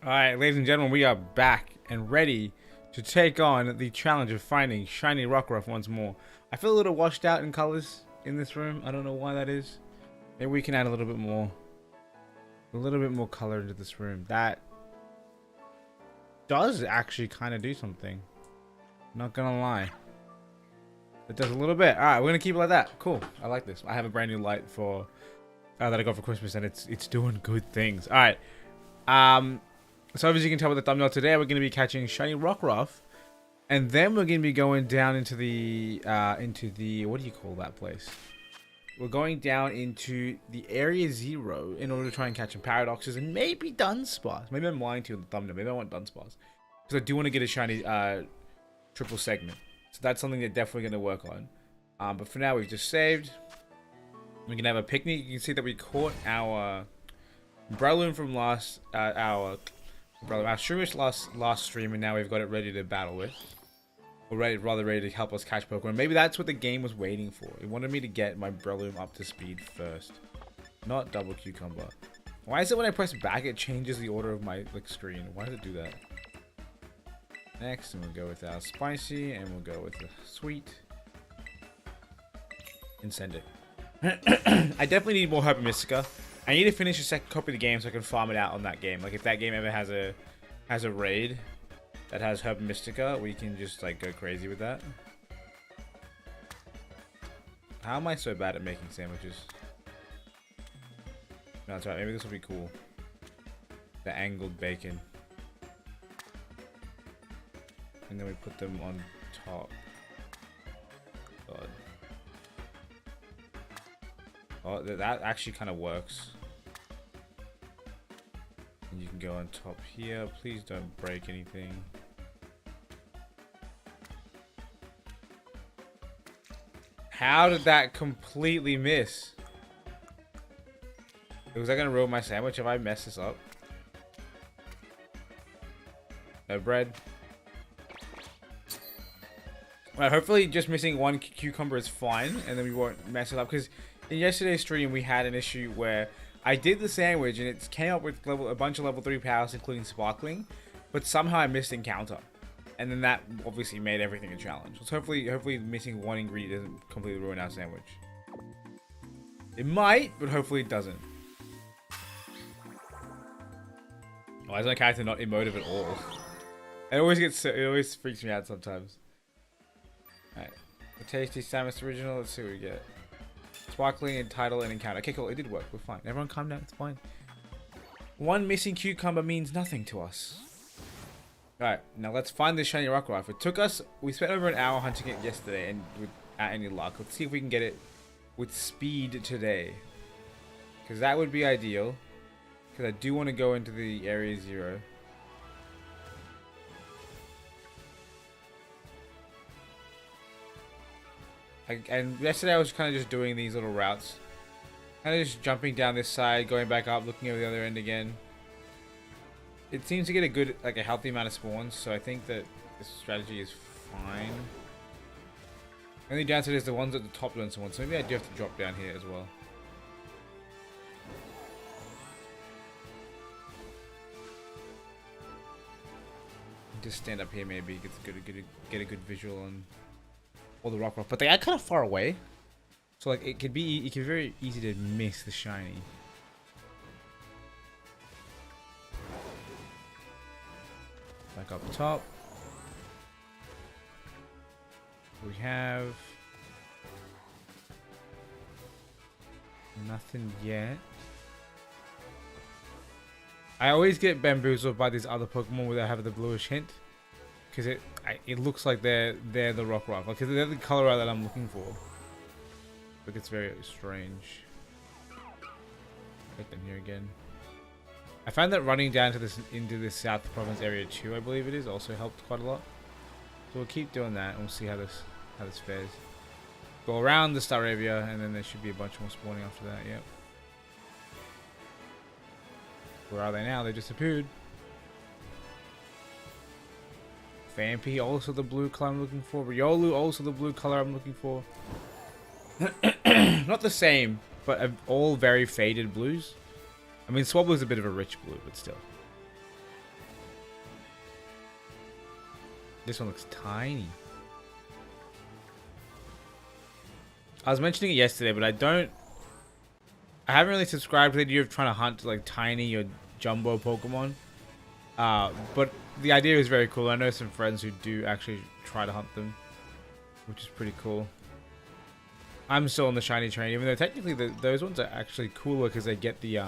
Alright, ladies and gentlemen, we are back and ready to take on the challenge of finding shiny Rockruff once more. I feel a little washed out in colors in this room. I don't know why that is. Maybe we can add a little bit more color into this room. That does actually kind of do something. Not gonna lie. It does a little bit. Alright, we're gonna keep it like that. Cool. I like this. I have a brand new light for that I got for Christmas, and it's doing good things. Alright. So as you can tell with the thumbnail, today we're going to be catching shiny Rockruff, and then we're going to be going down into the what do you call that place? We're going down into the Area 0 in order to try and catch some paradoxes and maybe Dunsparce. Maybe I'm lying to you in the thumbnail. Maybe I want Dunsparce because I do want to get a shiny triple segment. So that's something they're definitely going to work on. But for now, we've just saved. We can have a picnic. You can see that we caught our Breloom from our Shroomish last stream, and now we've got it ready to battle with. Or rather ready to help us catch Pokemon. Maybe that's what the game was waiting for. It wanted me to get my Breloom up to speed first. Not double cucumber. Why is it when I press back it changes the order of my screen? Why does it do that? Next, and we'll go with our spicy, and we'll go with the sweet. And send it. I definitely need more Herba Mystica. I need to finish a second copy of the game so I can farm it out on that game. Like if that game ever has a raid that has Herba Mystica, we can just go crazy with that. How am I so bad at making sandwiches? No, that's right. Maybe this will be cool. The angled bacon. And then we put them on top. God. Oh, that actually kind of works. And you can go on top here. Please don't break anything. How did that completely miss? Was that going to ruin my sandwich if I mess this up? No bread. Alright, hopefully just missing one cucumber is fine. And then we won't mess it up. Because in yesterday's stream, we had an issue where I did the sandwich and it came up with a bunch of level 3 powers, including sparkling, but somehow I missed encounter, and then that obviously made everything a challenge. So hopefully missing one ingredient doesn't completely ruin our sandwich. It might, but hopefully it doesn't. Why is my character not emotive at all? It always freaks me out sometimes. Alright, the tasty Samus original. Let's see what we get. Sparkling and title and encounter. Okay, cool. It did work. We're fine. Everyone calm down. It's fine. One missing cucumber means nothing to us. Alright, now let's find this shiny Rockruff. It took us... We spent over an hour hunting it yesterday and without any luck. Let's see if we can get it with speed today. Because that would be ideal. Because I do want to go into the Area 0. And yesterday I was kind of just doing these little routes. Kind of just jumping down this side, going back up, looking over the other end again. It seems to get a good, a healthy amount of spawns, so I think that this strategy is fine. Only downside is the ones at the top don't spawn, so maybe I do have to drop down here as well. Just stand up here maybe, get a good visual on all the Rockruff, but they are kind of far away, so it could be very easy to miss the shiny. Back up top, we have nothing yet. I always get bamboozled by these other Pokemon where they have the bluish hint, because it looks like they're the Rockruff, because they're the color that I'm looking for. But it's very strange. Get them here again. I found that running down to into this South Province Area 2, I believe it is, also helped quite a lot. So we'll keep doing that and we'll see how this fares. Go around the Staravia and then there should be a bunch more spawning after that. Yep. Where are they now? They disappeared. Vampy, also the blue color I'm looking for. Riolu, also the blue color I'm looking for. Not the same, but all very faded blues. I mean, Swabble's a bit of a rich blue, but still. This one looks tiny. I was mentioning it yesterday, but I haven't really subscribed to the idea of trying to hunt like tiny or jumbo Pokemon. But the idea is very cool. I know some friends who do actually try to hunt them, which is pretty cool. I'm still on the shiny train, even though technically those ones are actually cooler because they get the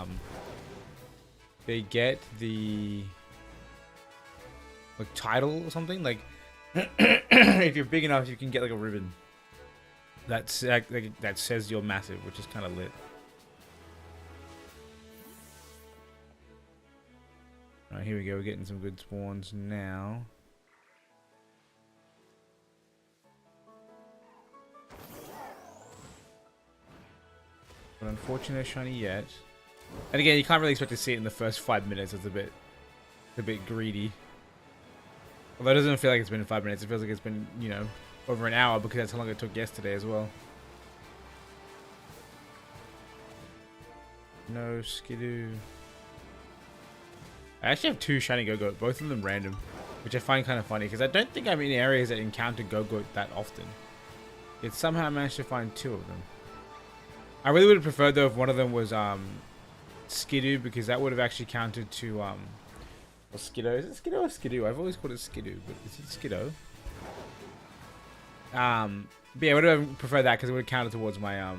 like title or something. Like if you're big enough, you can get like a ribbon that says you're massive, which is kind of lit. Alright, here we go. We're getting some good spawns now. But unfortunately, no shiny yet. And again, you can't really expect to see it in the first 5 minutes. It's a bit greedy. Although it doesn't feel like it's been 5 minutes. It feels like it's been, you know, over an hour because that's how long it took yesterday as well. No Skidoo. I actually have 2 shiny Go-Goat, both of them random, which I find kind of funny because I don't think I'm in areas that encounter Go-Goat that often. Yet somehow I managed to find 2 of them. I really would have preferred though if one of them was Skidoo, because that would have actually counted to or Skidoo. Is it Skidoo or Skidoo? I've always called it Skidoo, but is it Skidoo? But yeah, I would have preferred that because it would have counted towards my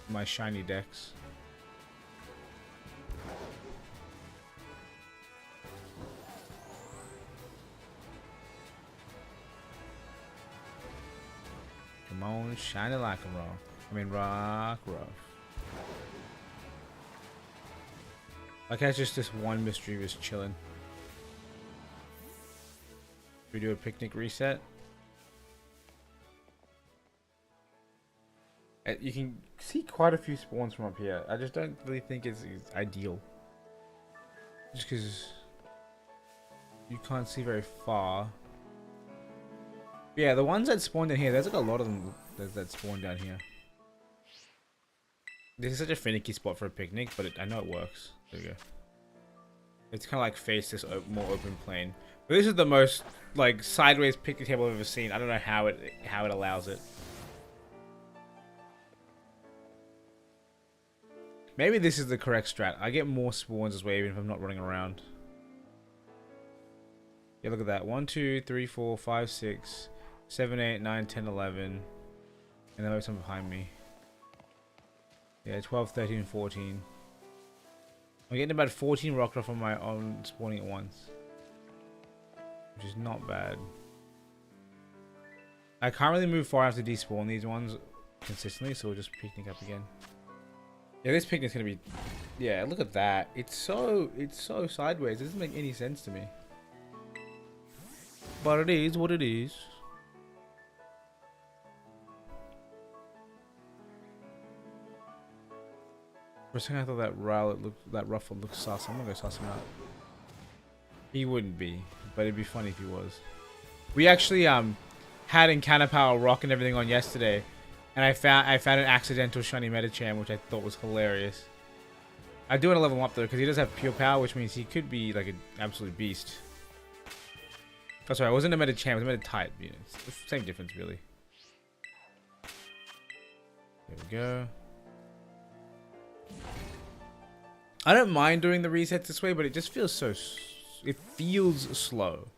my shiny decks. Come on, shiny like a rock. I mean, Rockruff. Like, that's just this one mischievous chilling. Should we do a picnic reset? You can see quite a few spawns from up here. I just don't really think it's ideal. Just because you can't see very far. Yeah, the ones that spawned in here, there's like a lot of them that spawn down here. This is such a finicky spot for a picnic, but I know it works. There we go. It's kind of like face this more open plane. But this is the most like sideways picnic table I've ever seen. I don't know how it allows it. Maybe this is the correct strat. I get more spawns this way even if I'm not running around. Yeah, look at that. 1, 2, 3, 4, 5, 6, 7, 8, 9, 10, 11. And then there's some behind me. Yeah, 12, 13, 14. I'm getting about 14 Rockruff on my own spawning at once. Which is not bad. I can't really move far enough to despawn these ones consistently, so we'll just picnic up again. Yeah, this picnic's gonna be... Yeah, look at that. It's so sideways. It doesn't make any sense to me. But it is what it is. For a second I thought that Ruffle looked sus. I'm gonna go suss him out. He wouldn't be, but it'd be funny if he was. We actually had Encounter Power Rock and everything on yesterday, and I found an accidental shiny Medicham, which I thought was hilarious. I do want to level him up though, because he does have pure power, which means he could be like an absolute beast. Oh, sorry, it wasn't a Medicham, it was a Meditite. You know, it's the same difference really. There we go. I don't mind doing the resets this way, but it just feels so... It feels slow.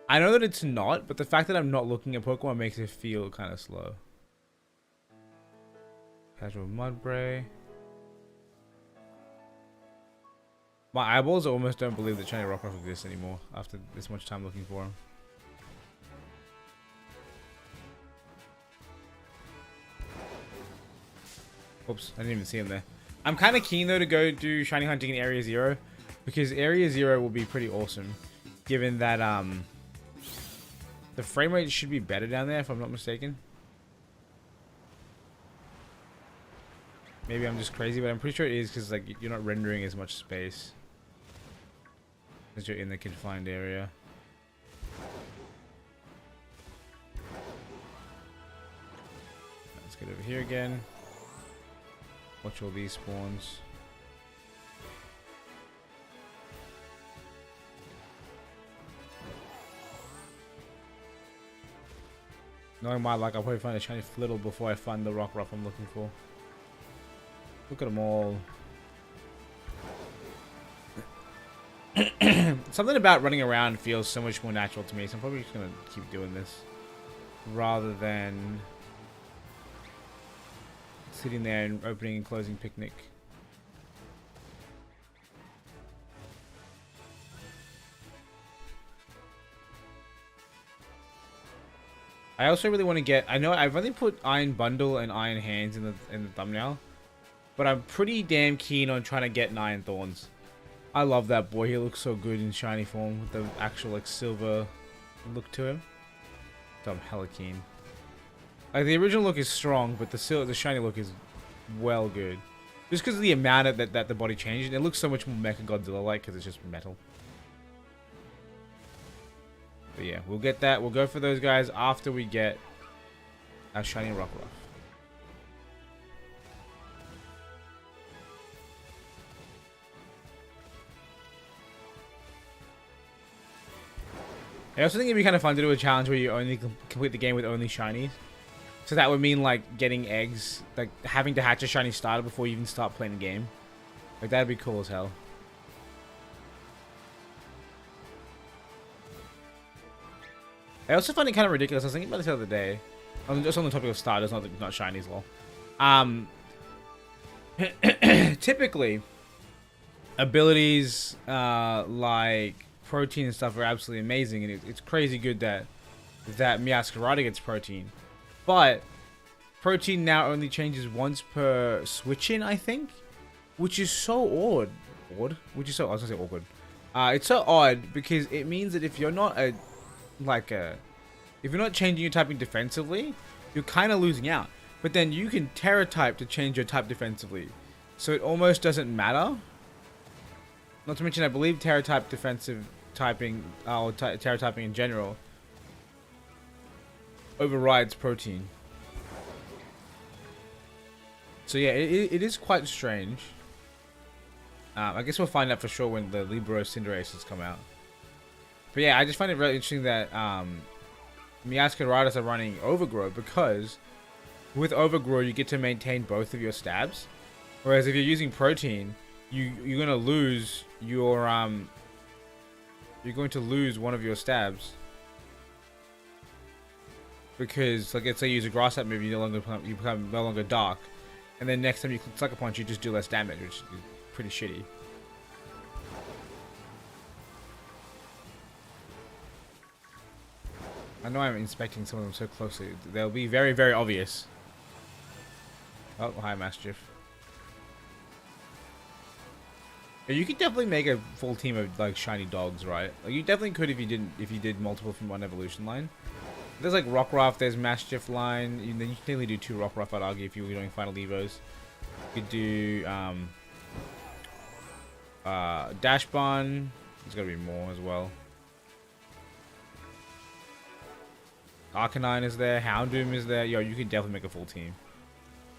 I know that it's not, but the fact that I'm not looking at Pokemon makes it feel kind of slow. Casual Mudbray. My eyeballs almost don't believe that Shiny Rockruff exists anymore after this much time looking for him. Oops, I didn't even see him there. I'm kind of keen though to go do shiny hunting in Area 0, because Area 0 will be pretty awesome, given that the frame rate should be better down there if I'm not mistaken. Maybe I'm just crazy, but I'm pretty sure it is because like you're not rendering as much space as you're in the confined area. Let's get over here again. Watch all these spawns. Knowing my luck, I'll probably find a shiny Flittle before I find the Rockruff I'm looking for. Look at them all. Something about running around feels so much more natural to me, so I'm probably just gonna keep doing this rather than sitting there and opening and closing picnic. I also really want to get. I know I've only put Iron Bundle and Iron Hands in the thumbnail, but I'm pretty damn keen on trying to get an Iron Thorns. I love that boy. He looks so good in shiny form with the actual like silver look to him. So I'm hella keen. Like the original look is strong, but the shiny look is well good. Just because of the amount of that the body changed, and it looks so much more Mecha Godzilla like because it's just metal. But yeah, we'll get that. We'll go for those guys after we get our shiny Rockruff. I also think it'd be kind of fun to do a challenge where you only complete the game with only shinies. So that would mean like getting eggs, like having to hatch a shiny starter before you even start playing the game. Like that'd be cool as hell. I also find it kind of ridiculous. I was thinking about this the other day. Just on the topic of starters, not shinies, lol. Typically, abilities like protein and stuff are absolutely amazing, and it's crazy good that Meowscarada gets protein. But protein now only changes once per switch in, I think, which is so odd. Which is so I was gonna say awkward. It's so odd because it means that if you're not if you're not changing your typing defensively, you're kind of losing out. But then you can Terra type to change your type defensively, so it almost doesn't matter. Not to mention, I believe Terra type defensive typing, or Terra typing in general, overrides protein. So yeah, it is quite strange. I guess we'll find out for sure when the Libero Cinderaces come out. But yeah, I just find it really interesting that Meowscaradas are running Overgrow, because with Overgrow you get to maintain both of your stabs. Whereas if you're using protein, you're gonna lose your you're going to lose one of your stabs. Because like let's say you use a grass type move, you become no longer dark. And then next time you click Sucker Punch, you just do less damage, which is pretty shitty. I know I'm inspecting some of them so closely. They'll be very, very obvious. Oh, hi, Mischief. Yeah, you could definitely make a full team of like shiny dogs, right? Like you definitely could if you did multiple from one evolution line. There's like Rockruff, there's Mischief line. Then you can only do 2 Rockruff, I'd argue, if you were doing final evos. You could do Dashbun. There's gotta be more as well. Arcanine is there, Houndoom is there. Yo, you could definitely make a full team.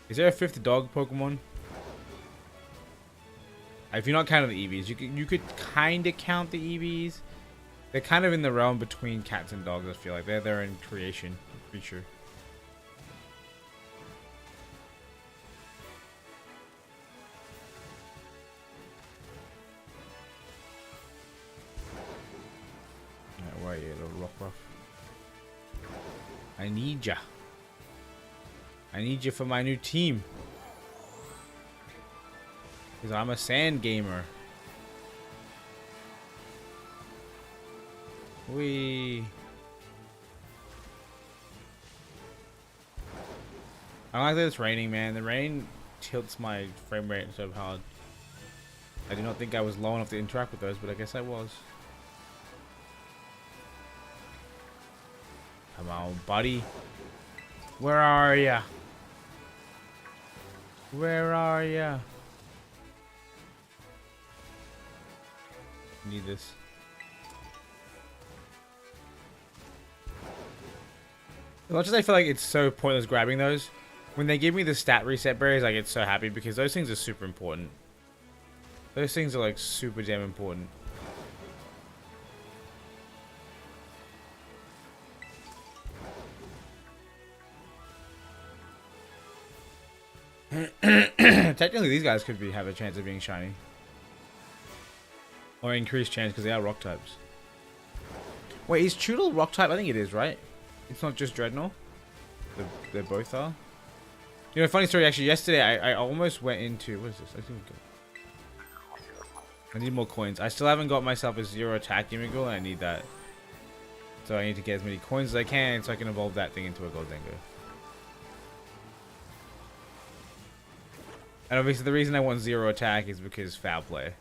Is there a 5th dog Pokemon? If you're not counting the EVs, you could kind of count the EVs. They're kind of in the realm between cats and dogs, I feel like. They're their own creation, creature. Alright, where are you, little Rockruff? I need ya. I need you for my new team. Because I'm a sand gamer. Whee. I like that it's raining, man. The rain tilts my frame rate so hard. I did not think I was low enough to interact with those, but I guess I was. Come on, buddy. Where are ya? Where are ya? Need this. As much as I feel like it's so pointless grabbing those, when they give me the stat reset berries, I get so happy because those things are super important. Those things are like super damn important. Technically, these guys could have a chance of being shiny. Or increased chance because they are rock types. Wait, is Choodle rock type? I think it is, right? It's not just Dreadnought. They both are. You know, funny story, actually, yesterday I almost went into... What is this? I think I need more coins. I still haven't got myself a 0 attack Yumigul, and I need that. So I need to get as many coins as I can so I can evolve that thing into a Goldengo. And obviously the reason I want 0 attack is because foul play.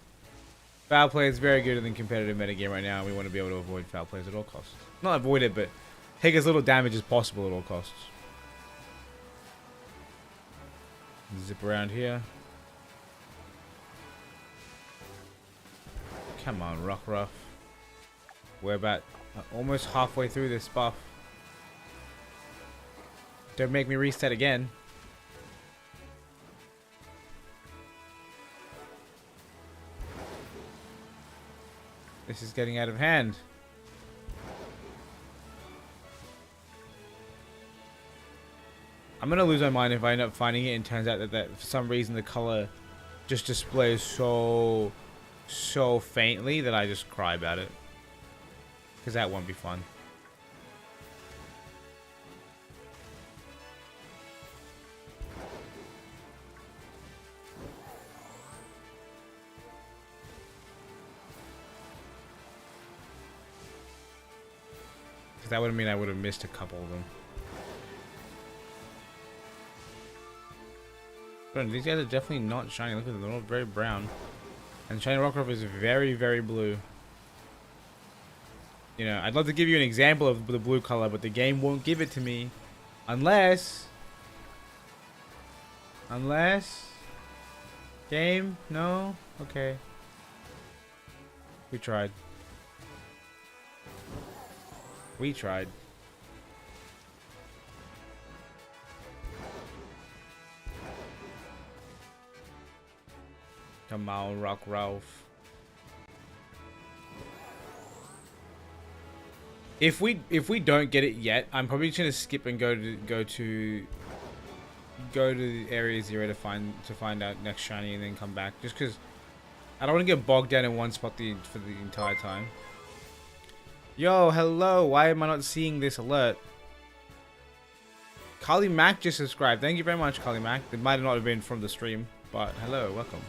Foul play is very good in the competitive metagame right now, and we want to be able to avoid foul plays at all costs. Not avoid it, but take as little damage as possible at all costs. Zip around here. Come on, Rockruff. We're about almost halfway through this buff. Don't make me reset again. This is getting out of hand. I'm gonna lose my mind if I end up finding it and turns out that for some reason the color just displays so faintly that I just cry about it. Because that won't be fun. Because that would mean I would have missed a couple of them. But these guys are definitely not shiny. Look at them, they're all very brown. And shiny Rockruff is very, very blue. You know, I'd love to give you an example of the blue color, but the game won't give it to me unless game? No? Okay. We tried. We tried. Come on, Rockruff. If we don't get it yet, I'm probably just gonna skip and go to the area 0 to find out next shiny and then come back. Just because I don't want to get bogged down in one spot for the entire time. Yo, hello. Why am I not seeing this alert? Carly Mac just subscribed. Thank you very much, Carly Mac. It might not have been from the stream, but hello, welcome.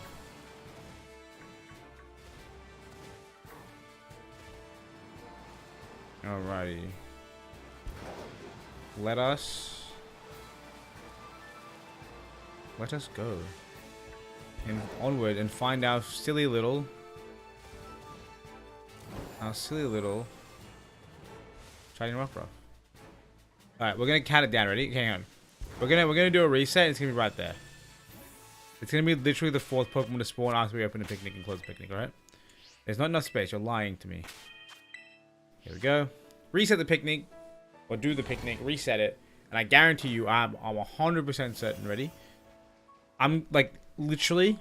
Alrighty. Let us go and onward and find our silly little shiny Rockruff. Alright, we're gonna count it down. Ready? Hang on. We're gonna do a reset. It's gonna be right there. It's gonna be literally the 4th Pokemon to spawn after we open the picnic and close the picnic. Alright? There's not enough space. You're lying to me. Here we go. Reset the picnic, or do the picnic, reset it, and I guarantee you, I'm 100% certain. Ready? I'm like literally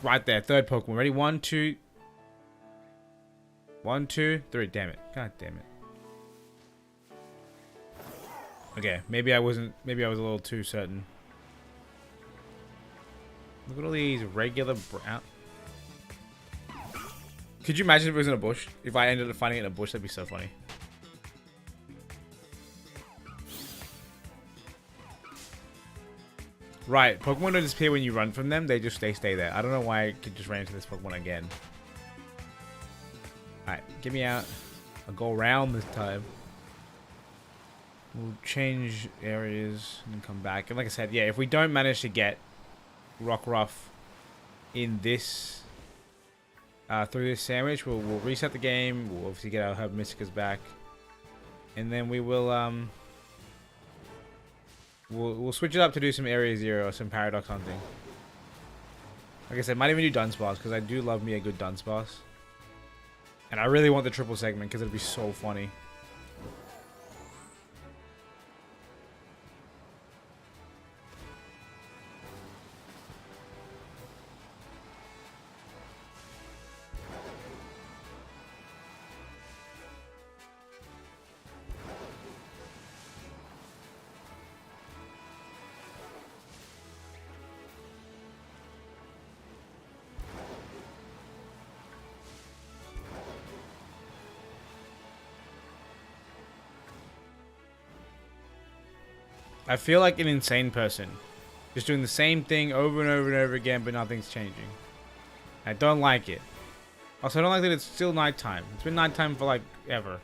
right there. 3rd Pokemon. Ready? 1, 2, 1, 2, 3. Damn it! God damn it! Okay, maybe I was a little too certain. Look at all these regular brown. Could you imagine if it was in a bush? If I ended up finding it in a bush, that'd be so funny. Right, Pokemon don't disappear when you run from them. They stay there. I don't know why I could just ran into this Pokemon again. Alright, get me out. I'll go around this time. We'll change areas and come back. And like I said, yeah, if we don't manage to get Rockruff in this... through this sandwich, we'll reset the game. We'll obviously get our Herb Mysticas back, and then we will we'll switch it up to do some Area 0 or some Paradox hunting. Like I said, might even do Dunsparce because I do love me a good Dunsparce, and I really want the triple segment because it'd be so funny. I feel like an insane person. Just doing the same thing over and over and over again, but nothing's changing. I don't like it. Also, I don't like that it's still nighttime. It's been nighttime for like ever.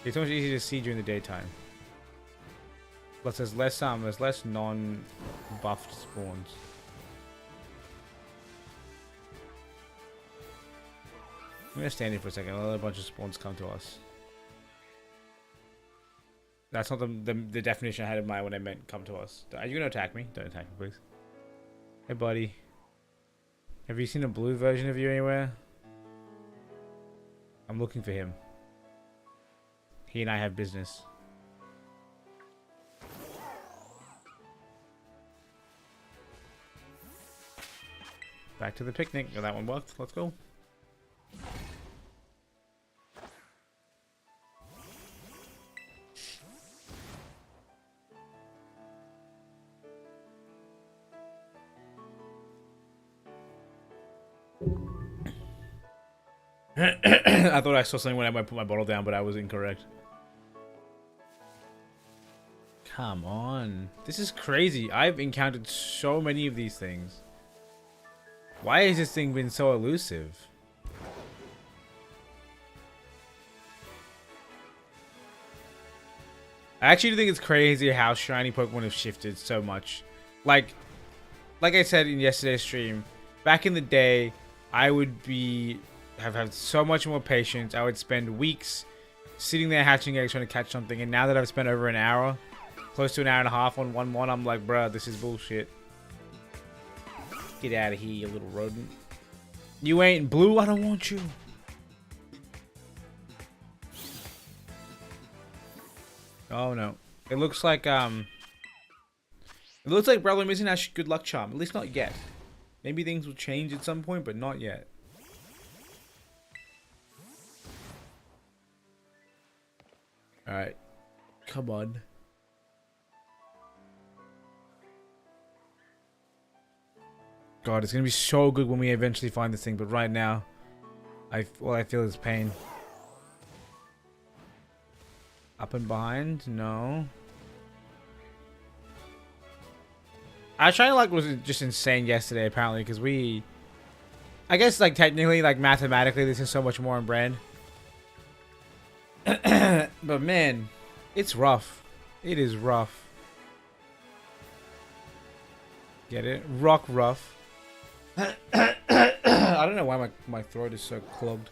It's so much easier to see during the daytime. Plus, there's less non-buffed spawns. I'm gonna stand here for a second. I'll let a bunch of spawns come to us. That's not the definition I had in mind when I meant come to us. Are you gonna attack me? Don't attack me, please. Hey, buddy. Have you seen a blue version of you anywhere? I'm looking for him. He and I have business. Back to the picnic. Oh, that one worked. Let's go. I thought I saw something when I put my bottle down, but I was incorrect. Come on. This is crazy. I've encountered so many of these things. Why has this thing been so elusive? I actually think it's crazy how shiny Pokemon have shifted so much. Like I said in yesterday's stream, back in the day, I would have had so much more patience. I would spend weeks sitting there hatching eggs trying to catch something, and now that I've spent over an hour, close to an hour and a half on one, I'm like, bruh, this is bullshit. Get out of here, you little rodent. You ain't blue, I don't want you. Oh no. It looks like Breloom isn't actually good luck charm, at least not yet. Maybe things will change at some point, but not yet. Alright. Come on. God, it's gonna be so good when we eventually find this thing, but right now, all I feel is pain. Up and behind? No. Our shiny luck was just insane yesterday, apparently, because I guess, like, technically, like, mathematically, this is so much more on brand. But man, it's rough. It is rough. Get it? Rockruff. I don't know why my throat is so clogged.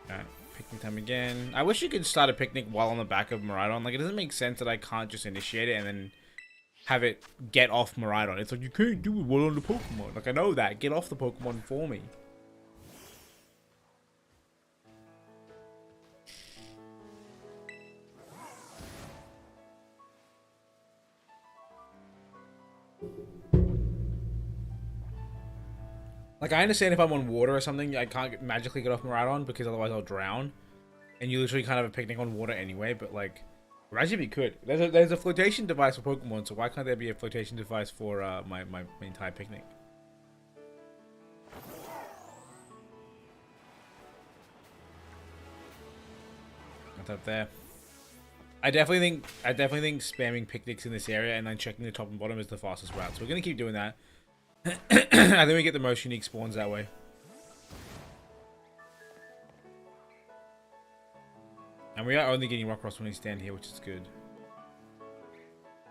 Alright, picnic time again. I wish you could start a picnic while on the back of Miraidon. Like, it doesn't make sense that I can't just initiate it and then have it get off Miraidon. It's like, you can't do it while on the Pokemon. Like, I know that. Get off the Pokemon for me. Like, I understand if I'm on water or something, I can't magically get off Miraidon because otherwise I'll drown. And you literally can't have a picnic on water anyway, but like, imagine if you could. There's a flotation device for Pokemon, so why can't there be a flotation device for my entire picnic? What's up there? I definitely think spamming picnics in this area and then checking the top and bottom is the fastest route. So we're gonna keep doing that. I think we get the most unique spawns that way. And we are only getting Rockruff when we stand here, which is good.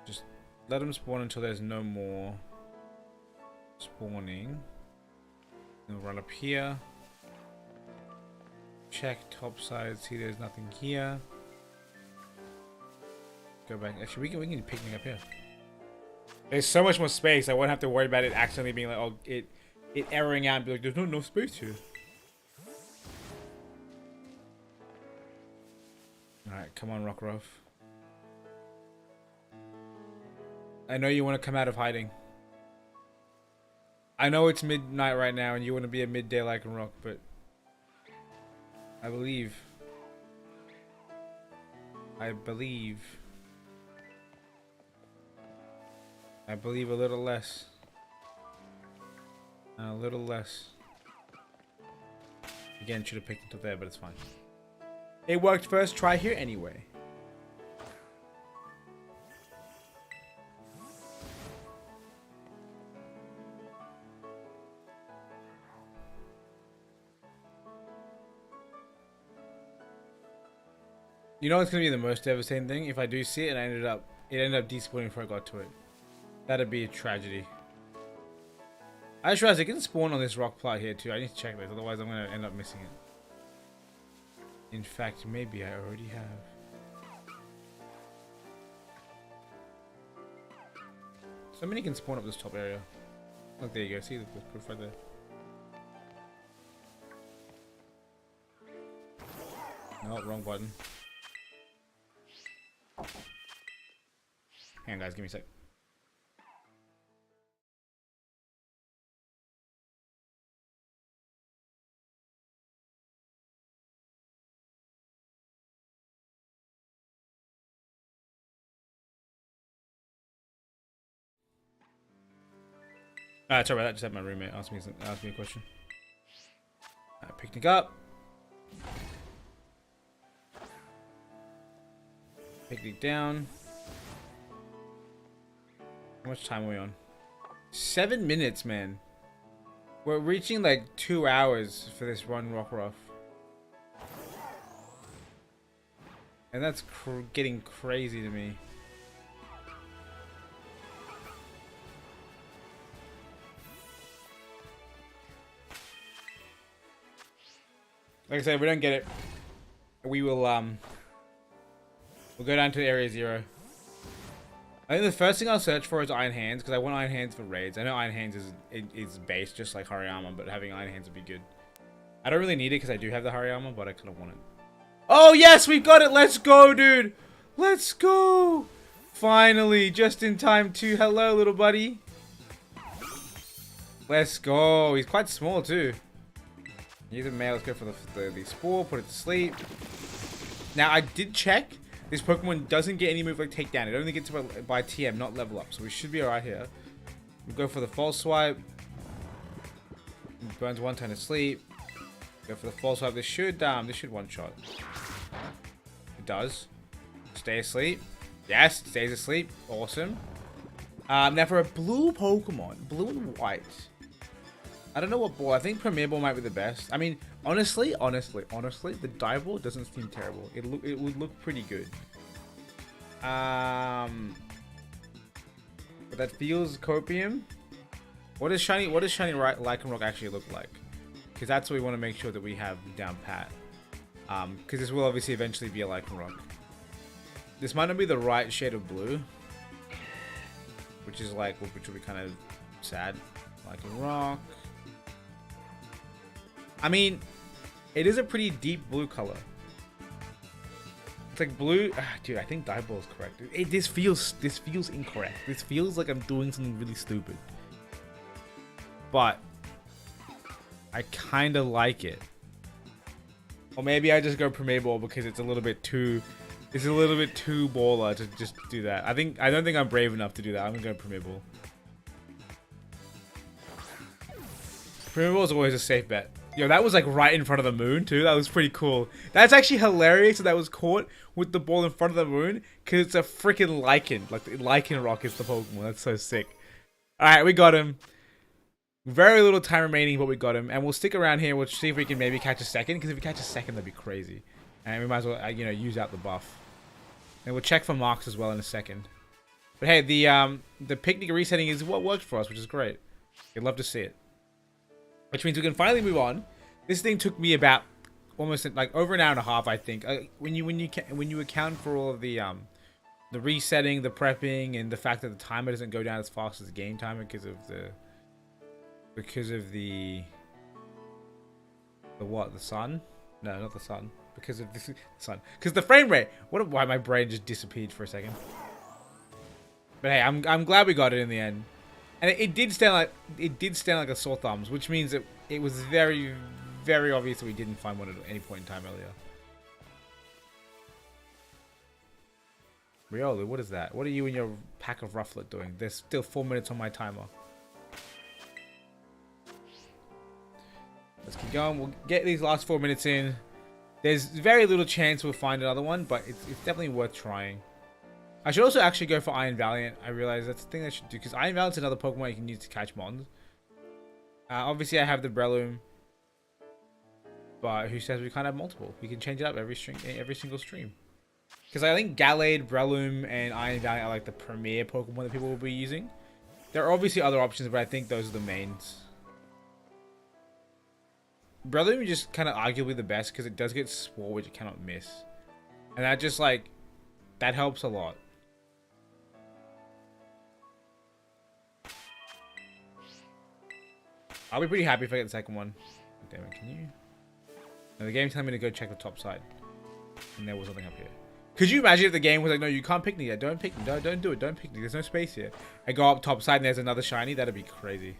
Just let them spawn until there's no more spawning. Then we'll run up here. Check top side, see there's nothing here. Go back. Actually, we can picnic up here. There's so much more space. I won't have to worry about it accidentally being like, oh, it erroring out and be like, there's no space here. Alright, come on, Rockruff. I know you want to come out of hiding. I know it's midnight right now and you want to be a midday like a rock, but I believe. I believe a little less. And a little less. Again, should have picked it up there, but it's fine. It worked first try here anyway. You know what's gonna be the most devastating thing? If I do see it and it ended up despawning before I got to it. That'd be a tragedy. I just realized it can spawn on this rock plot here too. I need to check this, otherwise I'm gonna end up missing it. In fact, maybe I already have. So many can spawn up this top area. Look, there you go. See the proof right there. No, wrong button. Hang on, guys. Give me a sec. Sorry about that. Just had my roommate ask me a question. Picnic up. Picnic down. How much time are we on? 7 minutes, man. We're reaching like 2 hours for this run, Rockruff. And that's getting crazy to me. Like I said, if we don't get it, we will we'll go down to area 0. I think the first thing I'll search for is Iron Hands, because I want Iron Hands for raids. I know Iron Hands is base, just like Hariyama, but having Iron Hands would be good. I don't really need it because I do have the Hariyama, but I kind of want it. Oh yes, we got it! Let's go, dude! Let's go! Finally, just in time too. Hello, little buddy. Let's go. He's quite small too. He's a male. Let's go for the spore. Put it to sleep. Now I did check. This Pokemon doesn't get any move like takedown. It only gets by TM, not level up. So we should be alright here. We go for the false swipe. Burns 1 turn to sleep. Go for the false swipe. This should one shot. It does. Stay asleep. Yes, stays asleep. Awesome. Now for a blue Pokemon, blue and white. I don't know what ball. I think Premier Ball might be the best. I mean, honestly, the Dive Ball doesn't seem terrible. It would look pretty good. But that feels copium. What does shiny Lycanroc actually look like? Because that's what we want to make sure that we have down pat. Because this will obviously eventually be a Lycanroc. This might not be the right shade of blue, which will be kind of sad. Lycanroc. I mean, it is a pretty deep blue color. It's like blue. Dude, I think Dive Ball is correct. This feels incorrect. This feels like I'm doing something really stupid. But I kind of like it. Or maybe I just go Premier Ball because it's a little bit too baller to just do that. I don't think I'm brave enough to do that. I'm gonna go Premier Ball. Premier Ball is always a safe bet. Yo, that was like right in front of the moon too. That was pretty cool. That's actually hilarious that that was caught with the ball in front of the moon because it's a freaking Lycan. Like the Lycanroc is the Pokemon. That's so sick. All right, we got him. Very little time remaining, but we got him, and we'll stick around here. We'll see if we can maybe catch a second. Because if we catch a second, that'd be crazy. And we might as well, use out the buff. And we'll check for marks as well in a second. But hey, the picnic resetting is what worked for us, which is great. I'd love to see it. Which means we can finally move on. This thing took me about almost like over an hour and a half, I think. When you account for all of the resetting, the prepping, and the fact that the timer doesn't go down as fast as the game timer because of the what? The sun? No, not the sun. Because of the sun. Because the frame rate. Why my brain just disappeared for a second. But hey, I'm glad we got it in the end. And it did stand like a sore thumbs, which means that it was very, very obvious that we didn't find one at any point in time earlier. Riolu, what is that? What are you and your pack of Rufflet doing? There's still 4 minutes on my timer. Let's keep going. We'll get these last 4 minutes in. There's very little chance we'll find another one, but it's definitely worth trying. I should also actually go for Iron Valiant. I realize that's the thing I should do, because Iron Valiant's another Pokemon you can use to catch mons. Obviously, I have the Breloom, but who says we can't have multiple? We can change it up every single stream. Because I think Gallade, Breloom, and Iron Valiant are like the premier Pokemon that people will be using. There are obviously other options, but I think those are the mains. Breloom is just kind of arguably the best because it does get Spore, which it cannot miss. And that just like, that helps a lot. I'll be pretty happy if I get the second one. Damn it, can you? No, the game's telling me to go check the top side. And there was nothing up here. Could you imagine if the game was like, no, you can't pick me yet. Don't pick me. Don't do it. Don't pick me. There's no space here. I go up top side and there's another shiny. That'd be crazy.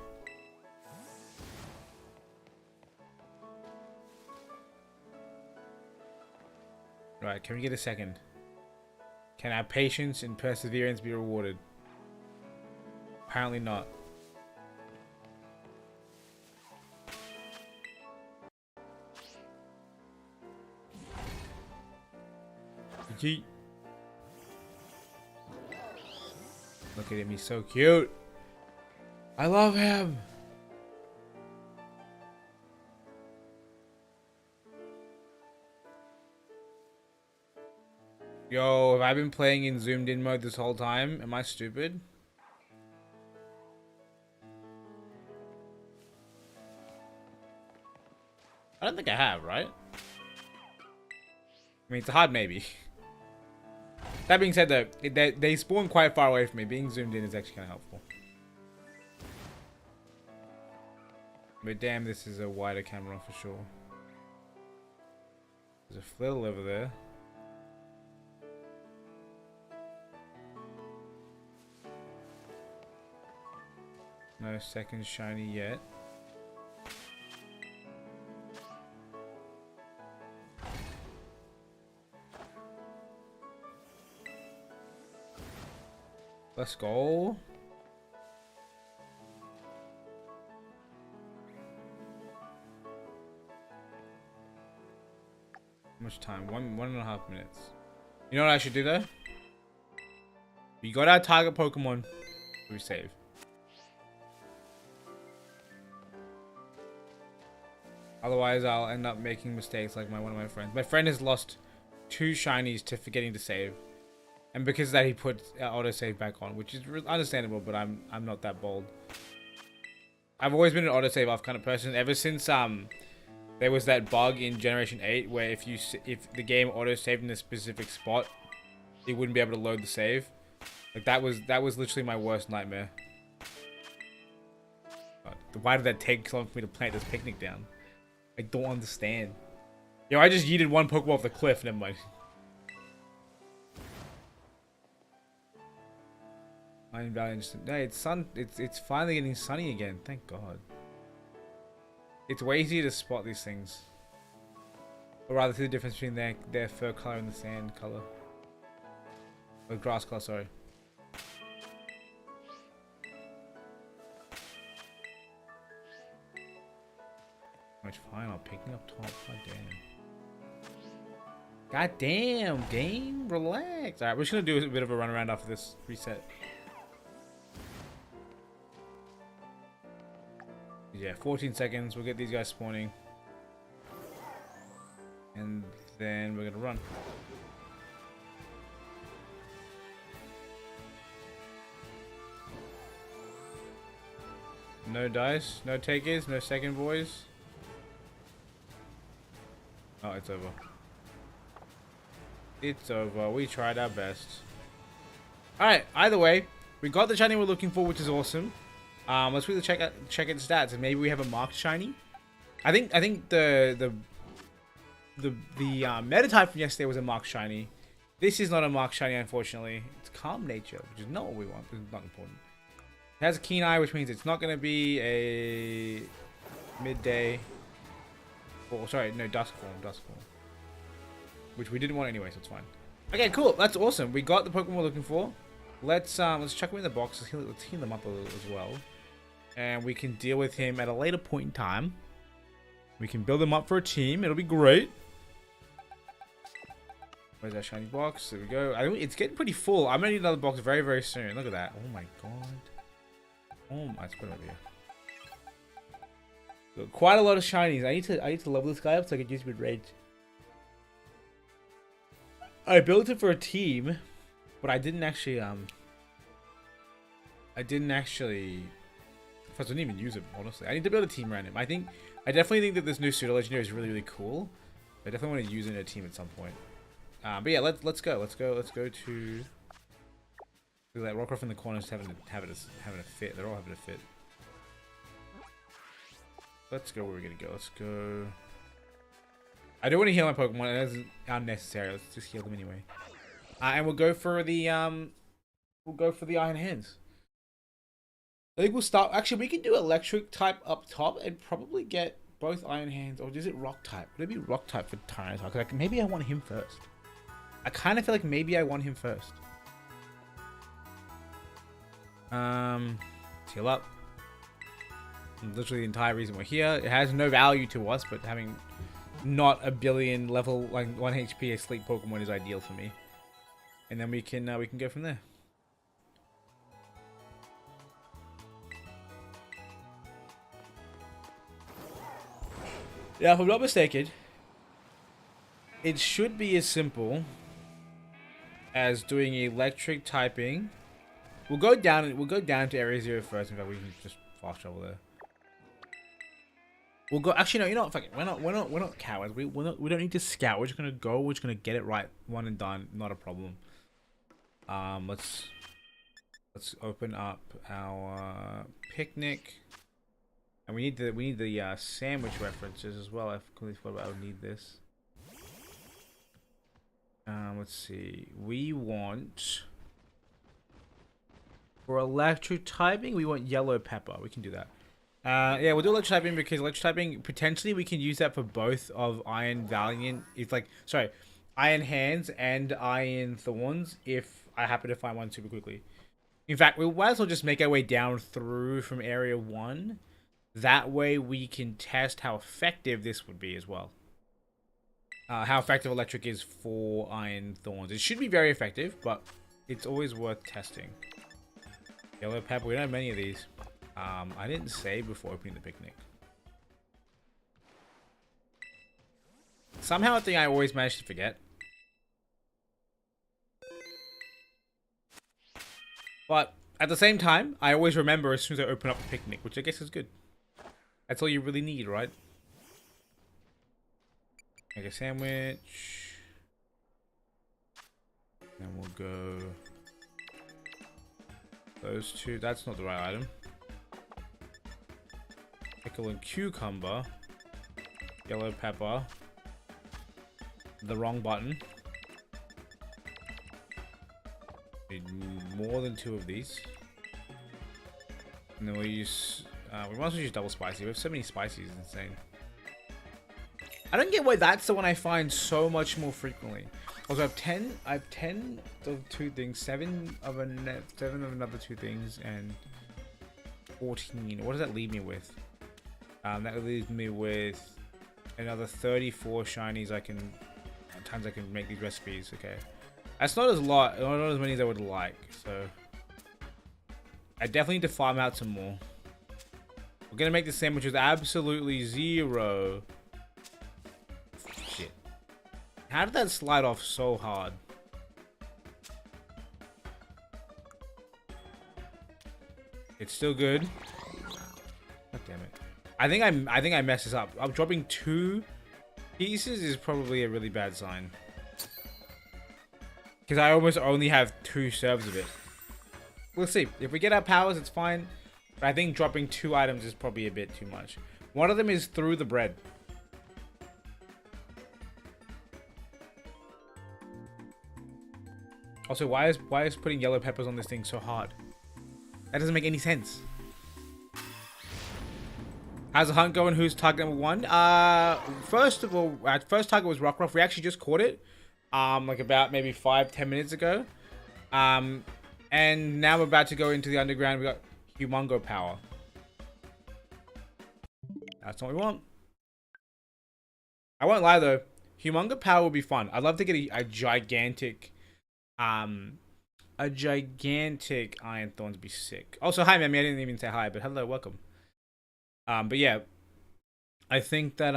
Right, can we get a second? Can our patience and perseverance be rewarded? Apparently not. Yeet. Look at him, he's so cute. I love him. Yo, have I been playing in zoomed in mode this whole time? Am I stupid? I don't think I have, right? I mean, it's a hard maybe. That being said, though, they spawn quite far away from me. Being zoomed in is actually kind of helpful. But damn, this is a wider camera for sure. There's a flittle over there. No second shiny yet. Let's go. How much time? 1.5 minutes. You know what I should do though? We got our target Pokemon. We save. Otherwise, I'll end up making mistakes like one of my friends. My friend has lost 2 shinies to forgetting to save. And because of that, he put autosave back on, which is understandable, but I'm not that bold. I've always been an autosave off kind of person ever since there was that bug in Generation 8 where if the game autosaved in a specific spot, it wouldn't be able to load the save. Like that was literally my worst nightmare. God, why did that take so long for me to plant this picnic down? I don't understand. Yo, I just yeeted one Pokeball off the cliff. Never mind. Iron Valiant. Hey, it's finally getting sunny again. Thank God. It's way easier to spot these things, or rather, see the difference between their fur color and the sand color, or grass color. Sorry. Much fine. I'm picking up top. God damn. God damn, game. Relax. All right, we're just gonna do a bit of a run around after this reset. Yeah, 14 seconds. We'll get these guys spawning. And then we're gonna run. No dice, no takers, no second boys. Oh, it's over. It's over. We tried our best. Alright, either way, we got the shiny we're looking for, which is awesome. Let's quickly check its stats, and maybe we have a marked shiny. I think the meta type from yesterday was a marked shiny. This is not a marked shiny, unfortunately. It's calm nature, which is not what we want. It's not important. It has a keen eye, which means it's not going to be a midday. Oh, sorry, no, dusk form, which we didn't want anyway, so it's fine. Okay, cool. That's awesome. We got the Pokemon we're looking for. Let's chuck him in the box. Let's heal them up a little as well. And we can deal with him at a later point in time. We can build him up for a team. It'll be great. Where's that shiny box? There we go. I think it's getting pretty full. I'm gonna need another box very, very soon. Look at that. Oh my god. Oh my, let's put it over here. Got quite a lot of shinies. I need to level this guy up so I can use him with rage. I built it for a team, but I didn't actually first, I didn't even use it, honestly. I need to build a team around him. I definitely think that this new pseudo legendary is really, really cool. I definitely want to use it in a team at some point. But yeah, let's go to that Rockruff in the corners having a fit. They're all having a fit. Let's go where we're gonna go. Let's go. I don't want to heal my Pokemon. That's unnecessary. Let's just heal them anyway. And we'll go for the Iron Hands. I think we'll start. Actually, we can do Electric type up top and probably get both Iron Hands. Or is it Rock type? Would it be Rock type for Tyranitar? Because maybe I want him first. I kind of feel like maybe I want him first. Heal up. Literally the entire reason we're here. It has no value to us, but having not a billion level like 1 HP asleep Pokemon is ideal for me. And then we can go from there. Yeah, if I'm not mistaken, it should be as simple as doing electric typing. We'll go down to area 0 first. In fact, we can just fast travel there. We'll go. Actually, no. You know what? Fuck it. We're not cowards. We don't need to scout. We're just gonna go. We're just gonna get it right. One and done. Not a problem. Let's open up our picnic. And we need the sandwich references as well. I completely forgot I would need this. Let's see. We want for electric typing. We want yellow pepper. We can do that. Yeah, we'll do electric typing because electric typing potentially we can use that for both of Iron Valiant. It's like Iron Hands and Iron Thorns. If I happen to find one super quickly. In fact, we might as well just make our way down through from area 1. That way we can test how effective this would be as well. How effective electric is for Iron Thorns. It should be very effective, but it's always worth testing. Yellow pepper, we don't have many of these. I didn't save before opening the picnic. Somehow I think I always manage to forget. But at the same time, I always remember as soon as I open up the picnic, which I guess is good. That's all you really need, right? Make a sandwich. And we'll go... those two. That's not the right item. Pickle and cucumber. Yellow pepper. The wrong button. Need more than 2 of these. And then we'll use... we might as well use double spicy. We have so many spices, it's insane. I don't get why that's the one I find so much more frequently. Also, I have 10 of 2 things, 7 of another 2 things, and 14. What does that leave me with? That leaves me with another 34 shinies. Times I can make these recipes. Okay, that's not not as many as I would like. So I definitely need to farm out some more. We're gonna make the sandwich with absolutely 0. Shit. How did that slide off so hard? It's still good. God damn it. I think I messed this up. I'm dropping 2 pieces is probably a really bad sign. Because I almost only have 2 serves of it. We'll see. If we get our powers, it's fine. But I think dropping 2 items is probably a bit too much. One of them is through the bread. Also, why is putting yellow peppers on this thing so hard? That doesn't make any sense. How's the hunt going? Who's target number 1? First of all, our first target was Rockruff. We actually just caught it. Like about maybe 5-10 minutes ago. And now we're about to go into the underground. We got Humongo power. That's what we want. I won't lie though. Humonga power would be fun. I'd love to get a gigantic iron thorn to be sick. Also, hi, Mammy. I didn't even say hi, but hello, welcome. But yeah, I think that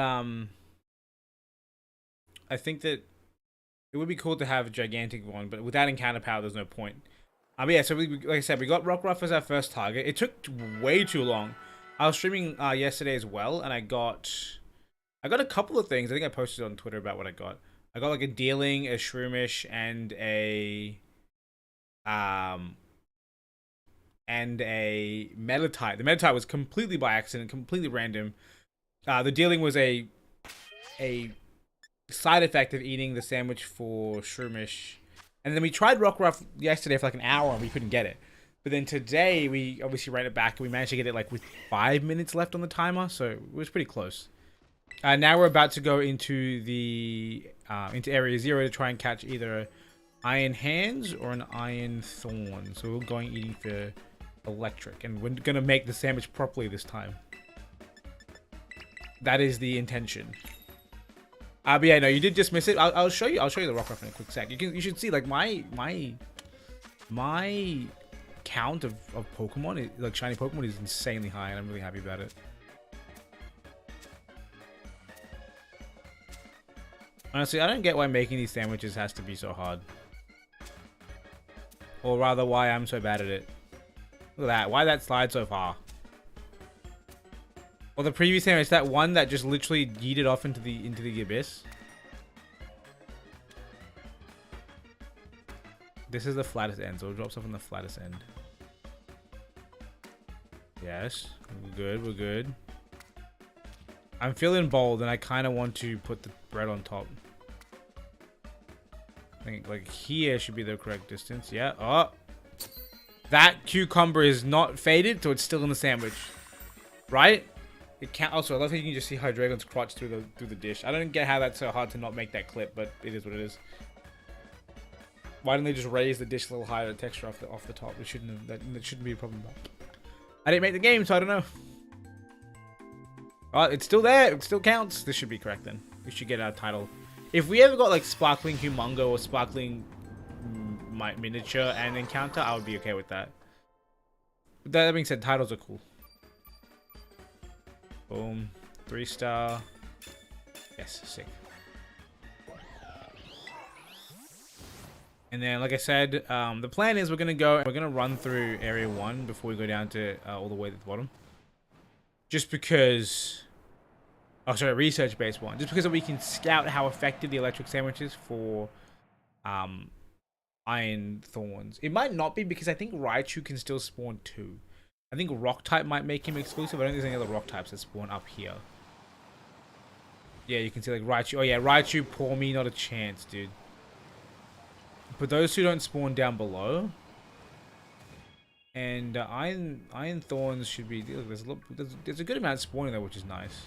it would be cool to have a gigantic one, but without encounter power, there's no point. But yeah, so like I said, we got Rockruff as our first target. It took way too long. I was streaming yesterday as well, and I got a couple of things. I think I posted on Twitter about what I got. I got like a dealing, a shroomish, and a metatite. The metatite was completely by accident, completely random. The dealing was a side effect of eating the sandwich for shroomish. And then we tried Rockruff yesterday for like an hour and we couldn't get it. But then today we obviously ran it back and we managed to get it like with 5 minutes left on the timer, so it was pretty close. Now we're about to go into the into area 0 to try and catch either iron hands or an iron thorn. So we're going eating for electric, and we're gonna make the sandwich properly this time. That is the intention. But yeah, no, you did just miss it. I'll show you. I'll show you the Rockruff in a quick sec. You should see like my count of Pokemon, like shiny Pokemon, is insanely high, and I'm really happy about it. Honestly, I don't get why making these sandwiches has to be so hard, or rather, why I'm so bad at it. Look at that. Why that slide so far? Well, the previous sandwich, that one that just literally yeeted off into the abyss. This is the flattest end, so it drops off on the flattest end. Yes, we're good. We're good. I'm feeling bold, and I kind of want to put the bread on top. I think like here should be the correct distance. Yeah. Oh, that cucumber is not faded, so it's still in the sandwich, right? It can't. Also, I love how you can just see Hydreigon's crotch through the dish. I don't get how that's so hard to not make that clip, but it is what it is. Why didn't they just raise the dish a little higher, the texture off the top? It shouldn't have. That shouldn't be a problem. I didn't make the game, so I don't know. Oh, it's still there. It still counts. This should be correct then. We should get our title. If we ever got like Sparkling Humongo or Sparkling Miniature and Encounter, I would be okay with that. But that being said, titles are cool. Boom. 3-star. Yes, sick. And then, like I said, the plan is we're gonna run through area 1 before we go down to all the way to the bottom. Just because, oh sorry, research-based one. Just because we can scout how effective the electric sandwich is for iron thorns. It might not be, because I think Raichu can still spawn 2. I think rock type might make him exclusive. I don't think there's any other rock types that spawn up here. Yeah, you can see like Raichu. Oh yeah, Raichu, poor me, not a chance, dude. But those two don't spawn down below. And iron thorns should be. Look, there's a good amount spawning there, which is nice.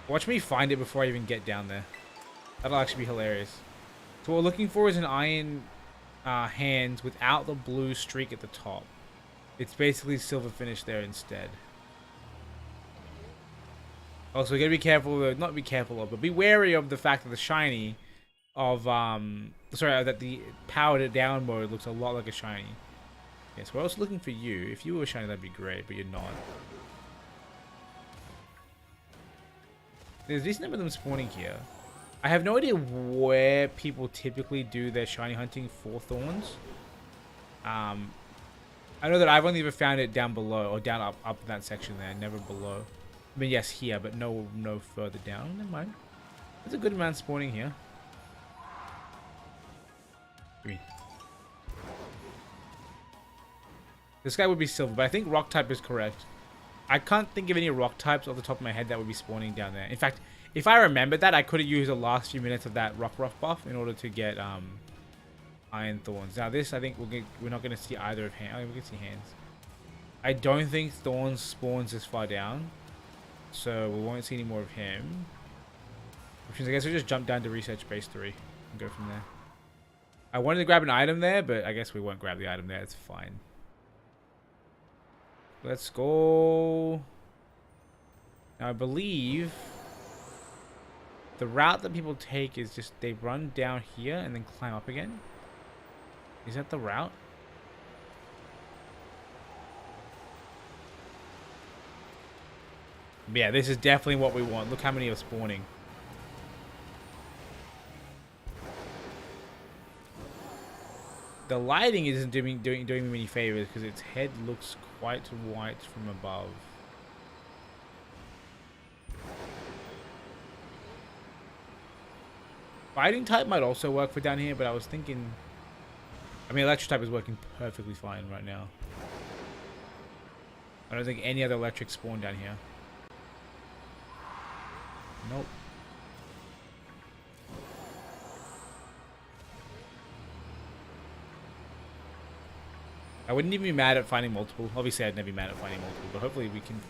Watch me find it before I even get down there. That'll actually be hilarious. So what we're looking for is an iron hands without the blue streak at the top. It's basically silver finish there instead. Also, we gotta be careful, not be careful of, but be wary of the fact that the shiny of that the powered down mode looks a lot like a shiny. Yes, we're also looking for you. If you were a shiny, that'd be great, but you're not. There's a decent number of them spawning here. I have no idea where people typically do their shiny hunting for thorns. I know that I've only ever found it down below, or down up in that section there, never below. I mean, yes, here, but no further down. Never mind. There's a good amount spawning here. Gimme. This guy would be silver, but I think rock type is correct. I can't think of any rock types off the top of my head that would be spawning down there. In fact, if I remembered that, I could have used the last few minutes of that Rockruff buff in order to get iron thorns. Now this, I think we're not going to see either of hands. Oh, we can see hands. I don't think thorns spawns this far down, so we won't see any more of him. Which means I guess we'll just jump down to research base 3 and go from there. I wanted to grab an item there, but I guess we won't grab the item there. It's fine. Let's go. Now I believe the route that people take is just they run down here and then climb up again. Is that the route? Yeah, this is definitely what we want. Look how many are spawning. The lighting isn't doing me many favors because its head looks quite white from above. Fighting type might also work for down here, but I was thinking... I mean, electric type is working perfectly fine right now. I don't think any other electric spawn down here. Nope. I wouldn't even be mad at finding multiple. Obviously, I'd never be mad at finding multiple, but hopefully we can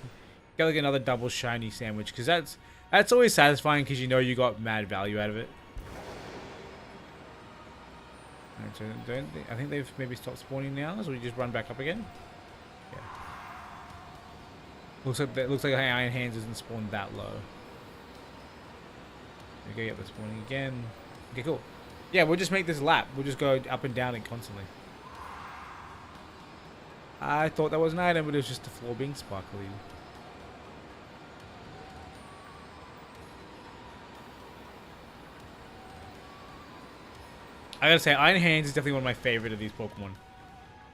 get like another double shiny sandwich, because that's always satisfying because you know you got mad value out of it. Right, so I think they've maybe stopped spawning now, so we just run back up again. Yeah. Looks like Iron Hands isn't spawned that low. Okay, get the spawning again. Okay, cool. Yeah, we'll just make this lap. We'll just go up and down it constantly. I thought that was an item, but it was just the floor being sparkly. I gotta say, Iron Hands is definitely one of my favorite of these Pokemon.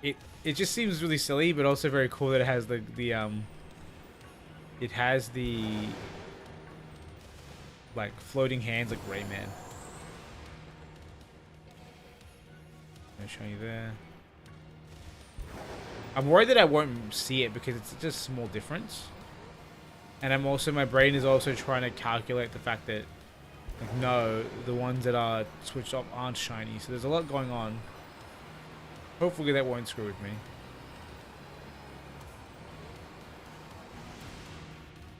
It just seems really silly, but also very cool that it has the like floating hands like Rayman. I'll show you there. I'm worried that I won't see it because it's just a small difference. And I'm also, my brain is also trying to calculate the fact that, like, no, the ones that are switched off aren't shiny. So there's a lot going on. Hopefully that won't screw with me.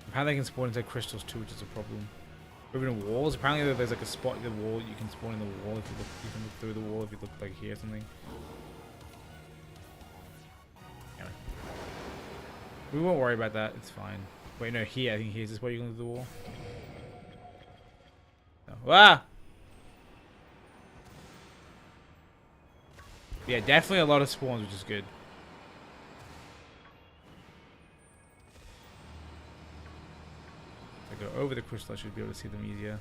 Apparently they can spawn into crystals too, which is a problem. Even walls. Apparently there's like a spot in the wall you can spawn in the wall if you can look through the wall if you look like here or something. Anyway. We won't worry about that. It's fine. Wait, no, here. I think here's this where you can look through the wall. No. Ah! Yeah, definitely a lot of spawns, which is good. If I go over the crystal, I should be able to see them easier.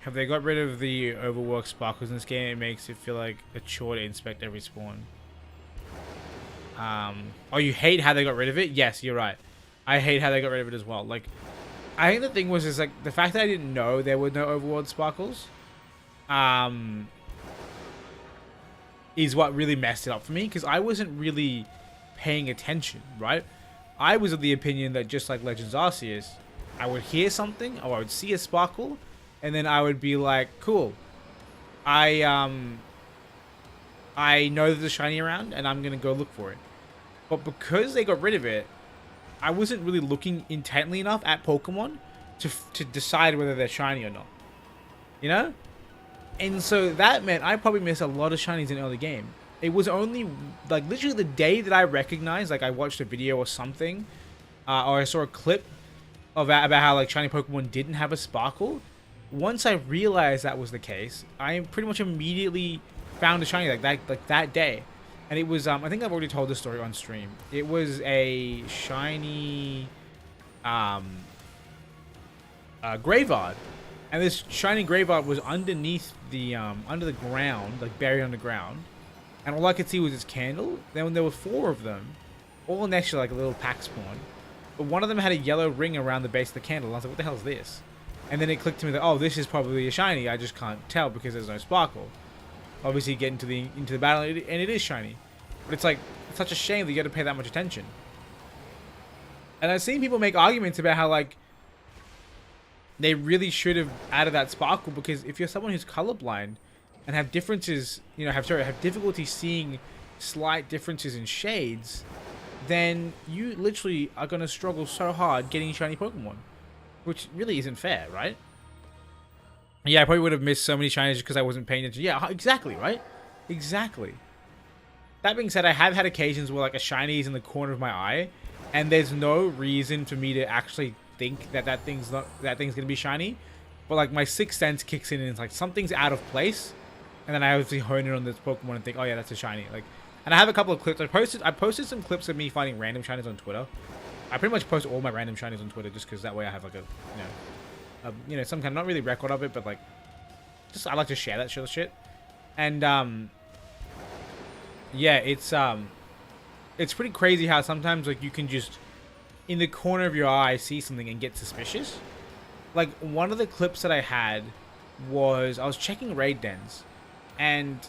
Have they got rid of the overworked sparkles in this game? It makes it feel like a chore to inspect every spawn. Oh, you hate how they got rid of it? Yes, you're right. I hate how they got rid of it as well. Like, I think the thing was is like the fact that I didn't know there were no overworld sparkles, is what really messed it up for me because I wasn't really paying attention, right? I was of the opinion that just like Legends Arceus, I would hear something or I would see a sparkle, and then I would be like, cool. I know there's a shiny around, and I'm gonna go look for it. But because they got rid of it, I wasn't really looking intently enough at Pokemon to decide whether they're shiny or not. You know? And so that meant I probably missed a lot of shinies in early game. It was only, like, literally the day that I recognized, like, I watched a video or something, or I saw a clip of about how, like, shiny Pokemon didn't have a sparkle. Once I realized that was the case, I pretty much immediately found a shiny like that day. And it was, I think I've already told this story on stream. It was a shiny, Graveyard. And this shiny Graveyard was underneath the, under the ground, like buried underground. And all I could see was its candle. Then there were 4 of them, all next to like a little pack spawn. But one of them had a yellow ring around the base of the candle. And I was like, what the hell is this? And then it clicked to me that, oh, this is probably a shiny. I just can't tell because there's no sparkle. Obviously, get into the battle, and it is shiny. But it's like, it's such a shame that you got to pay that much attention. And I've seen people make arguments about how, like, they really should have added that sparkle, because if you're someone who's colorblind and have differences, you know, have difficulty seeing slight differences in shades, then you literally are going to struggle so hard getting shiny Pokemon, which really isn't fair, right? Yeah, I probably would have missed so many shinies because I wasn't paying attention. Yeah, exactly, right? Exactly. That being said, I have had occasions where like a shiny is in the corner of my eye, and there's no reason for me to actually think that that thing's gonna be shiny, but like my sixth sense kicks in and it's like something's out of place, and then I obviously hone in on this Pokemon and think, oh yeah, that's a shiny. Like, and I have a couple of clips. I posted some clips of me finding random shinies on Twitter. I pretty much post all my random shinies on Twitter just because that way I have like a some kind of, not really record of it, but like just I like to share that sort of shit. And yeah, it's pretty crazy how sometimes like you can just in the corner of your eye see something and get suspicious. Like one of the clips that I had was I was checking raid dens, and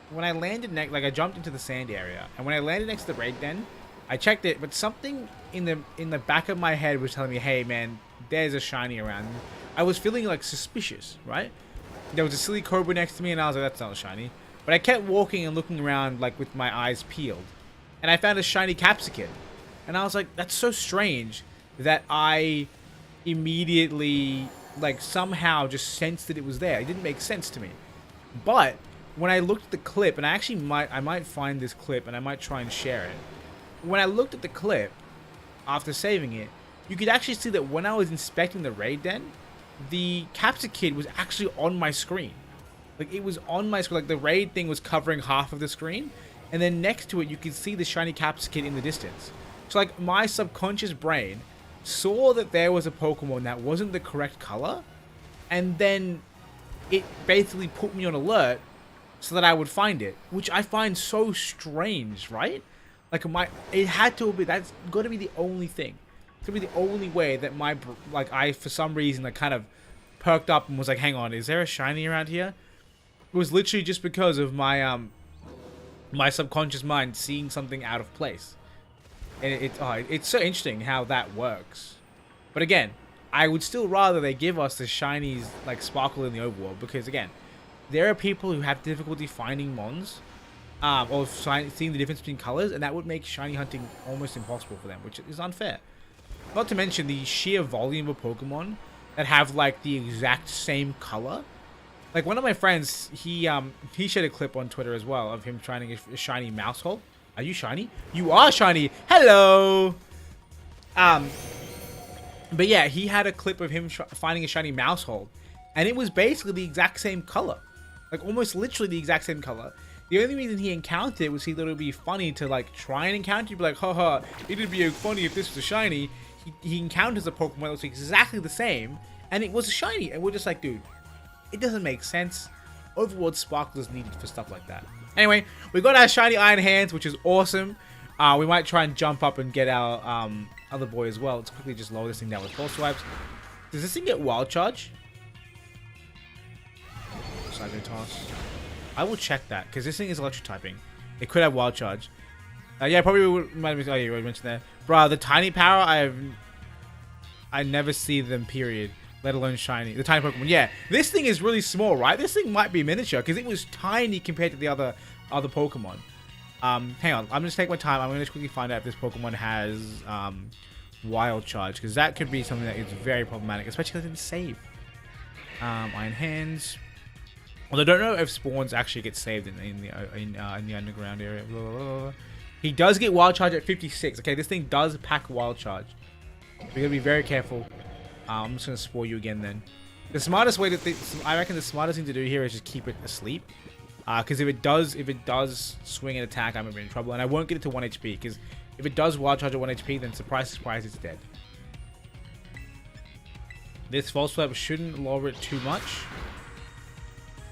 when I landed I jumped into the sand area, and when I landed next to the raid den, I checked it, but something in the back of my head was telling me, hey man, there's a shiny around. I was feeling like suspicious, right? There was a silly cobra next to me, and I was like, that's not a shiny. But I kept walking and looking around like with my eyes peeled, and I found a shiny Capsicum, and I was like, that's so strange that I immediately like somehow just sensed that it was there. It didn't make sense to me. But when I looked at the clip, and I might find this clip and I might try and share it. When I looked at the clip after saving it, you could actually see that when I was inspecting the raid den, the Capsicum was actually on my screen. Like it was on my screen, like the raid thing was covering half of the screen, and then next to it you could see the shiny Capsicum in the distance. So like my subconscious brain saw that there was a Pokemon that wasn't the correct color, and then it basically put me on alert so that I would find it, which I find so strange, right? Like it had to be, that's got to be the only thing. It's gonna be the only way that I for some reason like kind of perked up and was like, hang on, is there a shiny around here? It was literally just because of my my subconscious mind seeing something out of place. And it's so interesting how that works. But again, I would still rather they give us the shinies like sparkle in the overworld, because again, there are people who have difficulty finding mons, or seeing the difference between colors, and that would make shiny hunting almost impossible for them, which is unfair. Not to mention the sheer volume of Pokemon that have like the exact same color. Like one of my friends, he shared a clip on Twitter as well of him trying to get a shiny Mousehole. Are you shiny? You are shiny. Hello. But yeah, he had a clip of him finding a shiny Mousehole, and it was basically the exact same color, like almost literally the exact same color. The only reason he encountered it was he thought it would be funny to like try and encounter. You'd be like, haha, it'd be funny if this was a shiny. He encounters a Pokemon that looks exactly the same, and it was a shiny, and we're just like, dude, it doesn't make sense. Overworld Sparkle is needed for stuff like that. Anyway, we got our shiny Iron Hands, which is awesome. We might try and jump up and get our other boy as well. Let's quickly just lower this thing down with Pulse Swipes. Does this thing get Wild Charge? Psycho Toss. I will check that, because this thing is electric typing. It could have Wild Charge. Yeah, probably might have. Oh, you already mentioned that. Bruh, the tiny power, I never see them, period. Let alone shiny. The tiny Pokemon. Yeah, this thing is really small, right? This thing might be miniature, because it was tiny compared to the other Pokemon. Hang on. I'm just taking my time. I'm going to quickly find out if this Pokemon has Wild Charge, because that could be something that is very problematic, especially because it's safe. Iron Hands. Well, I don't know if spawns actually get saved in the underground area. Blah, blah, blah. He does get Wild Charge at 56. Okay, this thing does pack Wild Charge. We're going to be very careful. I'm just going to spoil you again then. The smartest way to I reckon the smartest thing to do here is just keep it asleep. Because if it does swing an attack, I'm going to be in trouble. And I won't get it to 1 HP. Because if it does Wild Charge at 1 HP, then surprise, surprise, it's dead. This False Swipe shouldn't lower it too much.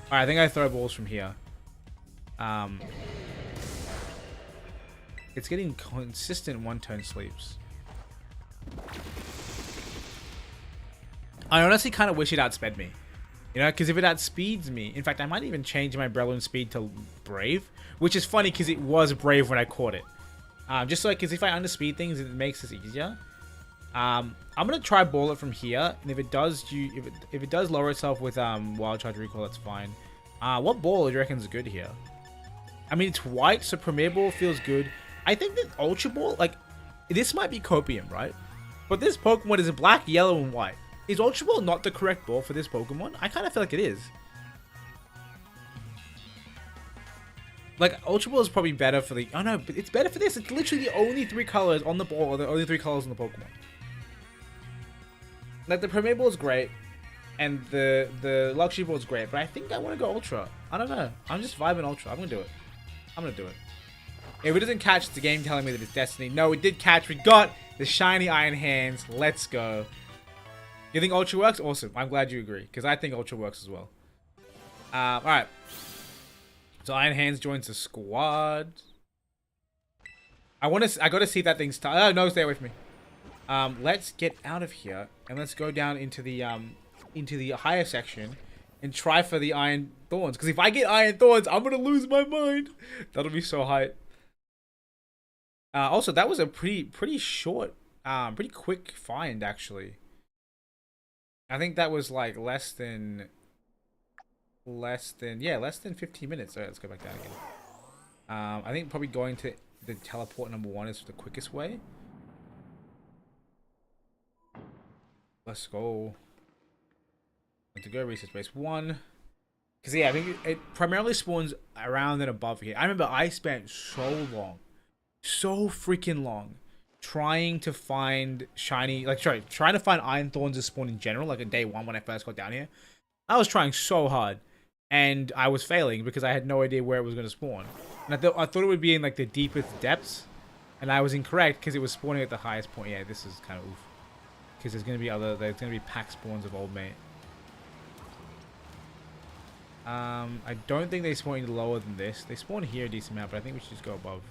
Alright, I think I throw balls from here. It's getting consistent one-turn sleeps. I honestly kind of wish it outsped me. You know, because if it outspeeds me... In fact, I might even change my Breloom speed to Brave. Which is funny, because it was Brave when I caught it. Just so, because if I underspeed things, it makes this easier. I'm going to try Ball it from here. And if it does if it does lower itself with Wild Charge Recall, that's fine. What ball do you reckon is good here? I mean, it's white, so Premier Ball feels good. I think that Ultra Ball, like... This might be Copium, right? But this Pokemon is black, yellow, and white. Is Ultra Ball not the correct ball for this Pokemon? I kind of feel like it is. Like, Ultra Ball is probably better for the... Oh, no, but it's better for this. It's literally the only 3 colors on the ball, or the only 3 colors on the Pokemon. Like, the Premier Ball is great, and the Luxury Ball is great, but I think I want to go Ultra. I don't know. I'm just vibing Ultra. I'm going to do it. I'm going to do it. If it doesn't catch, the game telling me that it's Destiny. No, it did catch. We got the shiny Iron Hands. Let's go. You think Ultra works? Awesome. I'm glad you agree, because I think Ultra works as well. Alright. So Iron Hands joins the squad. I gotta see if that thing's oh no, stay away from me. Let's get out of here and let's go down into the higher section and try for the Iron Thorns. Because if I get Iron Thorns, I'm gonna lose my mind. That'll be so hype. Also, that was a pretty short, pretty quick find actually. I think that was like less than 15 minutes. Alright, let's go back down again. I think probably going to the teleport number 1 is the quickest way. Let's go. To go research base 1. Because yeah, I think it primarily spawns around and above here. I remember I spent so freaking long trying to find shiny, trying to find Iron Thorns to spawn in general, like on day 1 when I first got down here. I was trying so hard. And I was failing because I had no idea where it was going to spawn. And I thought it would be in like the deepest depths. And I was incorrect because it was spawning at the highest point. Yeah, this is kind of oof. Because there's going to be pack spawns of Old Mate. I don't think they spawn any lower than this. They spawn here a decent amount, but I think we should just go above.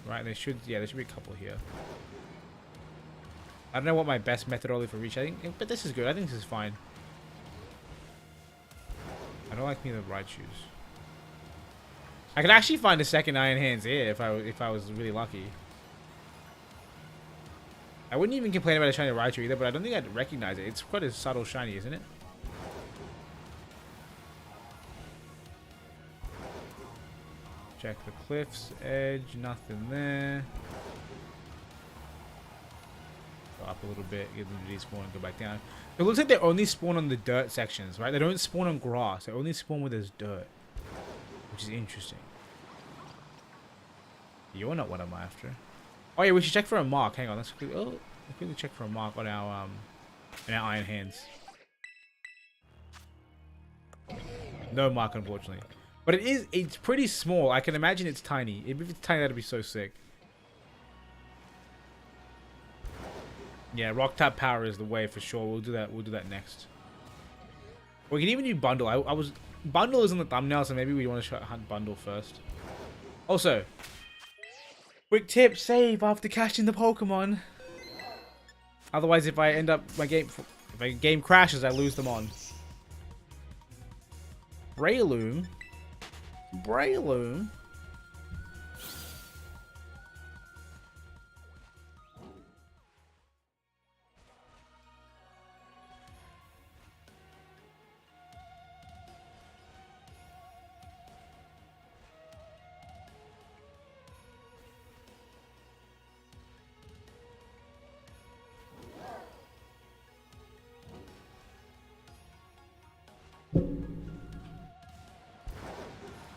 Right, there should be a couple here. I don't know what my best methodology for reach. But this is good. I think this is fine. I don't like me the right shoes. I could actually find a second Iron Hands here if I was really lucky. I wouldn't even complain about a shiny Raichu either, but I don't think I'd recognize it. It's quite a subtle shiny, isn't it? Check the cliff's edge. Nothing there. Up a little bit, get them to despawn and go back down. It looks like they only spawn on the dirt sections, right? They don't spawn on grass. They only spawn where there's dirt, which is interesting. You're not what I'm after. Oh yeah, we should check for a mark. Hang on, let's quickly check for a mark on our Iron Hands. No mark, unfortunately. But it's pretty small. I can imagine it's tiny. If it's tiny, that'd be so sick. Yeah, rock type power is the way for sure. We'll do that. We'll do that next. We can even do bundle. Bundle is on the thumbnail, so maybe we want to hunt bundle first. Also, quick tip: save after catching the Pokemon. Otherwise, if I end up if my game crashes, I lose them on. Breloom.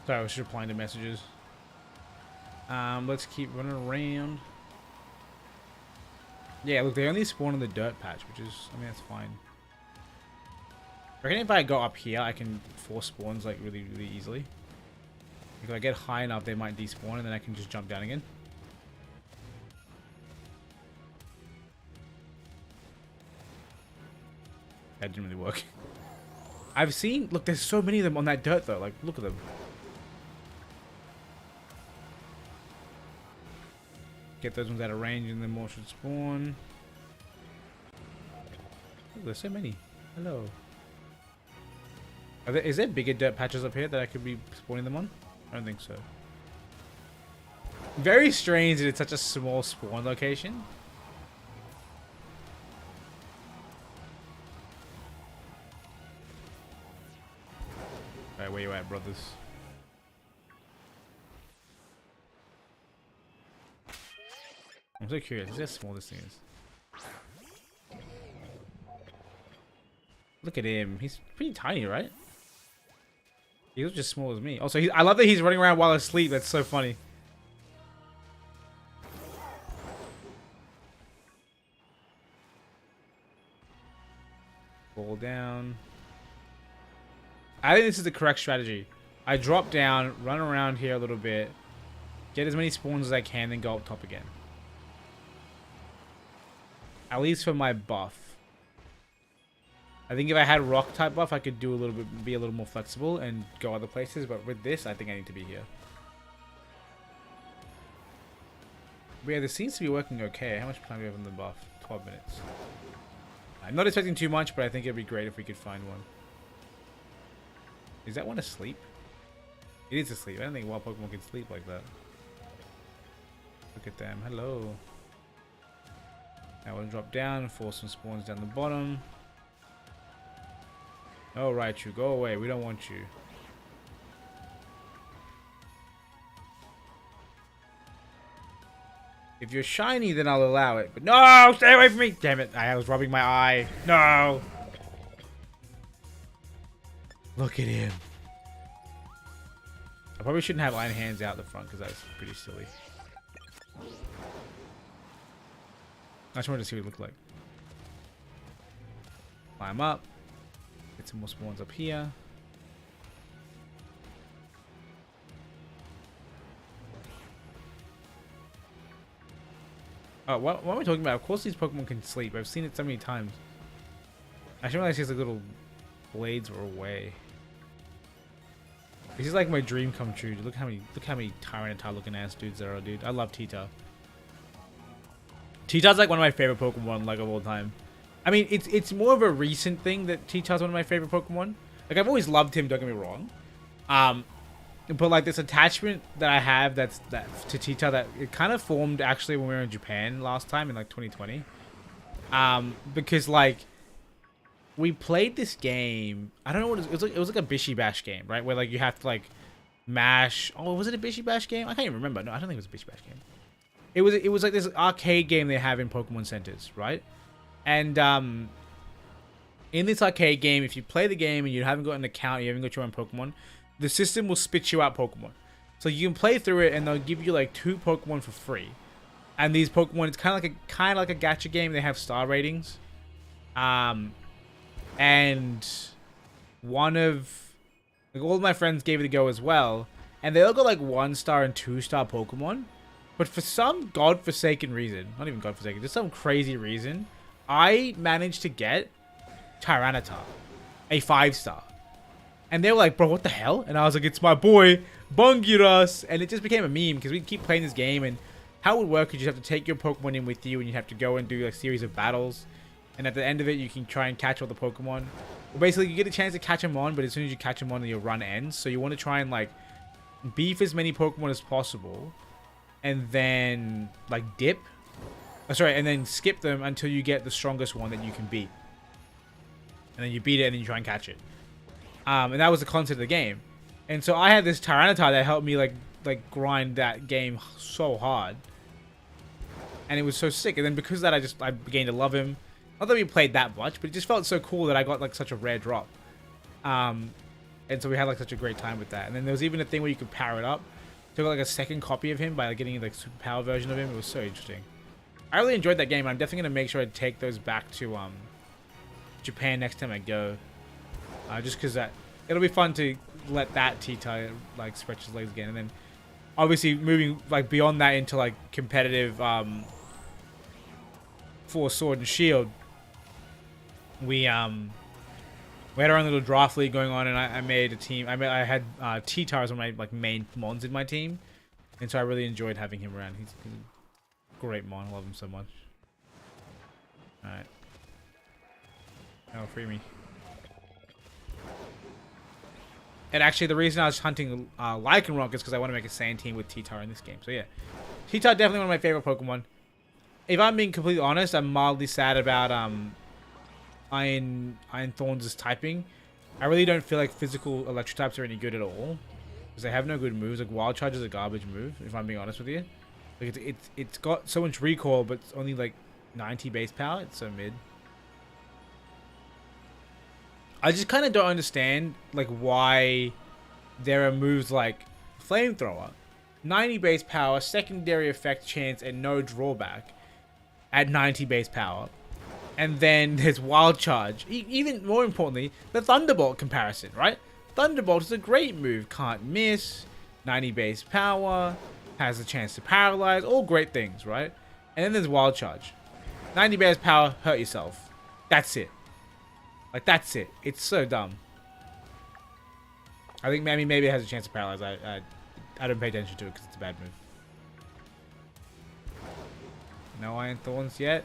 Sorry, I was just replying to messages. Let's keep running around. Yeah, look, they only spawn in the dirt patch, which is, I mean, that's fine. I reckon if I go up here, I can force spawns like really easily. If I get high enough, they might despawn, and then I can just jump down again. That didn't really work. I've seen, look, there's so many of them on that dirt though. Like, look at them. Get those ones out of range and then more should spawn. Oh, there's so many. Hello. Is there bigger dirt patches up here that I could be spawning them on? I don't think so. Very strange that it's such a small spawn location. Alright, where you at, brothers? I'm so curious. Look how small this thing is. Look at him. He's pretty tiny, right? He was just small as me. Also, I love that he's running around while asleep. That's so funny. Fall down. I think this is the correct strategy. I drop down, run around here a little bit, get as many spawns as I can, then go up top again. At least for my buff. I think if I had rock type buff, I could do a little bit, be a little more flexible and go other places. But with this, I think I need to be here. But yeah, this seems to be working okay. How much time do we have on the buff? 12 minutes. I'm not expecting too much, but I think it'd be great if we could find one. Is that one asleep? It is asleep. I don't think wild Pokemon can sleep like that. Look at them. Hello. Now we'll drop down, force some spawns down the bottom. Oh, Raichu, go away. We don't want you. If you're shiny, then I'll allow it. But no, stay away from me. Damn it. I was rubbing my eye. No. Look at him. I probably shouldn't have Iron Hands out the front because that's pretty silly. I just wanted to see what it looked like. Climb up. Get some more spawns up here. Oh, what am I talking about? Of course these Pokemon can sleep. I've seen it so many times. I didn't realize his little blades were away. This is like my dream come true. Look how many Tyranitar looking ass dudes there are, dude. I love Tita. Tita's like one of my favorite Pokemon like of all time. I mean, it's more of a recent thing that Tita's one of my favorite Pokemon. Like I've always loved him, don't get me wrong. But like this attachment that I have to Tita that it kind of formed actually when we were in Japan last time in like 2020. Because like we played this game. I don't know what it was. It was like a Bishi Bash game, right? Where like you have to like mash. Oh, was it a Bishi Bash game? I can't even remember. No, I don't think it was a Bishi Bash game. It was like this arcade game they have in Pokemon centers, right? And in this arcade game, if you play the game and you haven't got an account, you haven't got your own Pokemon, the system will spit you out Pokemon. So you can play through it and they'll give you like 2 Pokemon for free. And these Pokemon, it's kind of like a gacha game. They have star ratings. And one of like all of my friends gave it a go as well, and they all got like 1-star and 2-star Pokemon. But for some godforsaken reason, not even godforsaken, just some crazy reason, I managed to get Tyranitar, a 5-star. And they were like, bro, what the hell? And I was like, it's my boy, Bungiras. And it just became a meme because we'd keep playing this game. And how it would work is you'd have to take your Pokemon in with you and you'd have to go and do like a series of battles. And at the end of it, you can try and catch all the Pokemon. Well, basically, you get a chance to catch them on, but as soon as you catch them on, your run ends. So you want to try and like beef as many Pokemon as possible. And then like dip. Oh, sorry, and then skip them until you get the strongest one that you can beat. And then you beat it and then you try and catch it. And that was the concept of the game. And so I had this Tyranitar that helped me like grind that game so hard. And it was so sick. And then because of that, I began to love him. Not that we played that much, but it just felt so cool that I got like such a rare drop. And so we had like such a great time with that. And then there was even a thing where you could power it up. So I got like a second copy of him by like getting like super power version of him. It was so interesting. I really enjoyed that game. I'm definitely gonna make sure I take those back to Japan next time I go. Just because it'll be fun to let that Tita like stretch his legs again, and then obviously moving like beyond that into like competitive for Sword and Shield. We had our own little draft league going on, and I made a team. I had Tita as one of my like main mons in my team, and so I really enjoyed having him around. He's a great mon. I love him so much. All right, oh, free me. And actually, the reason I was hunting Lycanroc is because I want to make a sand team with Tita in this game. So yeah, Tita definitely one of my favorite Pokemon. If I'm being completely honest, I'm mildly sad about Iron Thorns' typing. I really don't feel like physical electric types are any good at all because they have no good moves. Like Wild Charge is a garbage move, if I'm being honest with you. Like it's got so much recoil, but it's only like 90 base power. It's so mid. I just kind of don't understand like why there are moves like Flamethrower, 90 base power, secondary effect chance, and no drawback at 90 base power. And then there's Wild Charge. Even more importantly, the Thunderbolt comparison, right? Thunderbolt is a great move. Can't miss. 90 base power. Has a chance to paralyze. All great things, right? And then there's Wild Charge. 90 base power, hurt yourself. That's it. Like, that's it. It's so dumb. I think maybe it has a chance to paralyze. I don't pay attention to it because it's a bad move. No Iron Thorns yet.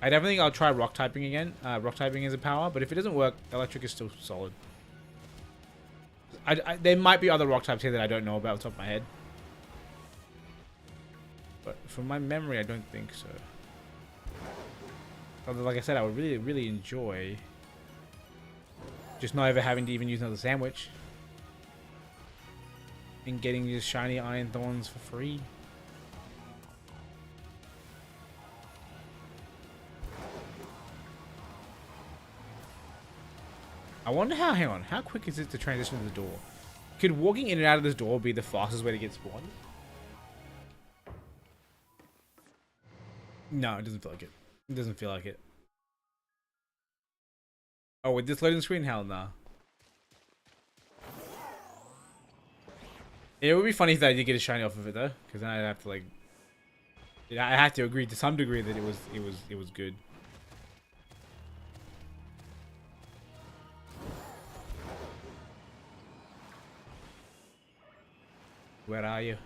I definitely think I'll try Rock typing again. Rock typing is a power, but if it doesn't work, Electric is still solid. There might be other Rock types here that I don't know about off the top of my head. But from my memory, I don't think so. Although, like I said, I would really, really enjoy just not ever having to even use another sandwich. And getting these shiny Iron Thorns for free. I wonder hang on, how quick is it to transition to the door? Could walking in and out of this door be the fastest way to get spawned? No, it doesn't feel like it. It doesn't feel like it. Oh, with this loading screen? Hell nah. It would be funny if I did get a shiny off of it though, because then I'd have to like, I have to agree to some degree that it was good. Where are you?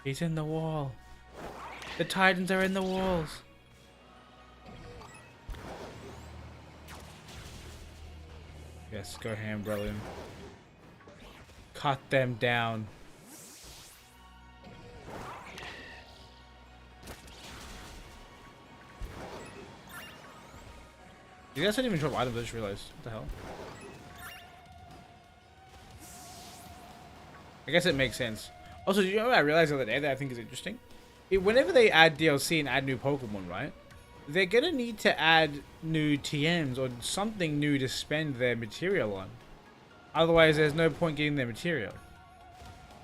He's in the wall. The Titans are in the walls. Yes, go ham, brother. Cut them down. You guys didn't even drop items, I just realized. What the hell? I guess it makes sense. Also, do you know what I realized the other day that I think is interesting? Whenever they add DLC and add new Pokemon, right? They're gonna need to add new TMs or something new to spend their material on. Otherwise, there's no point getting their material.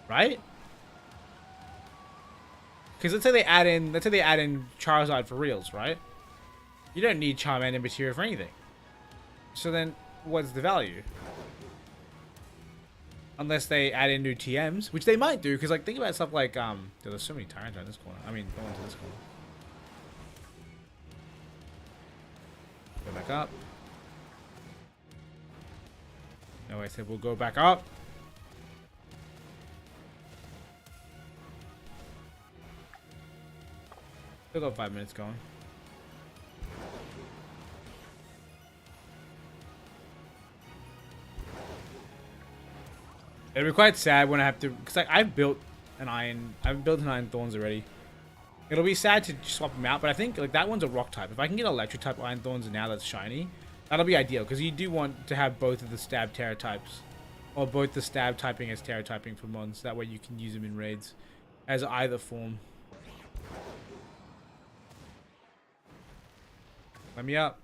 Right? Because let's say they add in Charizard for reals, right? You don't need Charmander material for anything. So then, what's the value? Unless they add in new TMs, which they might do, because like think about stuff like there's so many Tyrants in this corner. I mean, go into this corner. Go back up. No, I said we'll go back up. Still got 5 minutes going. It'll be quite sad when I have to, because like I've built an Iron Thorns already. It'll be sad to swap them out, but I think like that one's a Rock type. If I can get Electric type Iron Thorns now that's shiny, that'll be ideal, because you do want to have both of the Stab Terra types, or both the Stab typing as Terra typing for mons. That way you can use them in raids as either form. Let me up.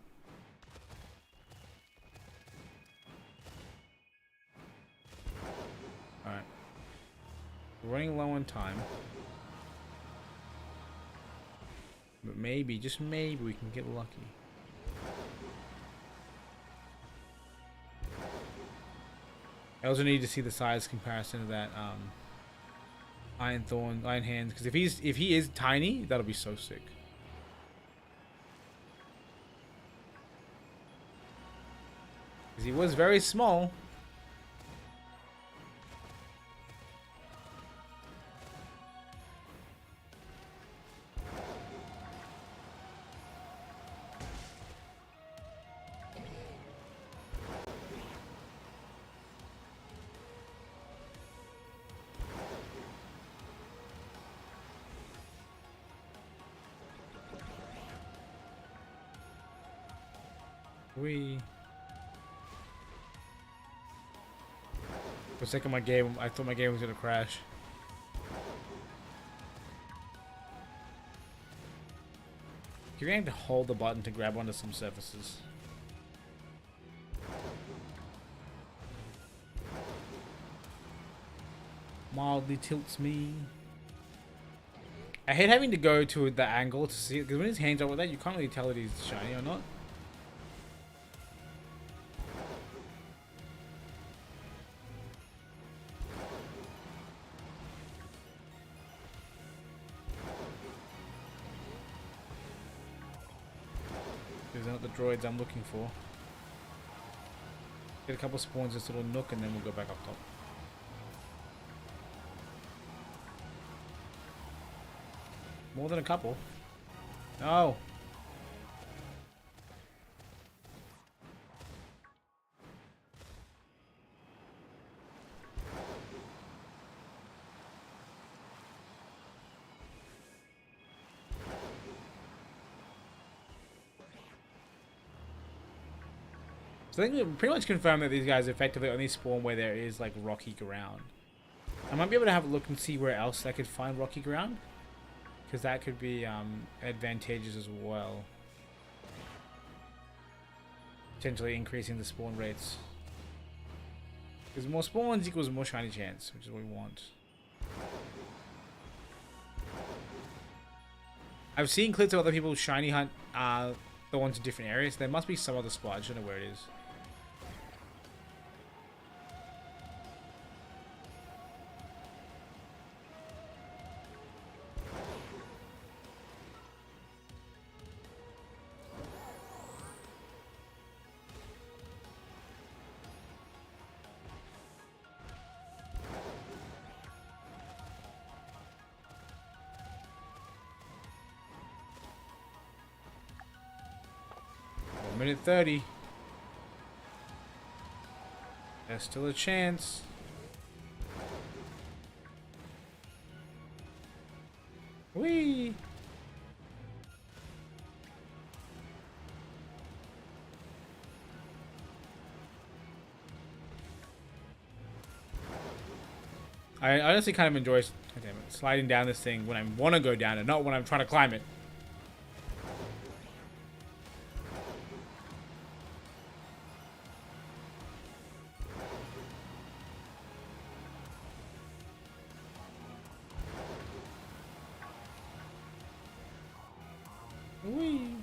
Alright. We're running low on time. But maybe, just maybe, we can get lucky. I also need to see the size comparison of that Iron Hands, because if he is tiny, that'll be so sick. Because he was very small. For a second, I thought my game was gonna crash. You're going to hold the button to grab onto some surfaces. Mildly tilts me. I hate having to go to the angle to see it, because when his hands are with that, you can't really tell if he's shiny or not. These aren't the droids I'm looking for. Get a couple spawns, this little nook, and then we'll go back up top. More than a couple. No. So I think we pretty much confirmed that these guys effectively only spawn where there is like rocky ground. I might be able to have a look and see where else I could find rocky ground, because that could be advantageous as well. Potentially increasing the spawn rates. Because more spawns equals more shiny chance, which is what we want. I've seen clips of other people shiny hunt the ones in different areas. There must be some other spot. I just don't know where it is. Minute 30. There's still a chance. Whee! I honestly kind of enjoy sliding down this thing when I want to go down it, not when I'm trying to climb it. Whee!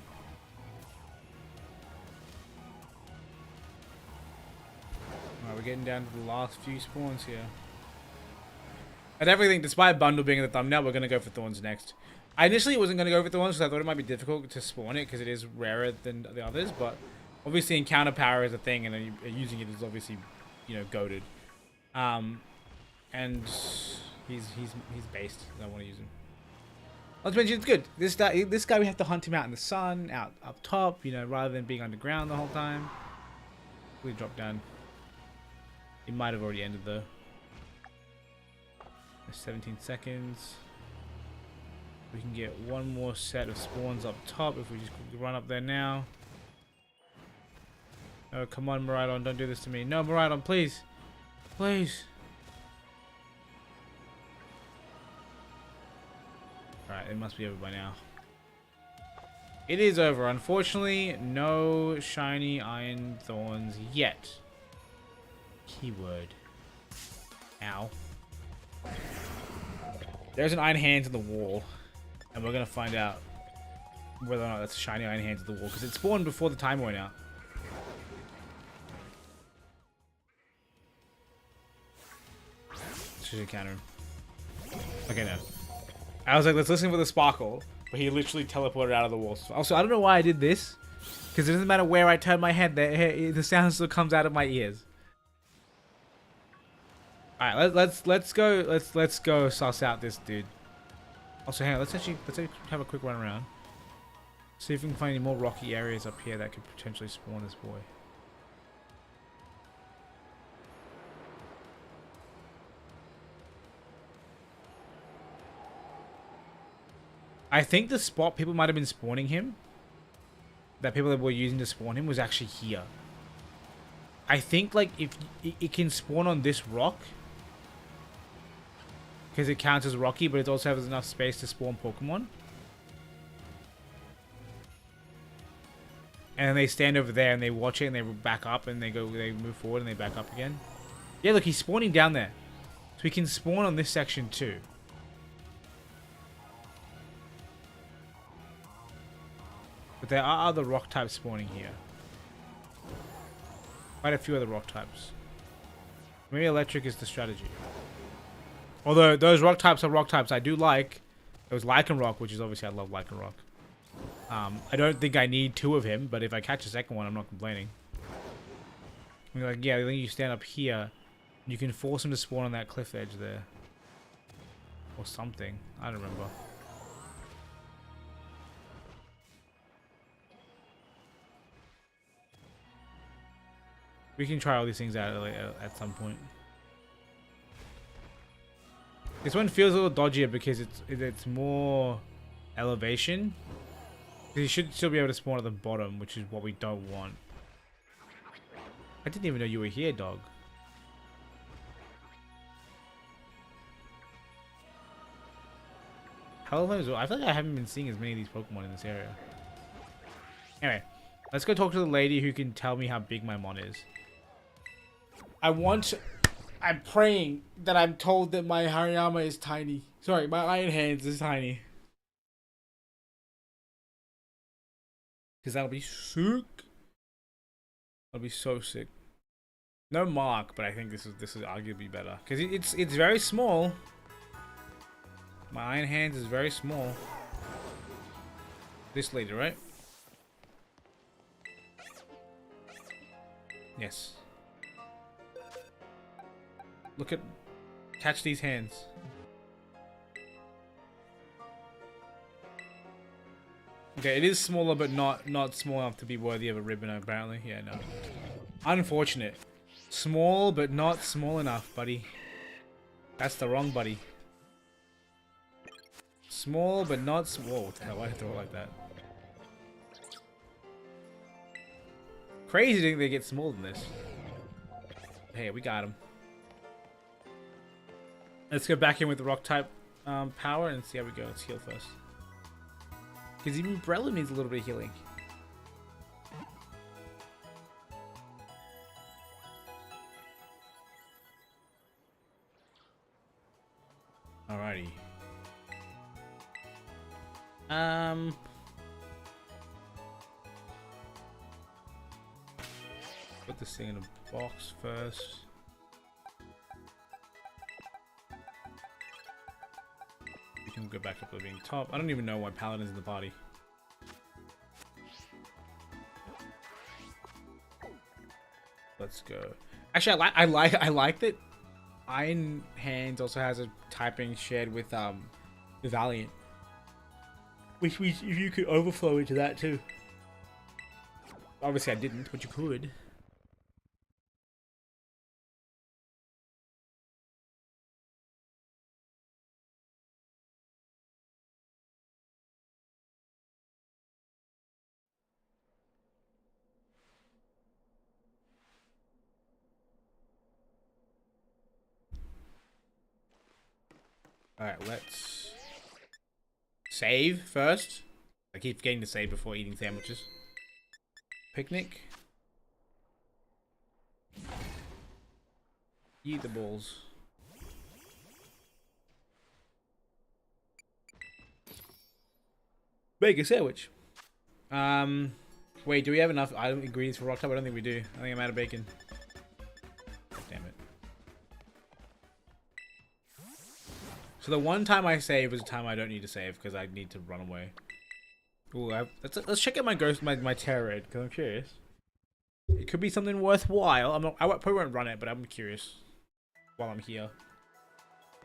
Alright, we're getting down to the last few spawns here. I definitely think, despite Bundle being in the thumbnail, we're going to go for Thorns next. I initially wasn't going to go for Thorns because I thought it might be difficult to spawn it because it is rarer than the others, but obviously encounter power is a thing, and then using it is obviously, you know, goated. And he's based, so I want to use him. Not to mention, it's good. This guy, we have to hunt him out in the sun, out up top, you know, rather than being underground the whole time. We drop down. He might have already ended though. 17 seconds. We can get one more set of spawns up top if we just run up there now. Oh, come on, Miraidon, don't do this to me. No, Miraidon, please. Please. Alright, it must be over by now. It is over. Unfortunately, no shiny iron thorns yet. Keyword. Ow. There's an iron hands in the wall. And we're going to find out whether or not that's shiny iron hands in the wall. Because it spawned before the timer went out. Should encounter him. Okay, no. I was like, let's listen for the sparkle. But he literally teleported out of the wall. Also, I don't know why I did this. Because it doesn't matter where I turn my head. The sound still comes out of my ears. Alright, let's go suss out this dude. Also, hang on, let's actually have a quick run around. See if we can find any more rocky areas up here that could potentially spawn this boy. I think the spot people might have been spawning him, that people that were using to spawn him, was actually here. I think like if it can spawn on this rock, because it counts as rocky, but it also has enough space to spawn Pokemon. And then they stand over there and they watch it and they back up and they move forward and they back up again. Yeah, look, he's spawning down there. So we can spawn on this section too. But there are other rock types spawning here. Quite a few other rock types. Maybe electric is the strategy. Although those rock types are rock types I do like. There was Lycanroc, which is obviously I love Lycanroc. I don't think I need 2 of him, but if I catch a second one, I'm not complaining. You're like, yeah, I think you stand up here. You can force him to spawn on that cliff edge there. Or something. I don't remember. We can try all these things out at some point. This one feels a little dodgier because it's more elevation. You should still be able to spawn at the bottom, which is what we don't want. I didn't even know you were here, dog. Hello, I feel like I haven't been seeing as many of these Pokemon in this area. Anyway, let's go talk to the lady who can tell me how big my mon is. I'm praying that I'm told that my Hariyama is tiny. Sorry, my Iron Hands is tiny. Because that'll be sick. That'll be so sick. No mark, but I think this is arguably better. Because it's very small. My Iron Hands is very small. This lady, right? Yes. Look at... Catch these hands. Okay, it is smaller, but not small enough to be worthy of a ribbon, apparently. Yeah, no. Unfortunate. Small, but not small enough, buddy. That's the wrong buddy. Small, but not small. What the hell? Why did I throw it like that? Crazy to think they get smaller than this. Hey, we got him. Let's go back in with the rock type power and see how we go. Let's heal first. Because even Breloom needs a little bit of healing. Alrighty. Put this thing in a box first. We can go back up to being top. I don't even know why Paladin's in the party. Let's go. Actually, I like that Iron Hands also has a typing shared with the Valiant. Which means if you could overflow into that too. Obviously I didn't, but you could. Alright, let's save first. I keep forgetting to save before eating sandwiches. Picnic. Eat the balls. Make a sandwich. Wait, do we have enough ingredients for rock type? I don't think we do. I think I'm out of bacon. Damn it. So the one time I save is a time I don't need to save because I need to run away. Ooh, let's check out my ghost, my terror raid because I'm curious. It could be something worthwhile. I probably won't run it, but I'm curious. While I'm here,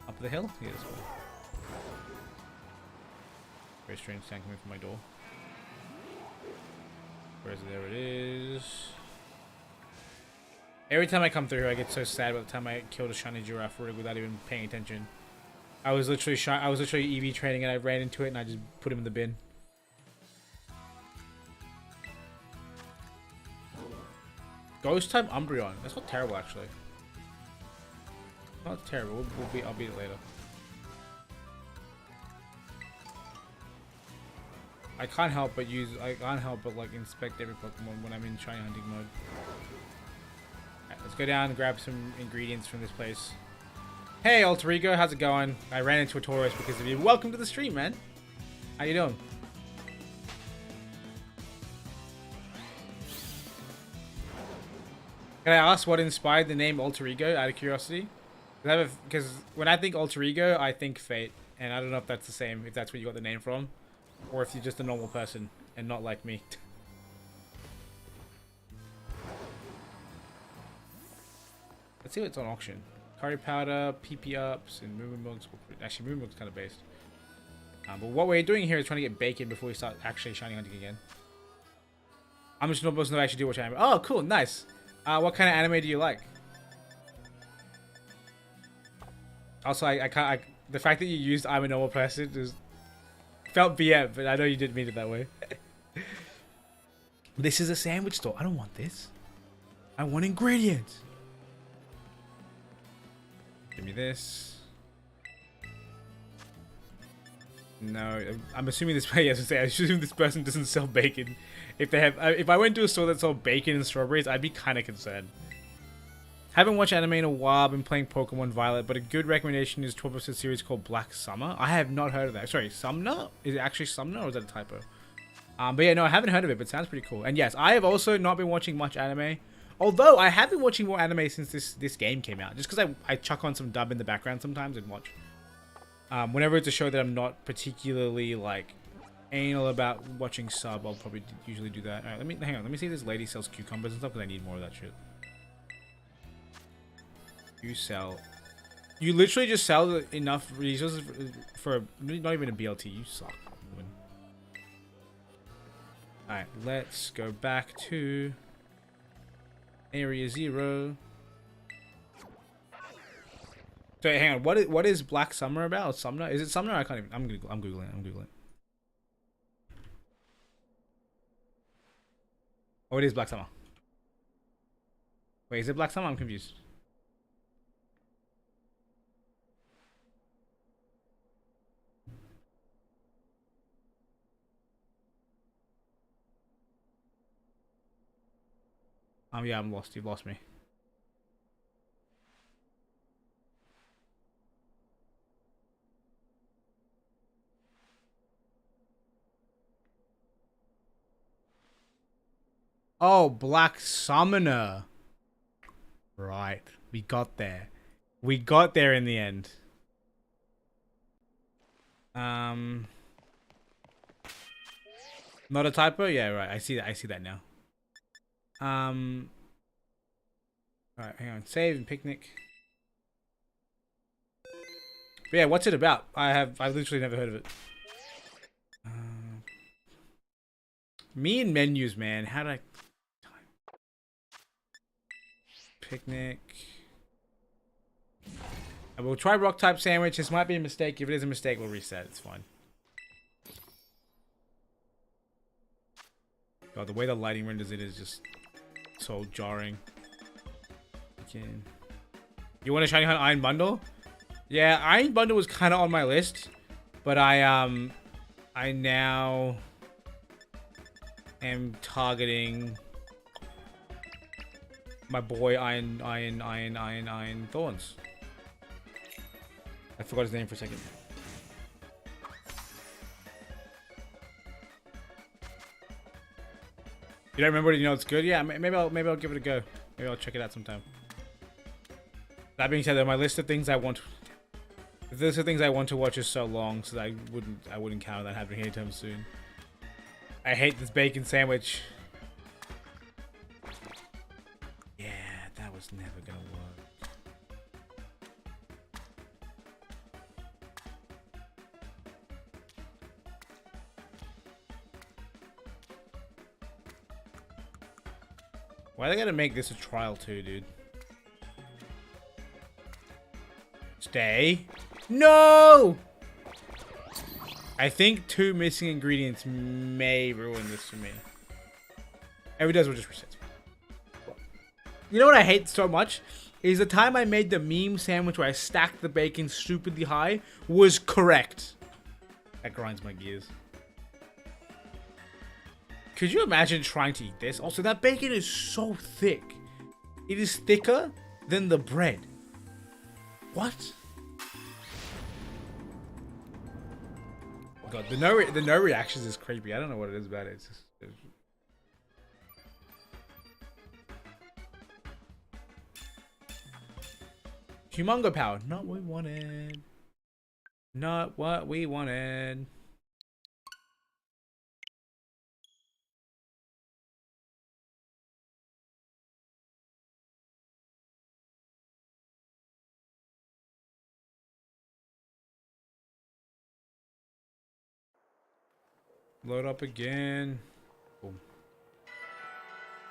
up the hill. Yeah, this way. Very strange sound coming from my door. Where is it? There it is. Every time I come through here, I get so sad by the time I killed a shiny giraffe rig without even paying attention. I was literally EV training and I ran into it and I just put him in the bin. Ghost type Umbreon. That's not terrible actually. Not terrible. I'll beat it later. I can't help but like inspect every Pokemon when I'm in shiny hunting mode. Alright, let's go down and grab some ingredients from this place. Hey, Alter Ego, how's it going? I ran into a tourist because of you. Welcome to the stream, man. How you doing? Can I ask what inspired the name Alter Ego, out of curiosity? Because when I think Alter Ego, I think Fate. And I don't know if that's the same, if that's where you got the name from. Or if you're just a normal person and not like me. Let's see what's on auction. Curry powder, PP ups, and moo milks. Actually, moo milk's kind of based. But what we're doing here is trying to get bacon before we start actually shiny hunting again. I'm just not supposed to actually do what anime. Oh, cool, nice. What kind of anime do you like? Also, I can't. The fact that you used "I'm a normal person" just felt BM, but I know you didn't mean it that way. This is a sandwich store. I don't want this. I want ingredients. Give me this. No, I'm assuming this. Yes, I assume this person doesn't sell bacon. If they have, if I went to a store that sold bacon and strawberries, I'd be kind of concerned. Haven't watched anime in a while. Been playing Pokemon Violet, but a good recommendation is 12-episode series called Black Summer. I have not heard of that. Sorry, Sumner? Is it actually Sumner or is that a typo? But yeah, no, I haven't heard of it, but it sounds pretty cool. And yes, I have also not been watching much anime. Although I have been watching more anime since this game came out, just because I chuck on some dub in the background sometimes and watch. Whenever it's a show that I'm not particularly like anal about watching sub, I'll probably usually do that. All right, hang on. Let me see if this lady sells cucumbers and stuff because I need more of that shit. You literally just sell enough resources for not even a BLT. You suck. All right, let's go back to Area 0. So hang on, what is Black Summer about? Or Sumner? Is it Sumner? I can't even. I'm googling. Oh, it is Black Summer. Wait, is it Black Summer? I'm confused. Yeah, I'm lost. You've lost me. Oh, Black Summoner. Right. We got there. We got there in the end. Not a typo? Yeah, right. I see that. I see that now. Alright, hang on. Save and picnic. But yeah, what's it about? I've literally never heard of it. Me and menus, man. How do I... Picnic. I will try rock type sandwich. This might be a mistake. If it is a mistake, we'll reset. It's fine. God, the way the lighting renders it is just so jarring. Okay. You want to shiny hunt Iron Bundle? Yeah, Iron Bundle was kind of on my list, but I now am targeting my boy Iron Thorns. I forgot his name for a second. You don't remember it? You know it's good? Yeah, maybe I'll give it a go. Maybe I'll check it out sometime. That being said, though, my list of things I want, the list of things I want to watch is so long, so that I wouldn't count on that happening anytime soon. I hate this bacon sandwich. Yeah, that was never gonna work. Why they gotta make this a trial too, dude? Stay. No! I think 2 missing ingredients may ruin this for me. If it does, we'll just reset. You know what I hate so much? Is the time I made the meme sandwich where I stacked the bacon stupidly high was correct. That grinds my gears. Could you imagine trying to eat this? Also, that bacon is so thick. It is thicker than the bread. What? god, the no reactions is creepy. I don't know what it is about it. It's just, Humongo power, not what we wanted. Not what we wanted. Load up again. Boom.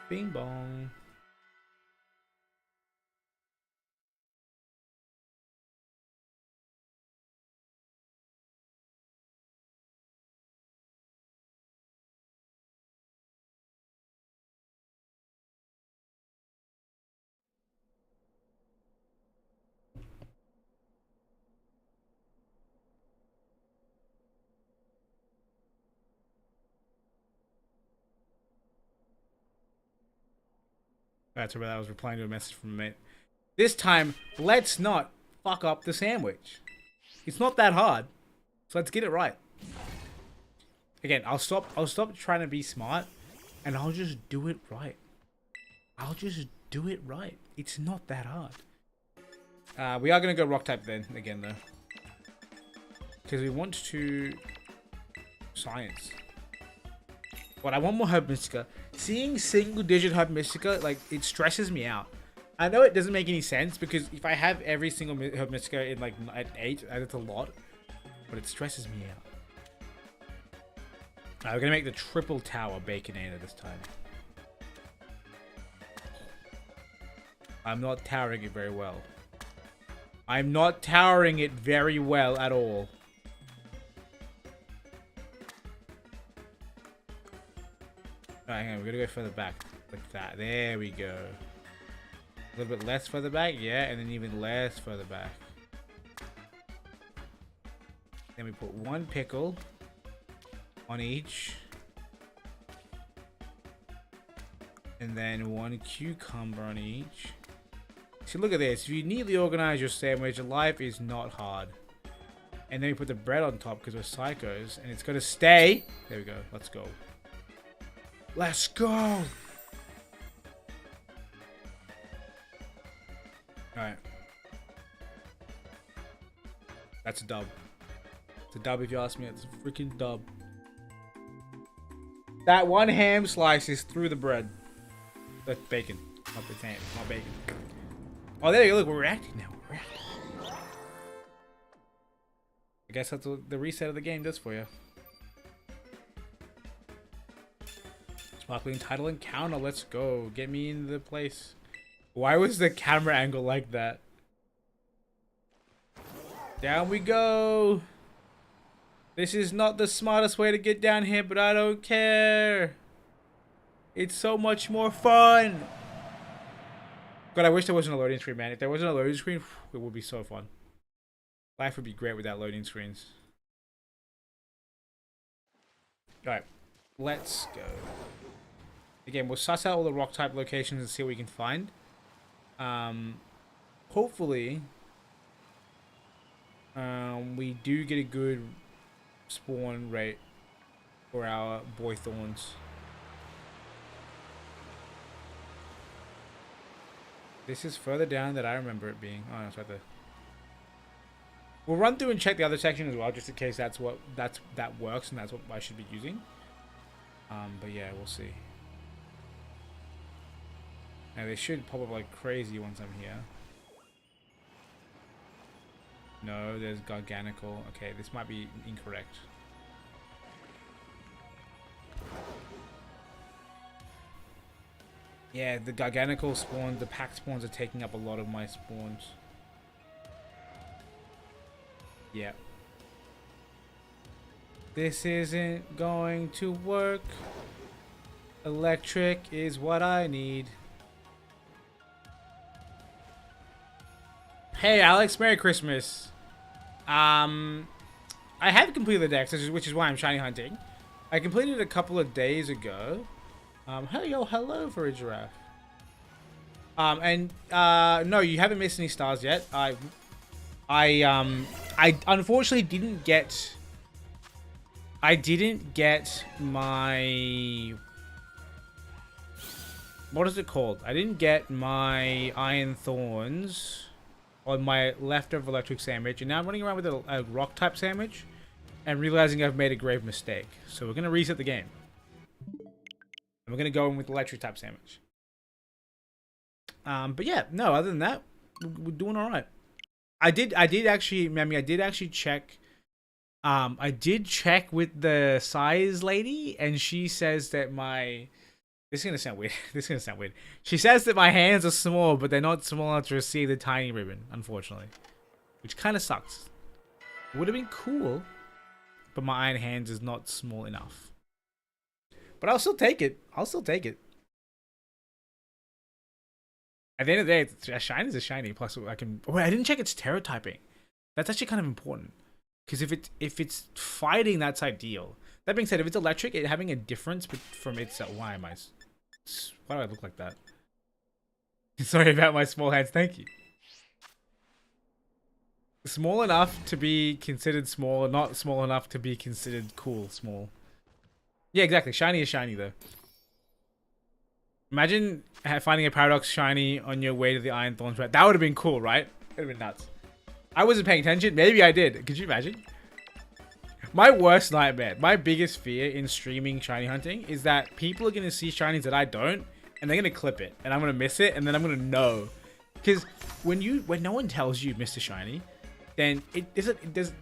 Bing bong. That's where I was replying to a message from a mate. This time, let's not fuck up the sandwich. It's not that hard. So let's get it right. Again, I'll stop trying to be smart and I'll just do it right. I'll just do it right. It's not that hard. We are gonna go rock type then again though. Because we want to science. But I want more Herb Mystica. Seeing single digit Herb Mystica, like, it stresses me out. I know it doesn't make any sense because if I have every single Herb Mystica in like at 8, that's a lot. But it stresses me out. Alright, we're gonna make the triple tower Baconator this time. I'm not towering it very well. I'm not towering it very well at all. Alright, hang on, we're gonna go further back. Like that. There we go. A little bit less further back, yeah, and then even less further back. Then we put one pickle on each. And then one cucumber on each. See, look at this. If you neatly organize your sandwich, life is not hard. And then we put the bread on top because we're psychos. And it's going to stay. There we go. Let's go. Let's go. Alright. That's a dub. It's a dub if you ask me. It's a freaking dub. That one ham slice is through the bread. That's bacon. Not the ham. Not bacon. Oh, there you go. Look, we're reacting now. We're reacting. I guess that's what the reset of the game does for you. Sparkling title encounter. Let's go. Get me in the place. Why was the camera angle like that? Down we go. This is not the smartest way to get down here, but I don't care. It's so much more fun. God, I wish there wasn't a loading screen, man. If there wasn't a loading screen, it would be so fun. Life would be great without loading screens. Alright, let's go. Again, we'll suss out all the rock type locations and see what we can find. Hopefully, we do get a good spawn rate for our boy thorns. This is further down than I remember it being. Oh, no, it's right there. We'll run through and check the other section as well, just in case that works and that's what I should be using. But yeah, we'll see. Now they should pop up like crazy once I'm here. No, there's Garganical. Okay, this might be incorrect. Yeah, the Garganical spawns, the pack spawns are taking up a lot of my spawns. Yeah. This isn't going to work. Electric is what I need. Hey Alex, Merry Christmas. I have completed the dex, which is why I'm shiny hunting. I completed it a couple of days ago. Hello for a giraffe. No, you haven't missed any stars yet. I unfortunately didn't get I didn't get my... What is it called? I didn't get my iron thorns on my leftover electric sandwich, and now I'm running around with a rock type sandwich and realizing I've made a grave mistake. So we're going to reset the game. And we're going to go in with electric type sandwich. But yeah, no, other than that, we're doing all right. I did actually, Mammy, I did actually check. I did check with the size lady, and she says that my... This is going to sound weird. This is going to sound weird. She says that my hands are small, but they're not small enough to receive the tiny ribbon, unfortunately. Which kind of sucks. It would have been cool, but my iron hands is not small enough. But I'll still take it. I'll still take it. At the end of the day, a shiny is a shiny. Plus, I can... Oh, wait, I didn't check its terror typing. That's actually kind of important. Because if it's fighting, that's ideal. That being said, if it's electric, it having a difference from its... Why do I look like that? Sorry about my small hands. Thank you. Small enough to be considered small, not small enough to be considered cool small. Yeah, exactly. Shiny is shiny, though. Imagine finding a Paradox shiny on your way to the Iron Thorns. That would have been cool, right? It would have been nuts. I wasn't paying attention. Maybe I did. Could you imagine? My worst nightmare, my biggest fear in streaming shiny hunting is that people are going to see shinies that I don't, and they're going to clip it, and I'm going to miss it, and then I'm going to know. Because when no one tells you Mr. Shiny, then there's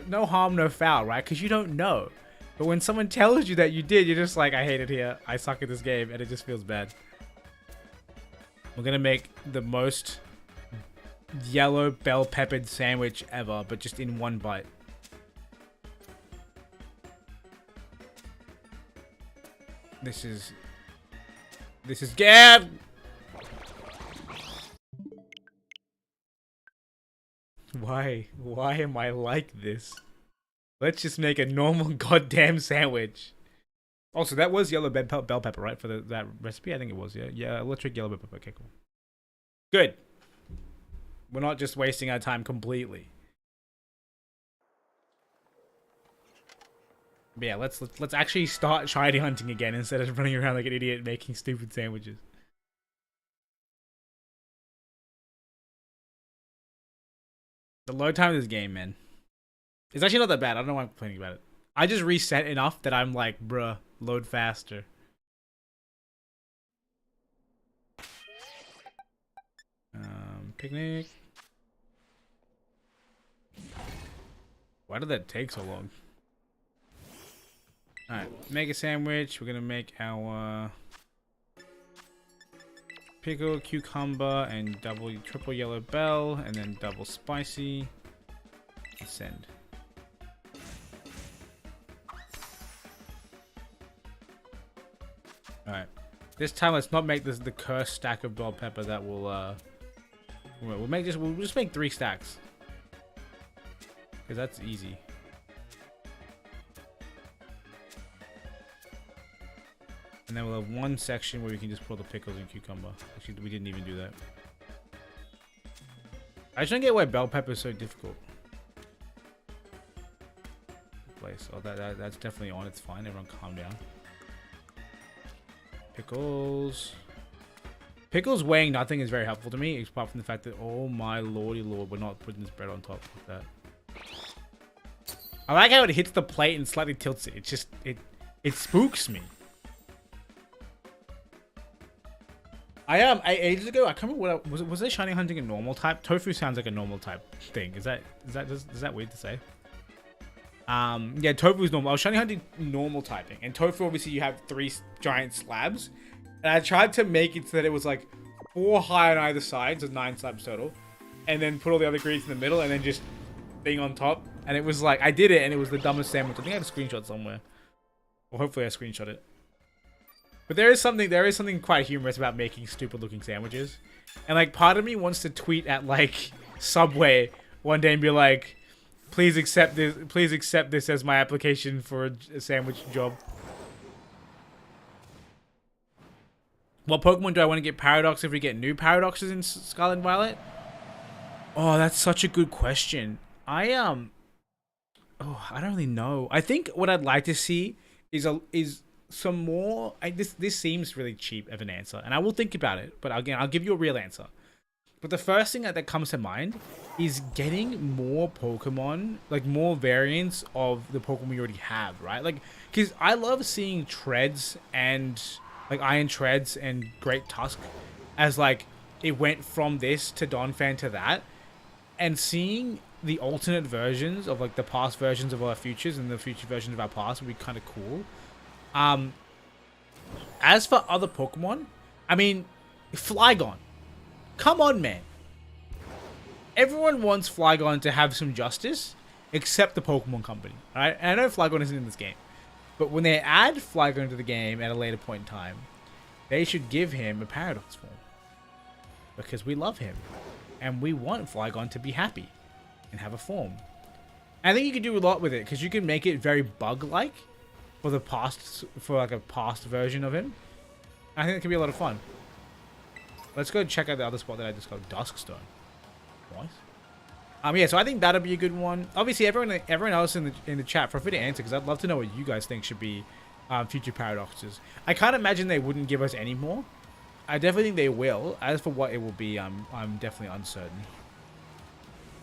no harm, no foul, right? Because you don't know. But when someone tells you that you did, you're just like, I hate it here. I suck at this game, and it just feels bad. We're going to make the most yellow bell-peppered sandwich ever, but just in one bite. This is Gab. Why am I like this? Let's just make a normal goddamn sandwich. Also, that was yellow bell pepper, right? For that recipe, I think it was. Yeah, electric yellow bell pepper. Okay, cool. Good. We're not just wasting our time completely. But yeah, let's actually start shiny hunting again instead of running around like an idiot making stupid sandwiches. The load time of this game, man. It's actually not that bad. I don't know why I'm complaining about it. I just reset enough that I'm like, bruh, load faster. Picnic. Why did that take so long? Alright, make a sandwich. We're gonna make our pickle, cucumber, and triple yellow bell, and then double spicy. And send. Alright. This time let's not make this the cursed stack of bell pepper that will we'll just make 3 stacks. Because that's easy. And then we'll have one section where we can just put the pickles and cucumber. Actually, we didn't even do that. I just don't get why bell pepper is so difficult. Place. Oh, that's definitely on. It's fine. Everyone calm down. Pickles. Pickles weighing nothing is very helpful to me, apart from the fact that, oh my lordy lord, we're not putting this bread on top like that. I like how it hits the plate and slightly tilts it. It just, it spooks me. Ages ago, I can't remember what was I shiny hunting a normal type? Tofu sounds like a normal type thing. Is that weird to say? Yeah, tofu is normal. I was shiny hunting normal typing, and tofu obviously you have 3 giant slabs, and I tried to make it so that it was like 4 high on either side, so 9 slabs total, and then put all the other ingredients in the middle, and then just thing on top, and it was like I did it, and it was the dumbest sandwich. I think I have a screenshot somewhere, or hopefully I screenshot it. But there is something quite humorous about making stupid looking sandwiches. And like part of me wants to tweet at like Subway one day and be like, please accept this as my application for a sandwich job. What Pokemon do I want to get Paradox if we get new Paradoxes in Scarlet and Violet? Oh, that's such a good question. Oh, I don't really know. I think what I'd like to see is some more. This seems really cheap of an answer, and I will think about it. But again, I'll give you a real answer. But the first thing that comes to mind is getting more Pokemon, like more variants of the Pokemon we already have, right? Like, because I love seeing Treads and like Iron Treads and Great Tusk as like it went from this to Donphan to that, and seeing the alternate versions of like the past versions of our futures and the future versions of our past would be kind of cool. As for other Pokemon, I mean, Flygon. Come on, man. Everyone wants Flygon to have some justice, except the Pokemon Company, right? And I know Flygon isn't in this game, but when they add Flygon to the game at a later point in time, they should give him a Paradox form. Because we love him. And we want Flygon to be happy and have a form. And I think you can do a lot with it, because you can make it very bug-like for like a past version of him. I think it can be a lot of fun. Let's go check out the other spot that I discovered, Duskstone. Nice. Yeah, so I think that'll be a good one. Obviously, everyone else in the chat, feel free to answer, because I'd love to know what you guys think should be future paradoxes. I can't imagine they wouldn't give us any more. I definitely think they will. As for what it will be, I'm definitely uncertain.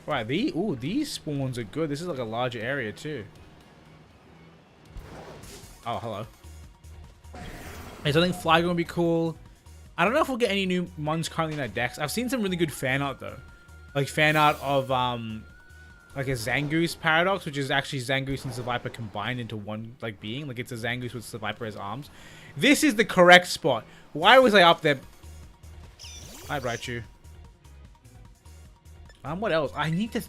Right, these spawns are good. This is like a larger area too. Oh, hello. Okay, so I think Flygon would be cool. I don't know if we'll get any new ones currently in our decks. I've seen some really good fan art though. Like fan art of like a Zangoose paradox, which is actually Zangoose and Seviper combined into one like being. Like it's a Zangoose with Seviper as arms. This is the correct spot. Why was I up there? I'd write you. What else? I need to.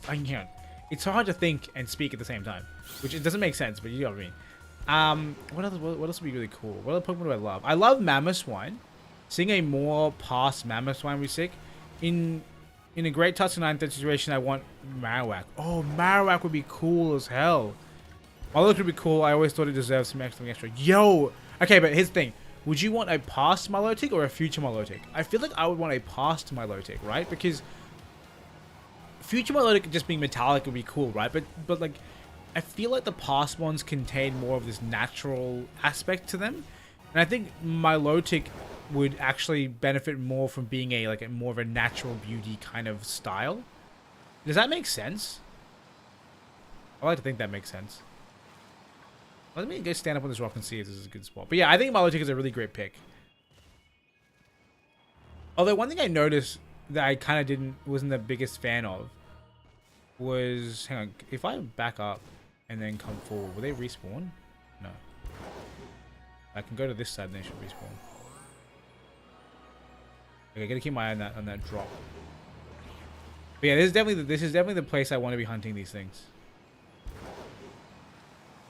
It's so hard to think and speak at the same time, which it doesn't make sense, but you know what I mean. What else would be really cool? What other Pokemon do I love? I love Mamoswine. Seeing a more past Mamoswine would be sick. In a Great Tusk and 9th situation, I want Marowak. Oh, Marowak would be cool as hell. Although it would be cool, I always thought it deserved some extra. Yo! Okay, but here's the thing. Would you want a past Milotic or a future Milotic? I feel like I would want a past Milotic, right? Because future Milotic just being metallic would be cool, right? But like, I feel like the past ones contain more of this natural aspect to them. And I think Milotic would actually benefit more from being a more of a natural beauty kind of style. Does that make sense? I like to think that makes sense. Let me go stand up on this rock and see if this is a good spot. But yeah, I think Milotic is a really great pick. Although one thing I noticed that I kind of wasn't the biggest fan of was, hang on, if I back up and then come forward, will they respawn? No. I can go to this side and they should respawn. Okay, gotta keep my eye on that drop. But yeah, this is definitely the place I want to be hunting these things.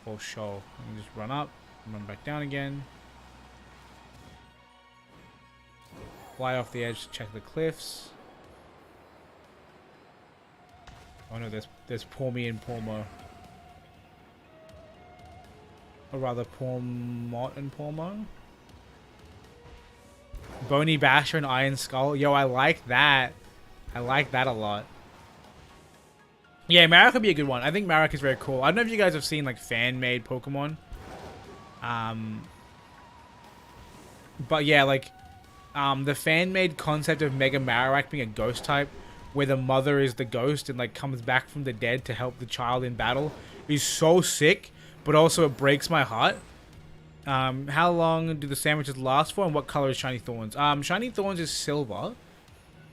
For sure. Let me just run up, run back down again. Fly off the edge to check the cliffs. Oh no, there's Pawmi and Pawmo. Or rather, Pawmot and Pawmo. Bony Basher and Iron Skull. Yo, I like that. I like that a lot. Yeah, Marowak could be a good one. I think Marowak is very cool. I don't know if you guys have seen like fan-made Pokemon. But yeah, like the fan-made concept of Mega Marowak being a ghost type, where the mother is the ghost and like comes back from the dead to help the child in battle, is so sick. But also it breaks my heart. How long do the sandwiches last for, and what color is Shiny Thorns? Shiny Thorns is silver.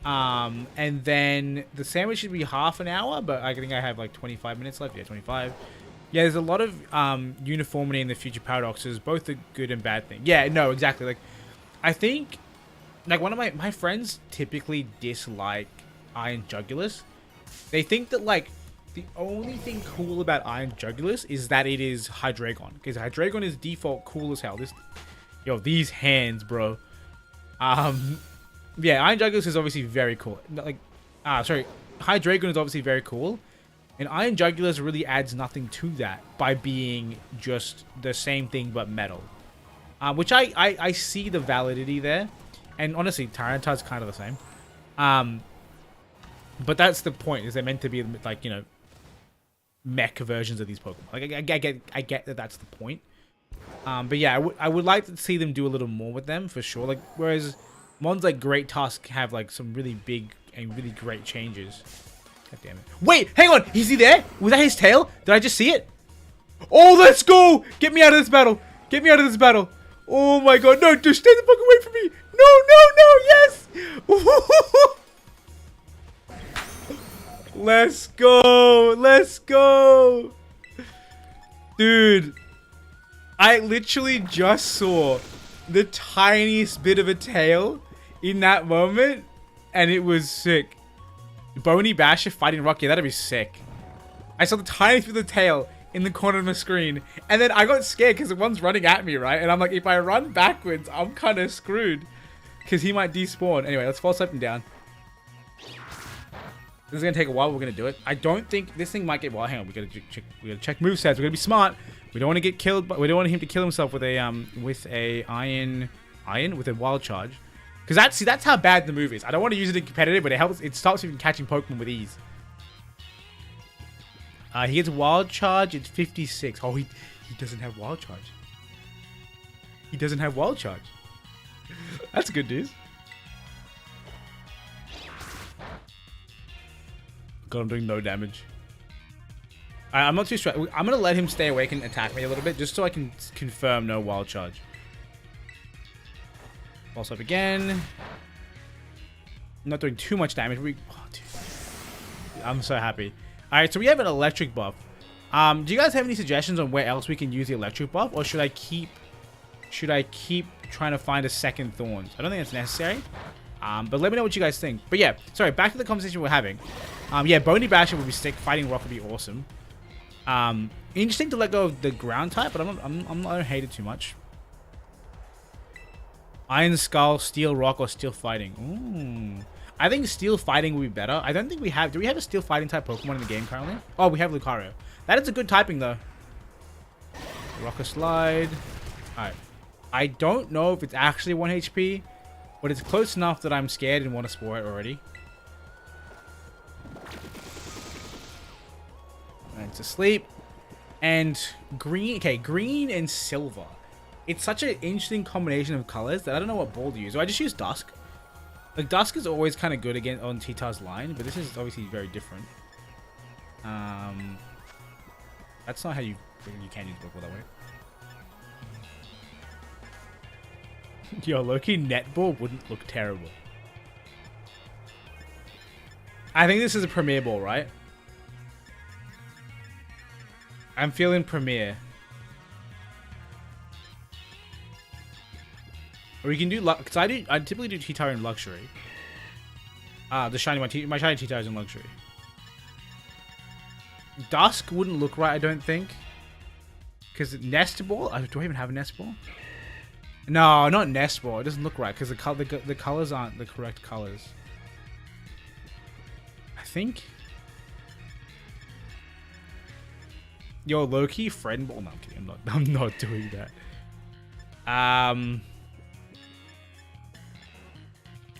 And then the sandwich should be half an hour, but I think I have like 25 minutes left. Yeah, 25. Yeah, there's a lot of uniformity in the future paradoxes, both a good and bad thing. Yeah, no, exactly. Like, I think, like, one of my friends typically dislike Iron Jugulus. They think that, like, the only thing cool about Iron Jugulus is that it is Hydreigon. Because Hydreigon is default cool as hell. Yo, these hands, bro. Yeah, Iron Jugulus is obviously very cool. Like, Hydreigon is obviously very cool. And Iron Jugulus really adds nothing to that by being just the same thing but metal. Which I see the validity there. And honestly, Tyranitar's kind of the same. But that's the point, is they're meant to be, like, you know, mech versions of these Pokemon. Like I get that that's the point. But yeah, I would like to see them do a little more with them for sure. Like whereas mons like Great Tusk have like some really big and really great changes. God damn it! Wait, hang on. Is he there? Was that his tail? Did I just see it? Oh, let's go! Get me out of this battle! Get me out of this battle! Oh my god, no, just stay the fuck away from me! No, yes! Let's go! Let's go! Dude, I literally just saw the tiniest bit of a tail in that moment, and it was sick. Bony Basher fighting Rock, yeah, that'd be sick. I saw the tiniest bit of the tail in the corner of the screen, and then I got scared because the one's running at me, right? And I'm like, if I run backwards, I'm kind of screwed because he might despawn. Anyway, let's false him down. This is gonna take a while. We're gonna do it. I don't think this thing might get. Well, hang on. We gotta check movesets. We're gonna be smart. We don't want to get killed, but we don't want him to kill himself with a with a wild charge. Because that's how bad the move is. I don't want to use it in competitive, but it helps. It stops you from catching Pokemon with ease. He gets wild charge. It's 56. Oh, he doesn't have wild charge. He doesn't have wild charge. That's good news. God, I'm doing no damage. I'm not too sure. I'm gonna let him stay awake and attack me a little bit, just so I can confirm no wild charge. Pulse up again. I'm not doing too much damage. Oh, dude. I'm so happy. Alright, so we have an electric buff. Do you guys have any suggestions on where else we can use the electric buff? Or should I keep trying to find a second Thorns? I don't think that's necessary. But let me know what you guys think. But yeah, sorry, back to the conversation we're having. Yeah, Bony Basher would be sick. Fighting Rock would be awesome. Interesting to let go of the ground type, but I don't hate it too much. Iron Skull, Steel Rock, or Steel Fighting. Ooh. I think Steel Fighting would be better. I don't think we have... Do we have a Steel Fighting type Pokemon in the game currently? Oh, we have Lucario. That is a good typing, though. Rocker Slide. Alright. I don't know if it's actually 1 HP, but it's close enough that I'm scared and want to spore it already. And it's asleep. And green... Okay, green and silver. It's such an interesting combination of colors that I don't know what ball to use. So I just use Dusk. Like, Dusk is always kind of good again on T-Tar's line, but this is obviously very different. That's not how you can use Ball that way. Yo, Loki Netball wouldn't look terrible. I think this is a Premier Ball, right? I'm feeling Premier. Or we can do because I typically do T-Tar in Luxury. The shiny one, my shiny T-Tar is in Luxury. Dusk wouldn't look right, I don't think. Because Nest Ball, do I even have a Nest Ball? No, not Nest Ball. It doesn't look right because the colors aren't the correct colors. I think. Yo, Loki, Friend Ball. No, I'm kidding. I'm not doing that.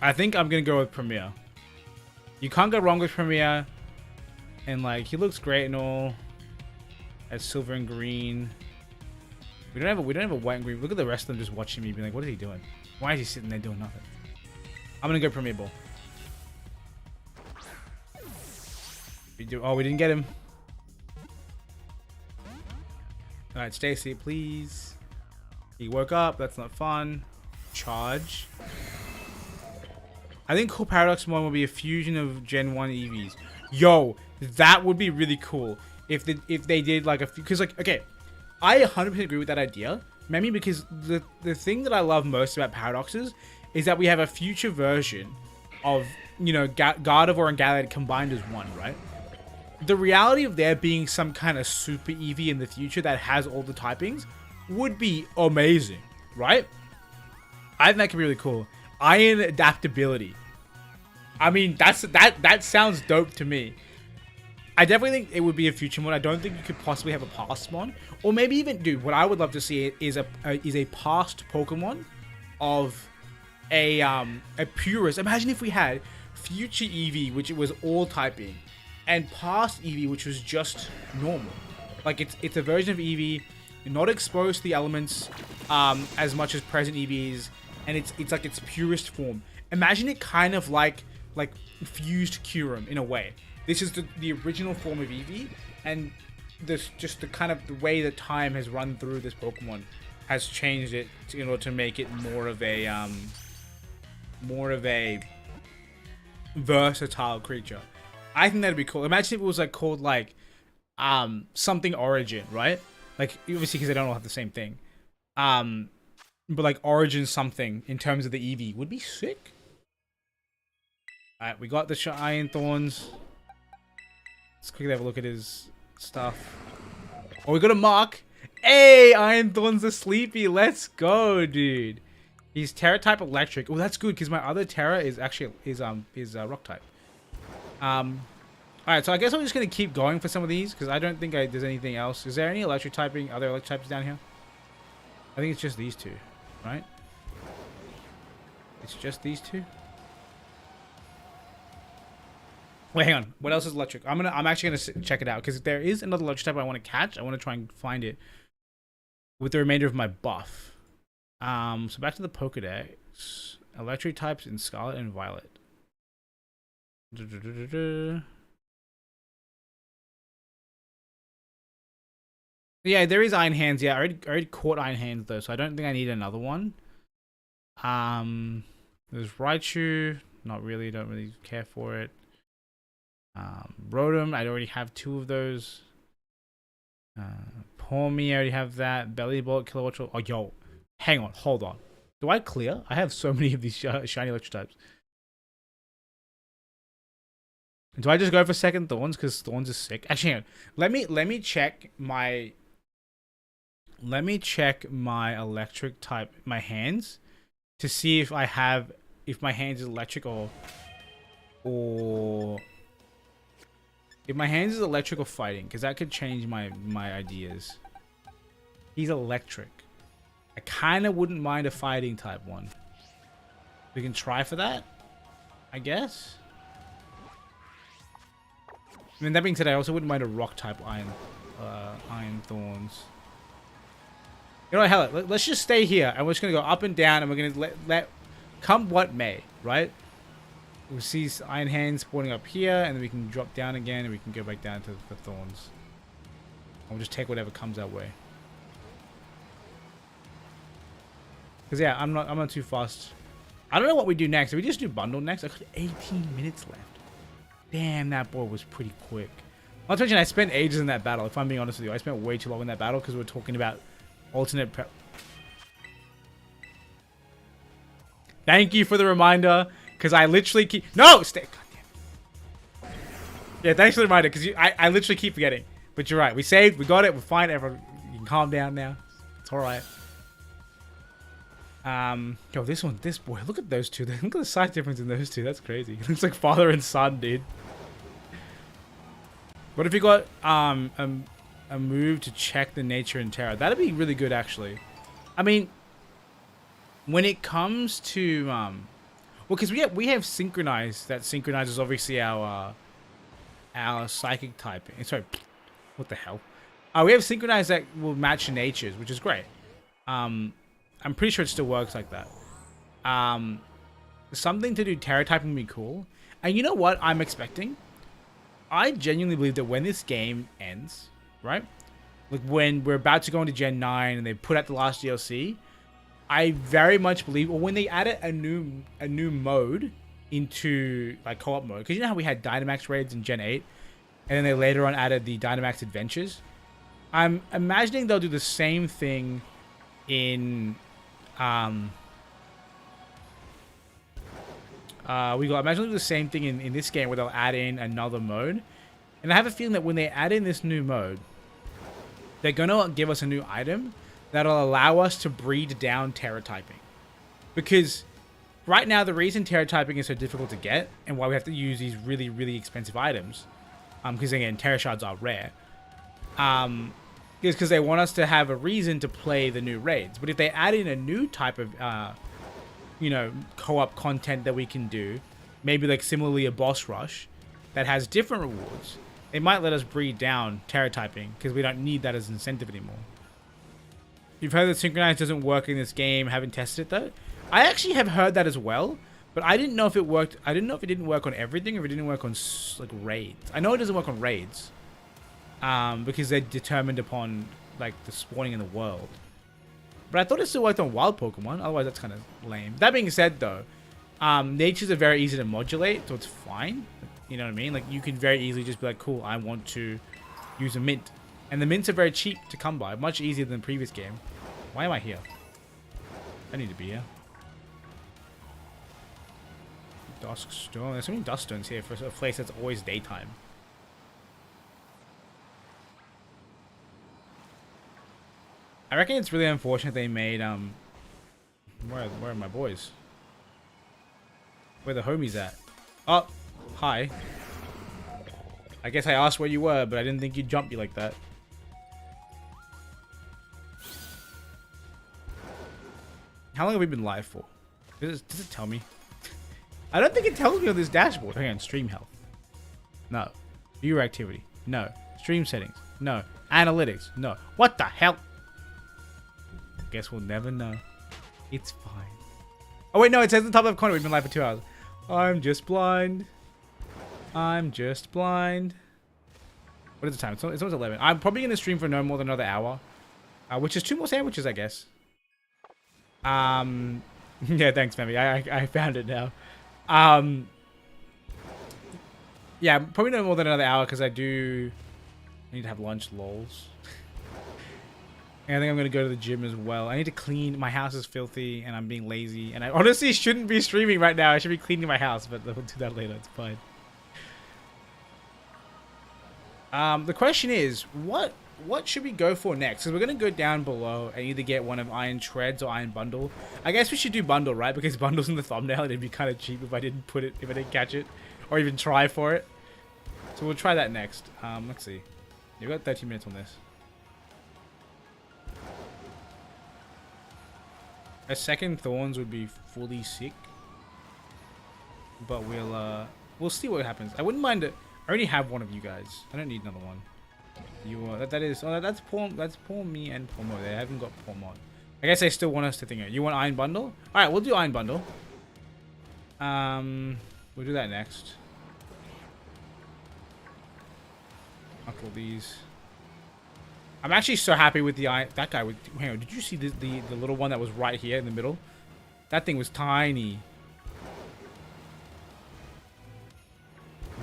I think I'm gonna go with Premier. You can't go wrong with Premier. And like, he looks great and all. As silver and green. We don't have a white and green. Look at the rest of them just watching me, being like, "What is he doing? Why is he sitting there doing nothing?" I'm gonna go Premier Ball. Oh, we didn't get him. All right, Stacy, please. He woke up. That's not fun. Charge. I think Cool Paradox Mon will be a fusion of Gen 1 EVs. Yo, that would be really cool if they did like a... Because like, okay, I 100% agree with that idea. Maybe because the thing that I love most about Paradoxes is that we have a future version of, you know, Gardevoir and Galad combined as one, right? The reality of there being some kind of super EV in the future that has all the typings would be amazing, right? I think that could be really cool. Iron adaptability. I mean, that sounds dope to me. I definitely think it would be a future mod. I don't think you could possibly have a past mod, or maybe even, dude, what I would love to see is a past Pokemon of a purist. Imagine if we had future Eevee, which it was all typing, and past Eevee, which was just normal. Like it's a version of Eevee, not exposed to the elements as much as present Eevee is, and it's like its purest form. Imagine it kind of like fused Kyurem in a way. This is the original form of Eevee, and this just the kind of the way that time has run through this Pokemon has changed it in order to make it more of a versatile creature. I think that'd be cool. Imagine if it was like called like something Origin, right? Like obviously because they don't all have the same thing. But like Origin something in terms of the Eevee would be sick. Alright, we got the Iron Thorns. Let's quickly have a look at his stuff. Oh, we got a mark. Hey, Iron Thorns are sleepy. Let's go, dude. He's Terra type electric. Oh, that's good because my other Terra is actually rock type. Alright, so I guess I'm just gonna keep going for some of these because I don't think there's anything else. Is there any electric typing, other electric types down here? I think it's just these two, right? It's just these two. Wait, hang on. What else is electric? I'm actually gonna check it out because if there is another electric type I want to catch, I want to try and find it with the remainder of my buff. So back to the Pokedex. Electric types in Scarlet and Violet. Yeah, there is Iron Hands. Yeah, I already caught Iron Hands though, so I don't think I need another one. There's Raichu. Not really. Don't really care for it. Rotom. I already have 2 of those. Pawmi. I already have that. Bellybolt. Kilowattrel. Oh, yo. Hang on. Hold on. Do I clear? I have so many of these shiny electric types. Do I just go for second Thorns because Thorns is sick? Actually, hang on. Let me check my. Let me check my electric type, my hands, to see if my hands is electric or if my hands is electric or fighting, because that could change my ideas. He's electric. I kind of wouldn't mind a fighting type one. We can try for that, I guess. I mean, that being said, I also wouldn't mind a rock type Iron Thorns. You know what, hell, let's just stay here, and we're just gonna go up and down, and we're gonna let come what may, right? We'll see Iron Hands spawning up here, and then we can drop down again, and we can go back down to the Thorns. And we'll just take whatever comes our way. Because yeah, I'm not too fast. I don't know what we do next. Do we just do bundle next? I got 18 minutes left. Damn, that boy was pretty quick. Not to mention, I spent ages in that battle. If I'm being honest with you, I spent way too long in that battle because we're talking about alternate prep. Thank you for the reminder, because I literally keep... No! Stay... God damn. Yeah, thanks for the reminder, because I literally keep forgetting. But you're right. We saved. We got it. We're fine. Everyone, you can calm down now. It's alright. Yo, this boy, look at those two. Look at the size difference in those two. That's crazy. It looks like father and son, dude. What if you got a move to check the nature and terror? That'd be really good, actually. I mean, when it comes to well, because we have synchronized. That synchronizes obviously our psychic typing. Sorry, what the hell? We have synchronized that will match natures, which is great. I'm pretty sure it still works like that. Something to do terror typing would be cool. And you know what I'm expecting? I genuinely believe that when this game ends, right? Like when we're about to go into Gen 9 and they put out the last DLC, I very much believe, or when they added a new mode into like co-op mode, because you know how we had Dynamax raids in Gen 8, and then they later on added the Dynamax Adventures. I'm imagining they'll do the same thing in imagine they'll do the same thing in this game where they'll add in another mode. And I have a feeling that when they add in this new mode, they're gonna give us a new item that'll allow us to breed down terror typing. Because right now the reason terror typing is so difficult to get and why we have to use these really, really expensive items, because again, terror shards are rare, is because they want us to have a reason to play the new raids. But if they add in a new type of, you know, co-op content that we can do, maybe like similarly a boss rush, that has different rewards, they might let us breed down Terra typing because we don't need that as an incentive anymore. You've heard that Synchronize doesn't work in this game. Haven't tested it though. I actually have heard that as well, but I didn't know if it worked. I didn't know if it didn't work on everything or if it didn't work on like raids. I know it doesn't work on raids, because they're determined upon like the spawning in the world. But I thought it still worked on wild Pokemon. Otherwise, that's kind of lame. That being said, though, natures are very easy to modulate, so it's fine. You know what I mean? Like you can very easily just be like, cool, I want to use a mint. And the mints are very cheap to come by, much easier than the previous game. Why am I here? I need to be here. Dusk Stone. There's so many Dusk Stones here for a place that's always daytime. I reckon it's really unfortunate they made, where are my boys? Where the homies at? Oh, hi. I guess I asked where you were, but I didn't think you'd jump me like that. How long have we been live for? Does it tell me? I don't think it tells me on this dashboard. Hang on, stream health. No. Viewer activity. No. Stream settings. No. Analytics. No. What the hell? Guess we'll never know. It's fine. Oh wait, no, it says in the top left corner we've been live for 2 hours. I'm just blind. I'm just blind. What is the time? It's almost 11. I'm probably going to stream for no more than another hour. Which is 2 more sandwiches, I guess. Yeah, thanks, Femi. I found it now. Yeah, probably no more than another hour because I need to have lunch, lols. And I think I'm going to go to the gym as well. I need to clean. My house is filthy and I'm being lazy. And I honestly shouldn't be streaming right now. I should be cleaning my house, but we'll do that later. It's fine. The question is, what should we go for next? Because we're going to go down below and either get one of Iron Treads or Iron Bundle. I guess we should do Bundle, right? Because Bundle's in the thumbnail and it'd be kind of cheap if I didn't catch it. Or even try for it. So we'll try that next. Let's see. You've got 13 minutes on this. A second Thorns would be fully sick. But we'll see what happens. I wouldn't mind it. I already have one of you guys. I don't need another one. That's poor me and poor Mo. They haven't got poor Mod. I guess they still want us to think it. You want Iron Bundle? Alright, we'll do Iron Bundle. We'll do that next. Uncle these. I'm actually so happy with the iron. That guy with. Hang on, did you see the little one that was right here in the middle? That thing was tiny.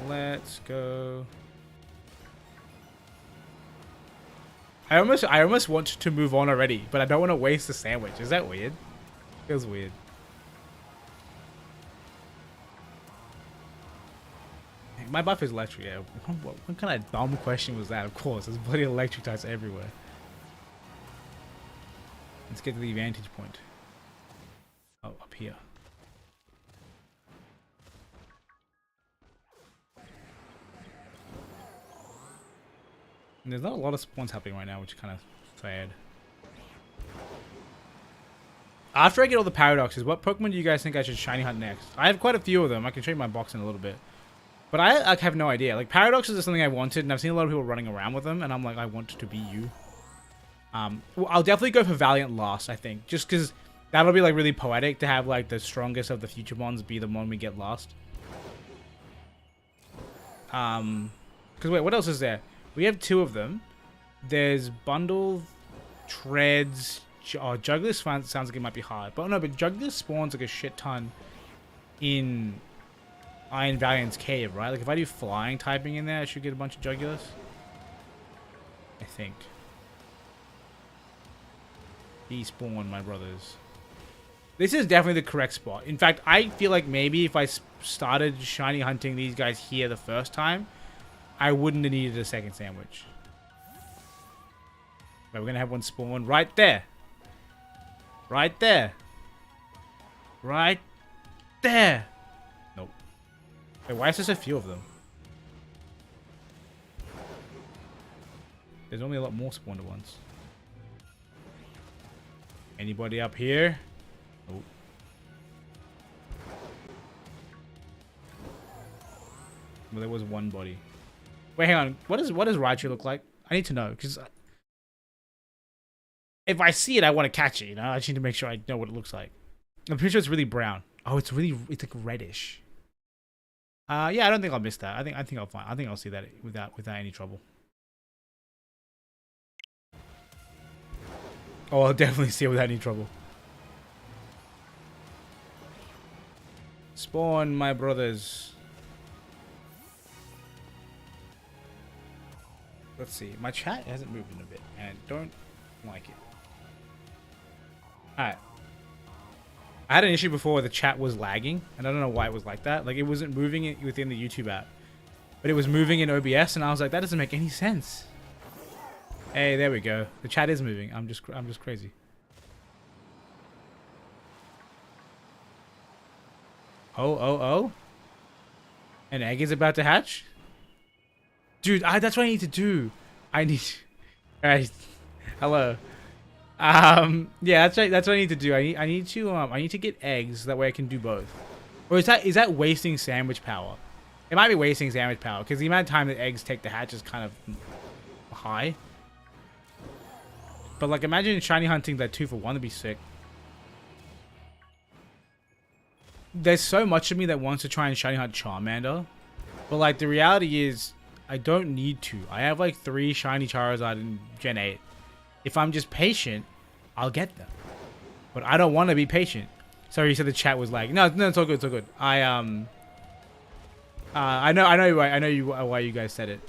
Let's go. I almost want to move on already, but I don't want to waste the sandwich. Is that weird? Feels weird. My buff is electric, yeah. What kind of dumb question was that? Of course, there's bloody electric types everywhere. Let's get to the vantage point. Oh, up here. And there's not a lot of spawns happening right now, which is kind of sad. After I get all the paradoxes, what Pokemon do you guys think I should shiny hunt next? I have quite a few of them. I can show you my box in a little bit. But I have no idea. Like, paradoxes is something I wanted, and I've seen a lot of people running around with them, and I'm like, I want to be you. Well, I'll definitely go for Valiant last, I think. Just because that'll be, like, really poetic to have, like, the strongest of the future ones be the one we get last. Because, wait, what else is there? We have 2 of them. There's Bundle, Treads. Oh, Juggler sounds like it might be hard. But no, but Juggler spawns like a shit ton in Iron Valiant's cave, right? Like if I do flying typing in there, I should get a bunch of Jugulars. I think. Despawn, my brothers. This is definitely the correct spot. In fact, I feel like maybe if I started shiny hunting these guys here the first time, I wouldn't have needed a second sandwich. But we're going to have one spawn right there. Right there. Right there. Nope. Wait, why is there so few of them? There's only a lot more spawned at once. Anybody up here? Nope. Well, there was one body. Wait, hang on. What does Raichu look like? I need to know, because if I see it, I want to catch it, you know? I just need to make sure I know what it looks like. I'm pretty sure it's really brown. Oh, it's like reddish. Yeah, I don't think I'll miss that. I think I'll find. I think I'll see that without any trouble. Oh, I'll definitely see it without any trouble. Spawn, my brothers. Let's see. My chat hasn't moved in a bit, and I don't like it. Alright. I had an issue before where the chat was lagging, and I don't know why it was like that. Like, it wasn't moving it within the YouTube app, but it was moving in OBS, and I was like, that doesn't make any sense. Hey, there we go. The chat is moving. I'm just crazy. Oh. An egg is about to hatch? Dude, that's what I need to do. Alright. Hello. Yeah, that's right. That's what I need to do. I need to get eggs. That way I can do both. Or is that wasting sandwich power? It might be wasting sandwich power because the amount of time that eggs take to hatch is kind of high. But like, imagine shiny hunting that 2 for 1 would be sick. There's so much of me that wants to try and shiny hunt Charmander, but like the reality is, I don't need to. I have like 3 shiny Charizard in Gen 8. If I'm just patient, I'll get them. But I don't want to be patient. Sorry, you said the chat was lagging. No, it's all good. It's all good. I know why you guys said it.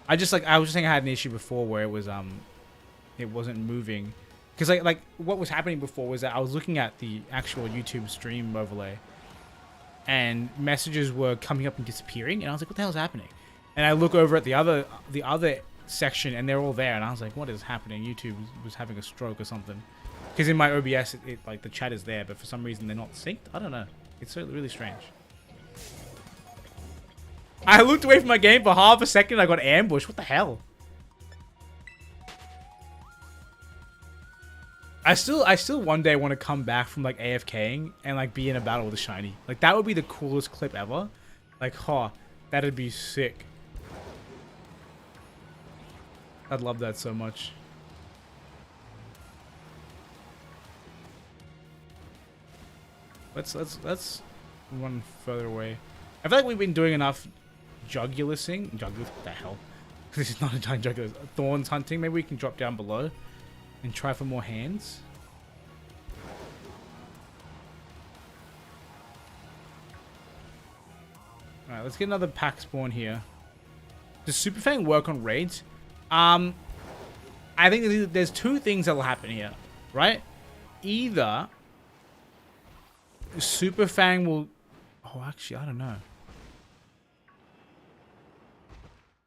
I was just saying I had an issue before where it wasn't moving, because like what was happening before was that I was looking at the actual YouTube stream overlay, and messages were coming up and disappearing, and I was like, what the hell's happening? And I look over at the other section, and they're all there, and I was like, what is happening? YouTube was having a stroke or something, because in my OBS it like the chat is there, but for some reason they're not synced. I don't know. It's really strange. I looked away from my game for half a second, I got ambushed. What the hell? I still one day want to come back from like AFKing and like be in a battle with a shiny. Like that would be the coolest clip ever. Like, that'd be sick. I'd love that so much. Let's run further away. I feel like we've been doing enough jugulusing. What the hell? This is not a giant jugulus. Thorns hunting. Maybe we can drop down below and try for more hands. Alright, let's get another pack spawn here. Does Super Fang work on raids? I think there's 2 things that will happen here, right? Either Super Fang will... Oh, actually, I don't know.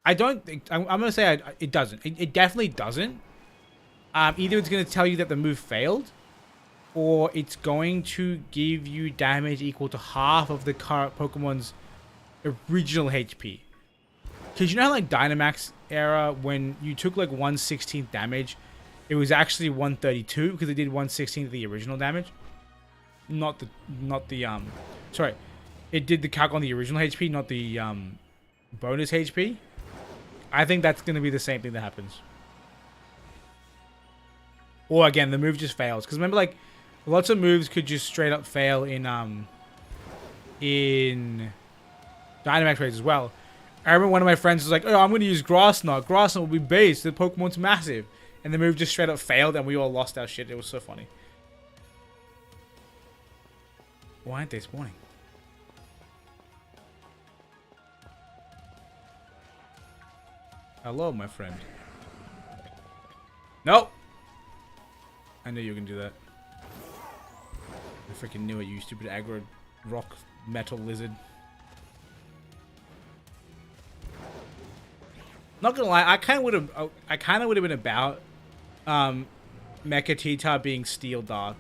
I don't think... I'm going to say it doesn't. It definitely doesn't. Either it's going to tell you that the move failed, or it's going to give you damage equal to half of the current Pokemon's original HP. Because you know how like Dynamax era, when you took like 1/16 damage, it was actually 132 because it did 1/16 of the original damage. Sorry, it did the calc on the original HP, not the bonus HP. I think that's going to be the same thing that happens. Or again, the move just fails. Because remember, like, lots of moves could just straight up fail in Dynamax raids as well. I remember one of my friends was like, oh, I'm going to use Grass Knot. Grass Knot will be base. The Pokemon's massive. And the move just straight up failed and we all lost our shit. It was so funny. Why aren't they spawning? Hello, my friend. Nope. I knew you were going to do that. I freaking knew it, you stupid aggro rock metal lizard. Not gonna lie, I kind of would have been about Mecha Tita being Steel Dark,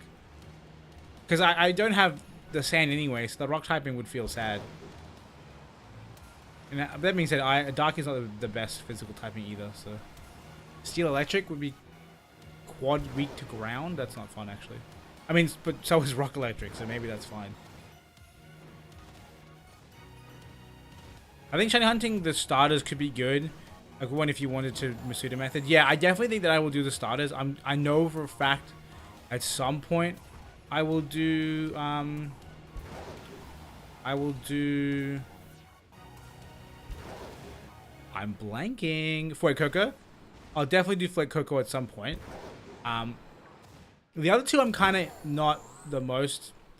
because I don't have the sand anyway, so the rock typing would feel sad. And that being said, Dark is not the best physical typing either, so Steel Electric would be quad weak to ground. That's not fun actually. I mean, but so is Rock Electric, so maybe that's fine. I think shiny hunting the starters could be good. Like one if you wanted to Masuda method. Yeah, I definitely think that I will do the starters. I know for a fact at some point I will do I'm blanking. Flake Coco. I'll definitely do Flake Coco at some point. The other two I'm kind of not the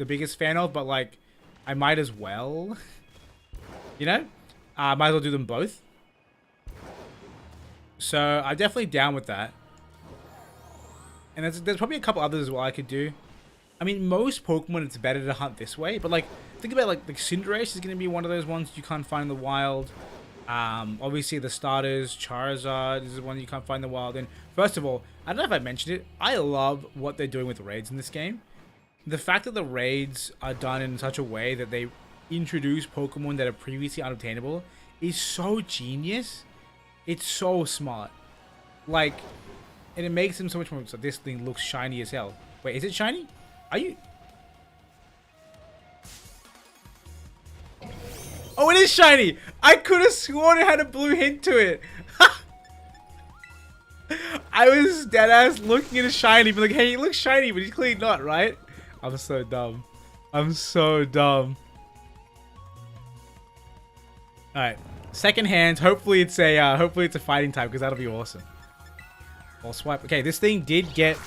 biggest fan of, but like I might as well. You know? Might as well do them both. So I'm definitely down with that. And there's probably a couple others as well I could do. I mean, most Pokemon it's better to hunt this way, but like think about like Cinderace is going to be one of those ones you can't find in the wild. Obviously the starters, Charizard is one you can't find in the wild. And first of all, I don't know if I mentioned it, I love what they're doing with raids in this game. The fact that the raids are done in such a way that they introduce Pokemon that are previously unobtainable is so genius. It's so smart. Like, and it makes them so much more. So this thing looks shiny as hell. Wait, is it shiny? Are you? Oh, it is shiny! I could have sworn it had a blue hint to it. I was deadass looking at a shiny, but like, hey, it looks shiny, but he's clearly not, right? I'm so dumb. I'm so dumb. All right, second hand. Hopefully it's a fighting type because that'll be awesome. I'll swipe. Okay, this thing did get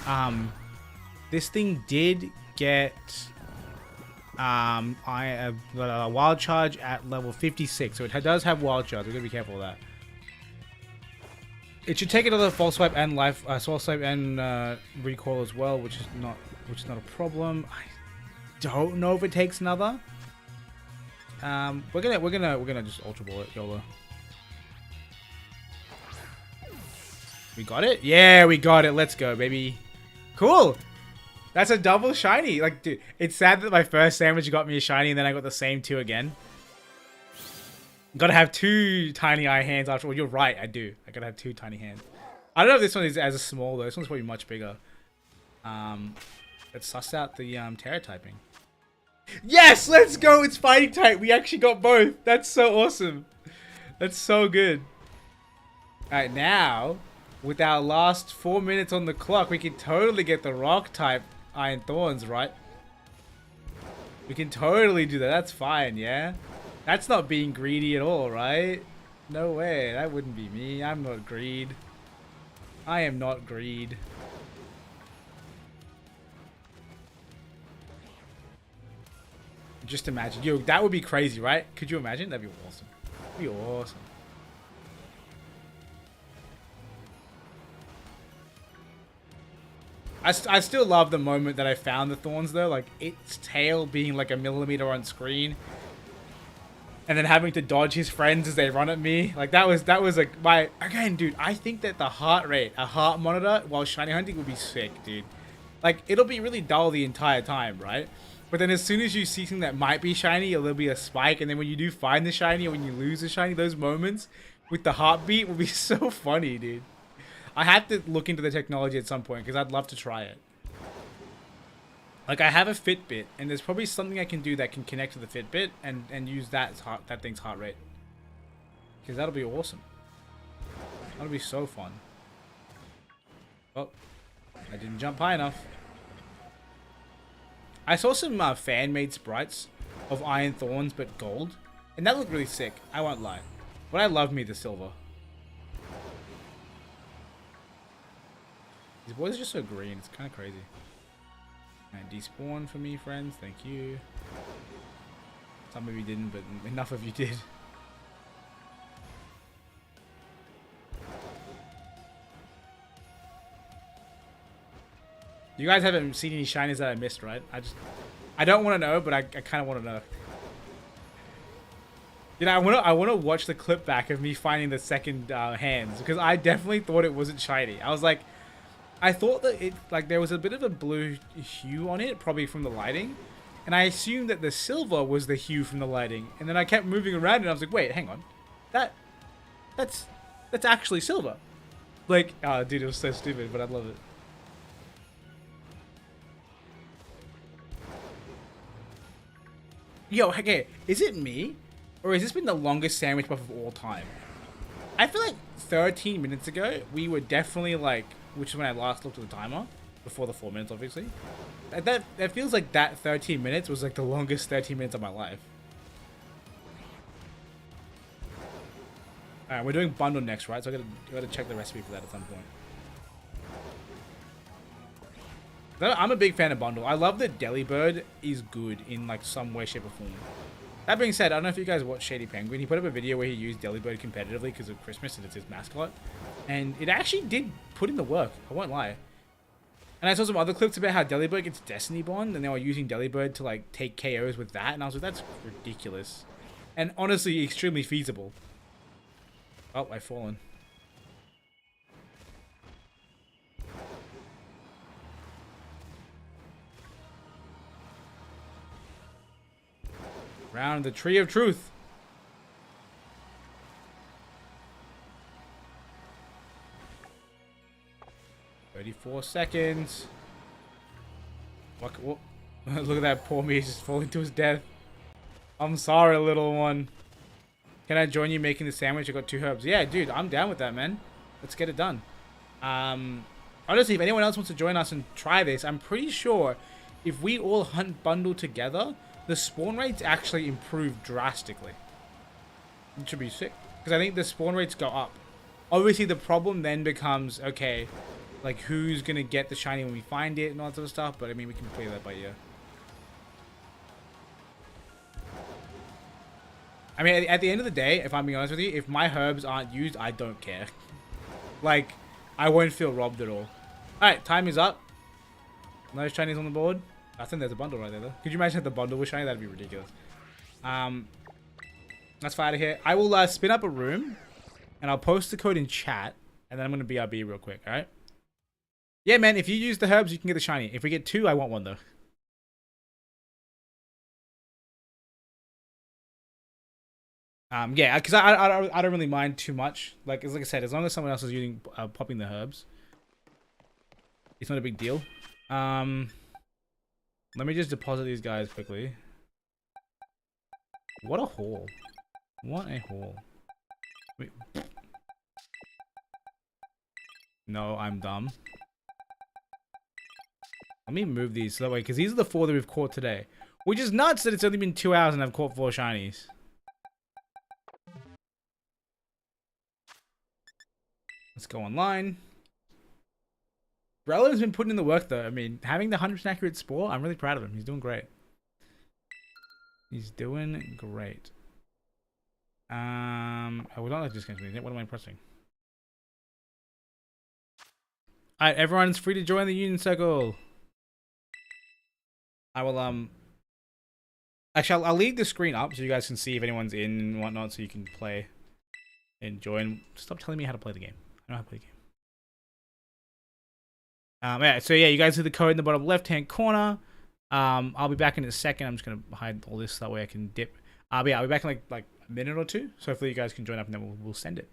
wild charge at level 56, so it does have wild charge. We're gonna be careful of that. It should take another false swipe and soul swipe and recoil as well, which is not a problem. I don't know if it takes another. We're gonna just ultra ball it, YOLO. We got it? Yeah, we got it. Let's go, baby. Cool. That's a double shiny. Like, dude, it's sad that my first sandwich got me a shiny and then I got the same two again. Gotta have two tiny eye hands after all. You're right, I do. I gotta have two tiny hands. I don't know if this one is as small though. This one's probably much bigger. Let's suss out the Terra typing. Yes, let's go. It's fighting type. We actually got both. That's so awesome. That's so good. All right, now with our last 4 minutes on the clock, we can totally get the rock type Iron Thorns, right? We can totally do that. That's fine, yeah? That's not being greedy at all, right? No way. That wouldn't be me. I'm not greed. I am not greed. Just imagine. Yo, that would be crazy, right? Could you imagine? That'd be awesome. That'd be awesome. I still love the moment that I found the thorns though, like its tail being like a millimeter on screen, and then having to dodge his friends as they run at me. Like that was like again, dude. I think that the heart rate, a heart monitor while shiny hunting would be sick, dude. Like it'll be really dull the entire time, right? But then as soon as you see something that might be shiny, there'll be a spike, and then when you do find the shiny or when you lose the shiny, those moments with the heartbeat will be so funny, dude. I have to look into the technology at some point because I'd love to try it. Like I have a Fitbit, and there's probably something I can do that can connect to the Fitbit and use that thing's heart rate. Because that'll be awesome. That'll be so fun. Oh, I didn't jump high enough. I saw some fan-made sprites of Iron Thorns but gold, and that looked really sick. I won't lie, but I love me the silver. These boys are just so green. It's kind of crazy. And despawn for me, friends. Thank you. Some of you didn't, but enough of you did. You guys haven't seen any shinies that I missed, right? I don't want to know, but I kind of want to know. You know, I want to watch the clip back of me finding the second hands, because I definitely thought it wasn't shiny. I was like, I thought that it, like, there was a bit of a blue hue on it, probably from the lighting. And I assumed that the silver was the hue from the lighting. And then I kept moving around and I was like, wait, hang on. That's actually silver. Like, oh, dude, it was so stupid, but I love it. Yo, okay, is it me? Or has this been the longest sandwich buff of all time? I feel like 13 minutes ago, we were definitely like, which is when I last looked at the timer, before the 4 minutes, obviously. That feels like that 13 minutes was like the longest 13 minutes of my life. Alright, we're doing bundle next, right? So I gotta check the recipe for that at some point. I'm a big fan of bundle. I love that Delibird is good in like some way, shape, or form. That being said, I don't know if you guys watch Shady Penguin. He put up a video where he used Delibird competitively because of Christmas and it's his mascot. And it actually did put in the work. I won't lie. And I saw some other clips about how Delibird gets Destiny Bond and they were using Delibird to like take KOs with that. And I was like, that's ridiculous. And honestly, extremely feasible. Oh, I've fallen. Round the Tree of Truth. "34 seconds. What? Look at that poor me just falling to his death. I'm sorry, little one. Can I join you making the sandwich? I got 2 herbs. Yeah, dude, I'm down with that, man. Let's get it done. Honestly, if anyone else wants to join us and try this, I'm pretty sure if we all hunt bundle together, the spawn rates actually improve drastically. It should be sick. Because I think the spawn rates go up. Obviously, the problem then becomes, okay, like who's going to get the shiny when we find it and all that sort of stuff. But I mean, we can play that by ear. I mean, at the end of the day, if I'm being honest with you, if my herbs aren't used, I don't care. Like, I won't feel robbed at all. Alright, time is up. No shinies on the board. I think there's a bundle right there, though. Could you imagine if the bundle was shiny? That'd be ridiculous. Let's fly out of here. I will spin up a room, and I'll post the code in chat, and then I'm going to BRB real quick, alright? Yeah, man, if you use the herbs, you can get the shiny. If we get 2, I want 1, though. Yeah, because I don't really mind too much. Like I said, as long as someone else is using popping the herbs, it's not a big deal. Let me just deposit these guys quickly. What a haul! What a haul! Wait. No, I'm dumb. Let me move these so that way, because these are the 4 that we've caught today, which is nuts that it's only been 2 hours and I've caught 4 shinies. Let's go online. Brelo's been putting in the work though. I mean, having the 100% accurate spore, I'm really proud of him. He's doing great. He's doing great. I would not like this game. What am I pressing? Alright, everyone's free to join the Union Circle. I will, actually, I'll leave the screen up so you guys can see if anyone's in and whatnot so you can play and join. Stop telling me how to play the game. I know how to play the game. Yeah, so yeah, you guys see the code in the bottom left-hand corner. I'll be back in a second. I'm just gonna hide all this so that way I can dip. But yeah, I'll be back in like a minute or 2. So hopefully you guys can join up and then we'll send it.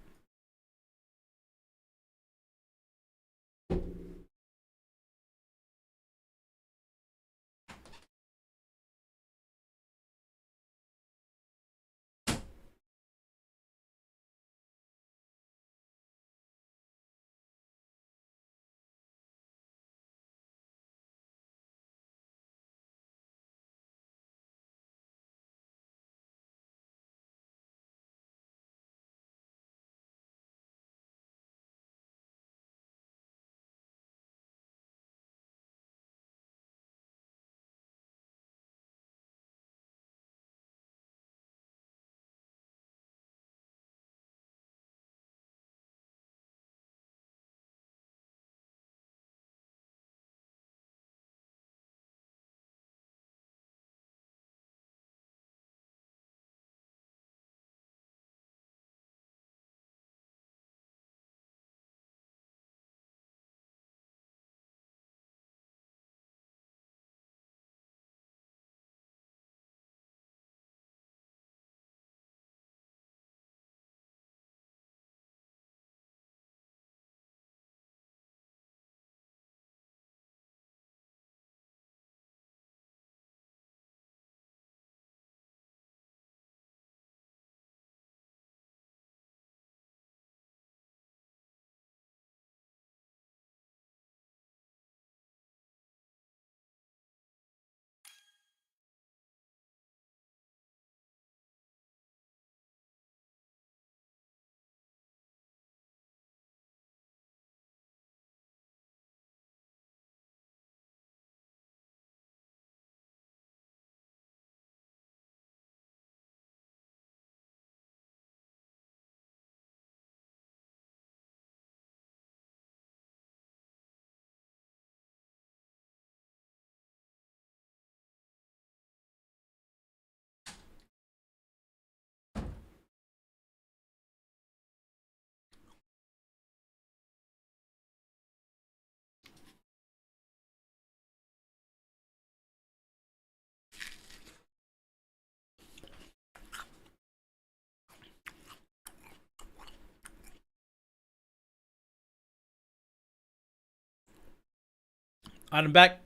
I'm back.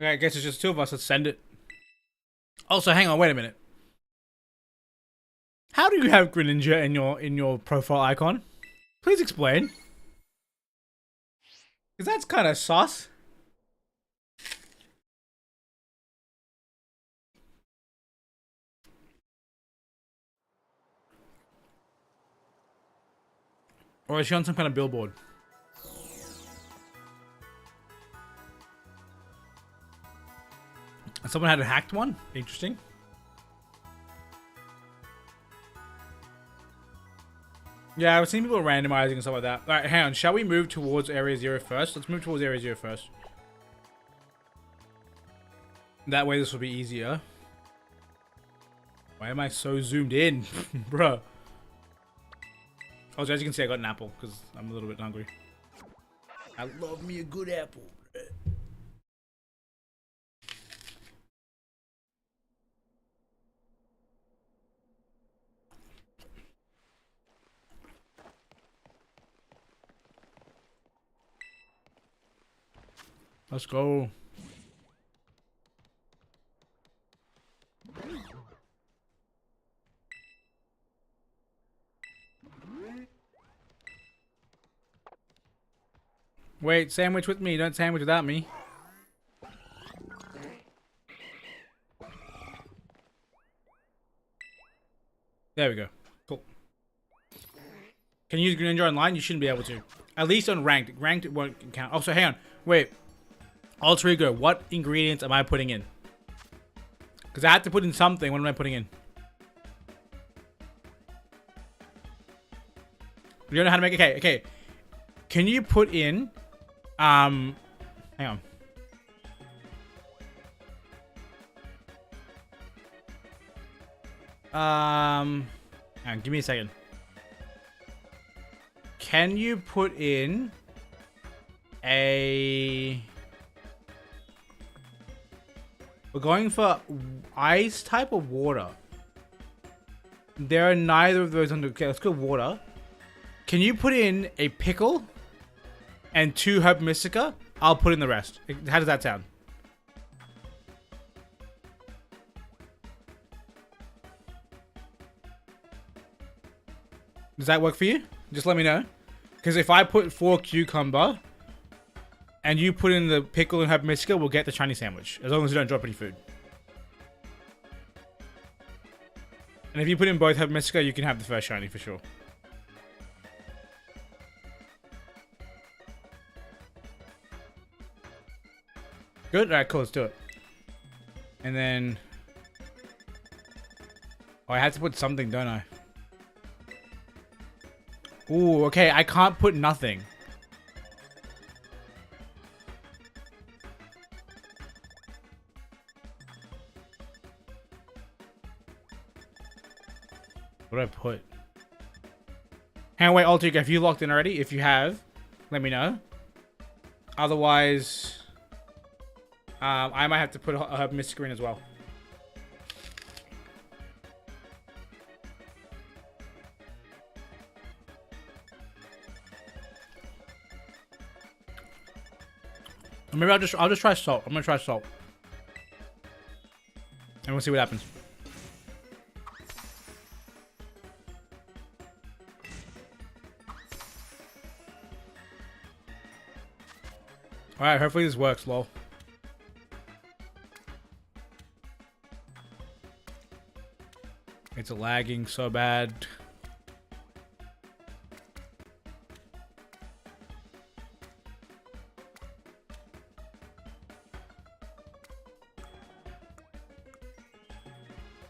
Okay, I guess it's just two of us. Let's send it. Also, hang on. Wait a minute. How do you have Greninja in your profile icon? Please explain. Because that's kind of sus. Or is she on some kind of billboard? And someone had a hacked one? Interesting. Yeah, I've seen people randomizing and stuff like that. Alright, hang on. Shall we move towards Area 0 first? Let's move towards Area 0 first. That way this will be easier. Why am I so zoomed in? Bruh. Also, as you can see, I got an apple because I'm a little bit hungry. I love me a good apple. Let's go. Wait, sandwich with me. Don't sandwich without me. There we go. Cool. Can you use Greninja online? You shouldn't be able to. At least on ranked. Ranked it won't count. Also, hang on. Wait. Alter Ego, what ingredients am I putting in? Because I have to put in something. What am I putting in? You don't know how to make it? Okay, okay. Can you put in... hang on. Hang on, give me a second. Can you put in a... We're going for ice type or water. There are neither of those under... Okay, let's go water. Can you put in a pickle and 2 Herb Mystica? I'll put in the rest. How does that sound? Does that work for you? Just let me know. Because if I put 4 cucumber and you put in the pickle and Herb Mystica, we'll get the shiny sandwich. As long as you don't drop any food. And if you put in both Herb Mystica, you can have the first shiny for sure. Good? Alright, cool. Let's do it. And then... Oh, I had to put something, don't I? Ooh, okay. I can't put nothing. What do I put? Hang on, wait, Alter Ego, have you locked in already? If you have, let me know. Otherwise... I might have to put a Mystic Green as well. Or maybe I'll just try salt. I'm gonna try salt. And we'll see what happens. Alright, hopefully this works, lol. It's lagging so bad.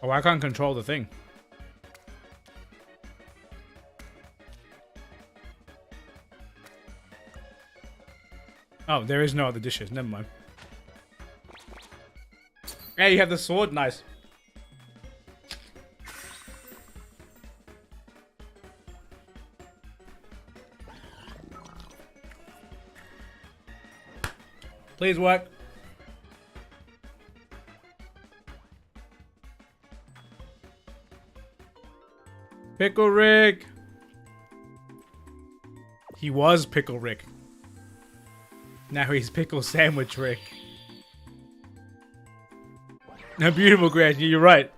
Oh, I can't control the thing. Oh, there is no other dishes. Never mind. Hey, you have the sword? Nice. Please work. Pickle Rick. He was Pickle Rick. Now he's pickle sandwich Rick. No, beautiful, Grant. You're right.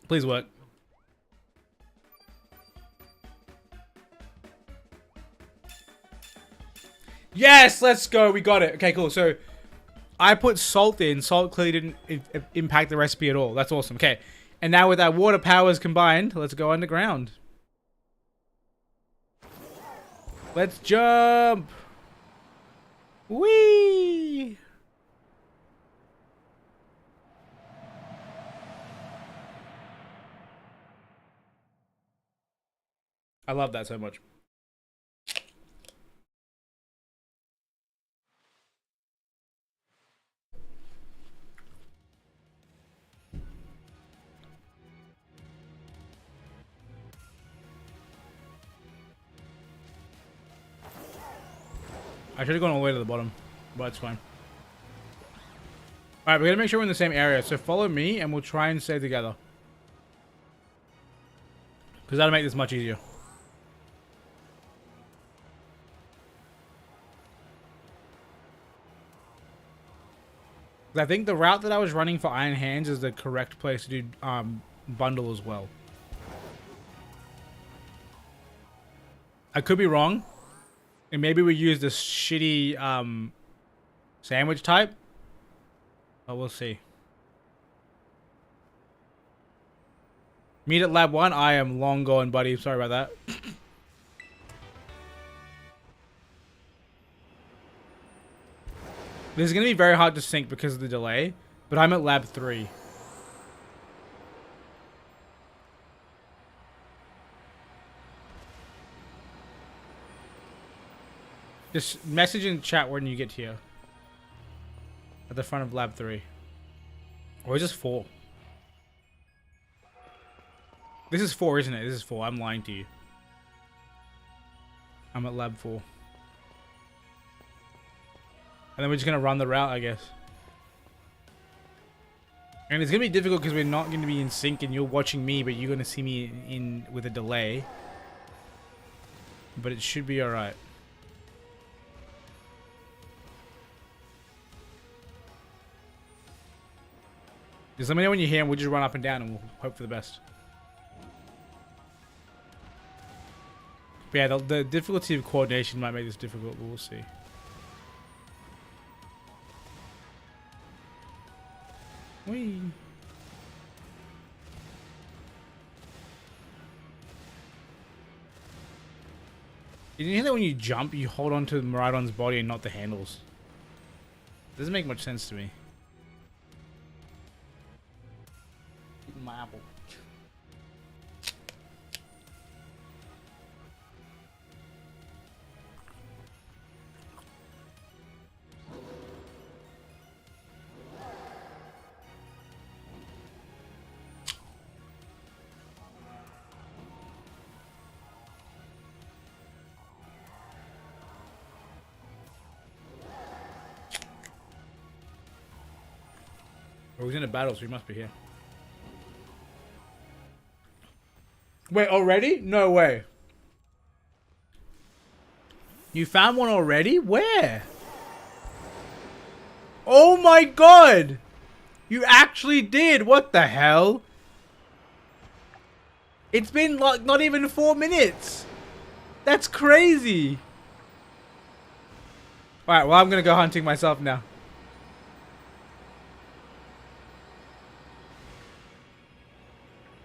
Please work. Yes, let's go. We got it. Okay, cool. So I put salt in. Salt clearly didn't impact the recipe at all. That's awesome. Okay. And now with our water powers combined, let's go underground. Let's jump. Whee! I love that so much. I should have gone all the way to the bottom, but it's fine. Alright, we're gonna make sure we're in the same area, so follow me and we'll try and stay together. Because that'll make this much easier. I think the route that I was running for Iron Hands is the correct place to do bundle as well. I could be wrong. And maybe we use this shitty sandwich type. But we'll see. Meet at lab 1. I am long gone, buddy. Sorry about that. This is going to be very hard to sync because of the delay. But I'm at lab 3. Just message in chat when you get here. At the front of lab 3. Or is this 4? This is 4, isn't it? This is 4. I'm lying to you. I'm at lab 4. And then we're just going to run the route, I guess. And it's going to be difficult because we're not going to be in sync and you're watching me, but you're going to see me in with a delay. But it should be alright. Just let me know when you're here and we'll just run up and down and we'll hope for the best. But yeah, the difficulty of coordination might make this difficult, but we'll see. Whee! Did you hear that when you jump, you hold on to Miraidon's body and not the handles? Doesn't make much sense to me. Eating my apple. Oh, he's in a battle, so he must be here. Wait, already? No way. You found one already? Where? Oh my god! You actually did! What the hell? It's been like not even 4 minutes! That's crazy! Alright, well I'm gonna go hunting myself now.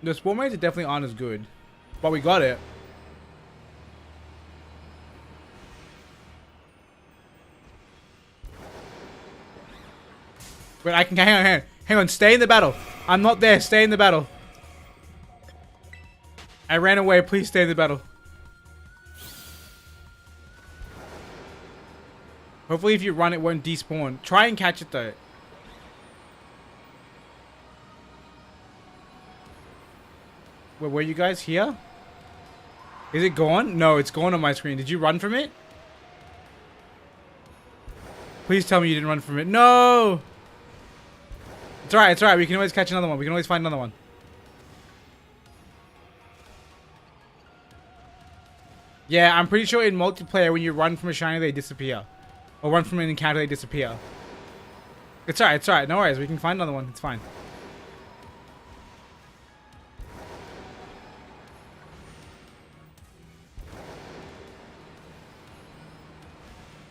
The spawn rates definitely aren't as good. But we got it. Wait, I can hang on, stay in the battle. I'm not there, stay in the battle. I ran away, please stay in the battle. Hopefully if you run it won't despawn. Try and catch it though. Wait, were you guys here? Is it gone? No, it's gone on my screen. Did you run from it? Please tell me you didn't run from it. No! It's alright, it's alright. We can always catch another one. We can always find another one. Yeah, I'm pretty sure in multiplayer when you run from a shiny they disappear. Or run from an encounter, they disappear. It's alright, it's alright. No worries. We can find another one. It's fine.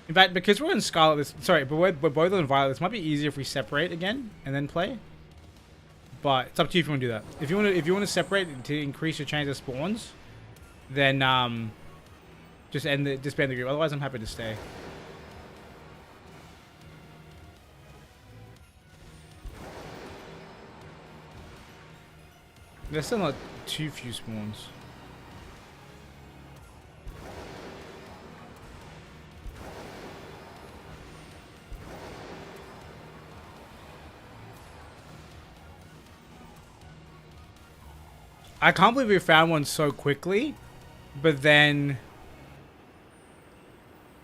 In fact, because we're in Scarlet, sorry, but we're both on Violet, this might be easier if we separate again and then play. But it's up to you if you want to do that. If you want to separate to increase your chance of spawns, then just disband the group. Otherwise, I'm happy to stay. There's still not too few spawns. I can't believe we found one so quickly, but then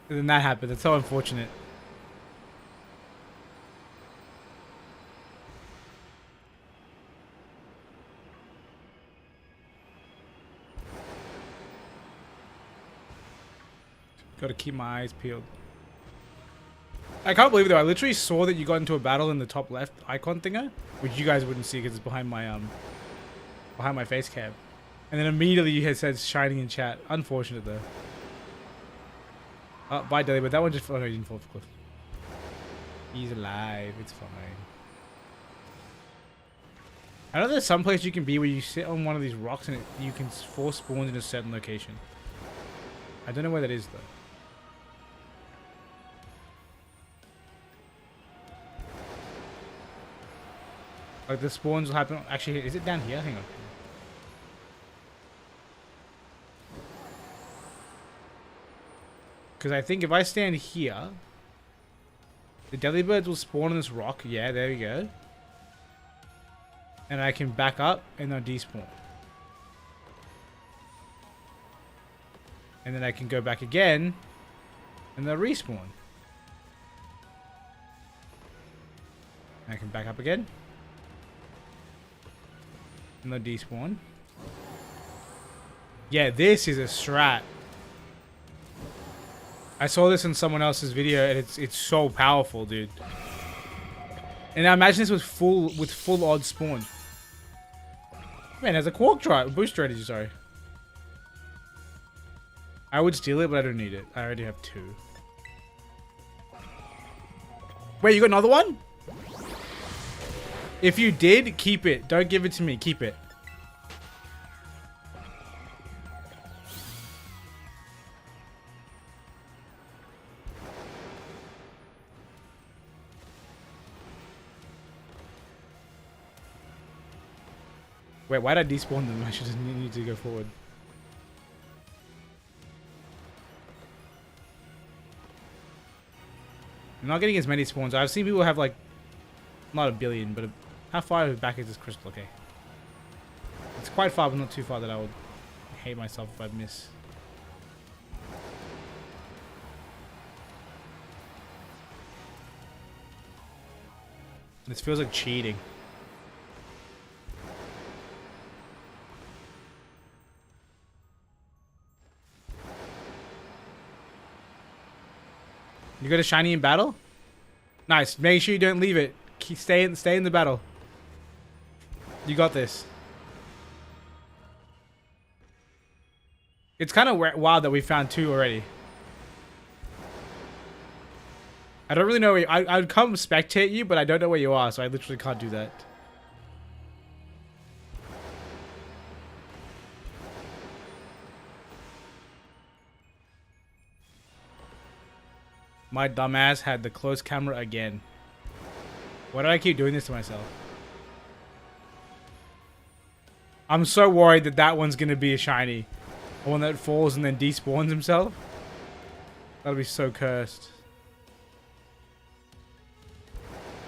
that happened. It's so unfortunate. Gotta keep my eyes peeled. I can't believe it though. I literally saw that you got into a battle in the top left icon thinger, which you guys wouldn't see because it's behind my face cam. And then immediately you had said shining in chat. Unfortunate though. Oh, bye Deli, but that one just... Oh no, he didn't fall off the cliff. He's alive. It's fine. I know there's some place you can be where you sit on one of these rocks and you can force spawns in a certain location. I don't know where that is though. Like the spawns will happen... Actually, is it down here? Hang on. Because I think if I stand here, the delibirds will spawn on this rock. Yeah, there we go. And I can back up and they'll despawn. And then I can go back again and they'll respawn. And I can back up again. And they'll despawn. Yeah, this is a strat. I saw this in someone else's video and it's so powerful, dude. And now imagine this was full odds spawn. Man, there's a quark drive, boost strategy, sorry. I would steal it, but I don't need it. I already have 2. Wait, you got another one? If you did, keep it. Don't give it to me. Keep it. Wait, why did I despawn them? I should just need to go forward. I'm not getting as many spawns. I've seen people have like, not a billion, but how far back is this crystal? Okay. It's quite far, but not too far that I would hate myself if I miss. This feels like cheating. You got a shiny in battle? Nice. Make sure you don't leave it. Stay in the battle. You got this. It's kind of wild that we found 2 already. I don't really know where I'd come spectate you, but I don't know where you are, so I literally can't do that. My dumbass had the close camera again. Why do I keep doing this to myself? I'm so worried that that one's gonna be a shiny. The one that falls and then despawns himself. That'll be so cursed.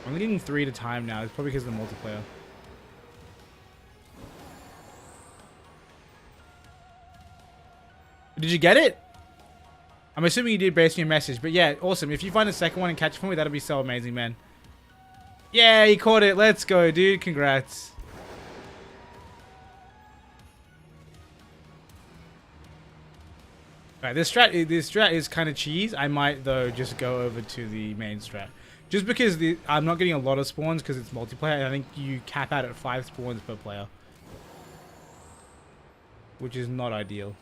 I'm only getting 3 at a time now. It's probably because of the multiplayer. Did you get it? I'm assuming you did based on your message, but yeah, awesome. If you find a second one and catch it for me, that'll be so amazing, man. Yeah, he caught it. Let's go, dude. Congrats. Alright, this strat is kind of cheese. I might though just go over to the main strat, just because I'm not getting a lot of spawns because it's multiplayer. I think you cap out at 5 spawns per player, which is not ideal.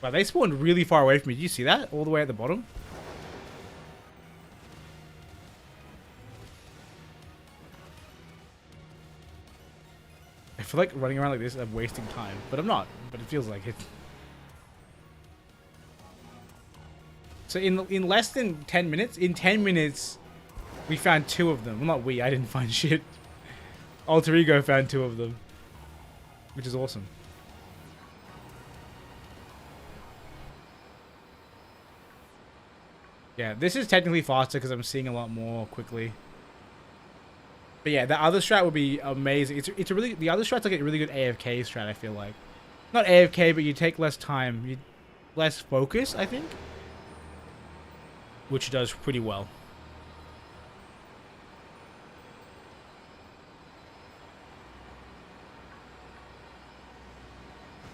But they spawned really far away from me. Did you see that? All the way at the bottom. I feel like running around like this, I'm wasting time, but I'm not. But it feels like it. So in less than 10 minutes, we found 2 of them. Well, not we, I didn't find shit. Alter Ego found 2 of them, which is awesome. Yeah, this is technically faster because I'm seeing a lot more quickly. But yeah, the other strat would be amazing. It's a really, the other strat's like a really good AFK strat, I feel like. Not AFK, but you take less time, less focus, I think. Which does pretty well.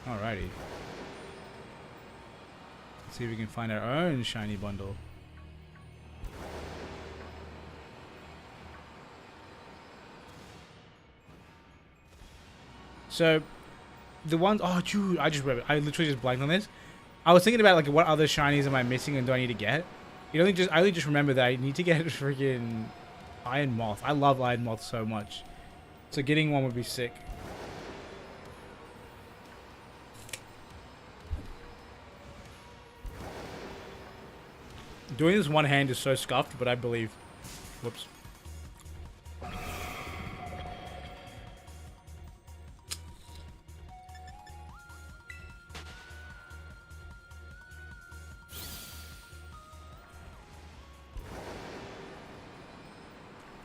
Alrighty. Let's see if we can find our own shiny bundle. So, the ones... Oh, dude, I literally just blanked on this. I was thinking about, like, what other shinies am I missing and do I need to get? I only just remember that I need to get freaking Iron Moth. I love Iron Moth so much. So getting one would be sick. Doing this one hand is so scuffed, but I believe. Whoops.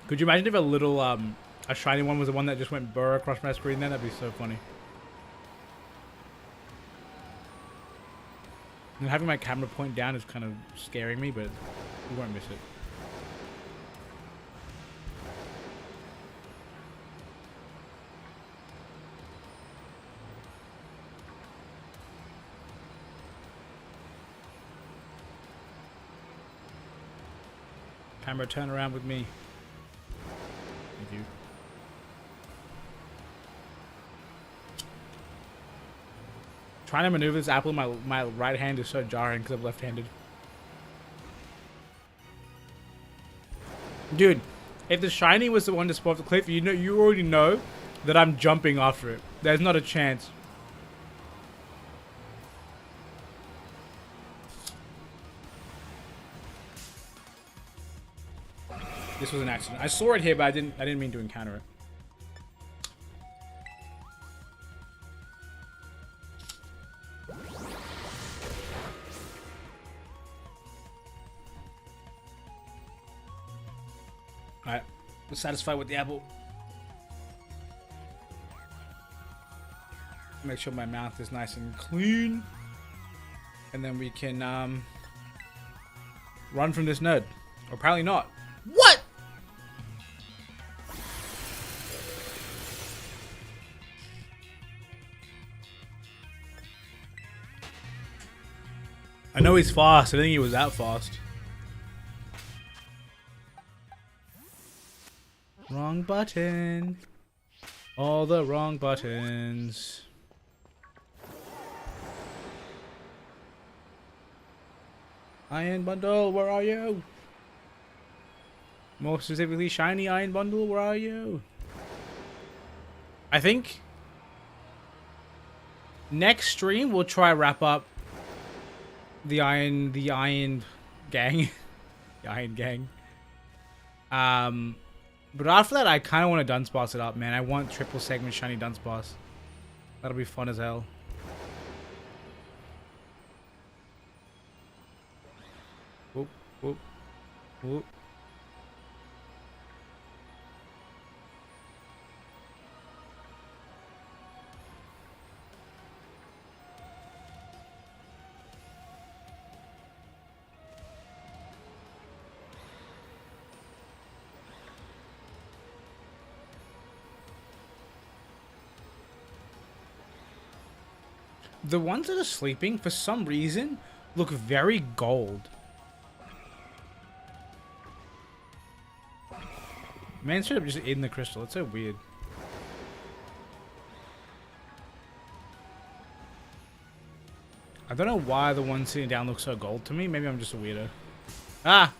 Could you imagine if a little, a shiny one was the one that just went burr across my screen then? That'd be so funny. And having my camera point down is kind of scaring me, but you won't miss it. Camera, turn around with me. Thank you. Trying to maneuver this apple in my right hand is so jarring because I'm left-handed. Dude, if the shiny was the one to spawn off the cliff, you already know that I'm jumping after it. There's not a chance. This was an accident. I saw it here, but I didn't mean to encounter it. Alright, we're satisfied with the apple. Make sure my mouth is nice and clean. And then we can run from this nerd. Or apparently not. What? I know he's fast. I didn't think he was that fast. Wrong button. All the wrong buttons. Iron Bundle, where are you? More specifically, Shiny Iron Bundle, where are you? I think next stream we'll try wrap up the Iron Gang. The Iron Gang. But after that, I kind of want to Dunsparce it up, man. I want triple segment Shiny Dunsparce. That'll be fun as hell. Whoop, whoop, whoop. The ones that are sleeping, for some reason, look very gold. Man should have just eaten the crystal. It's so weird. I don't know why the one sitting down looks so gold to me. Maybe I'm just a weirdo. Ah!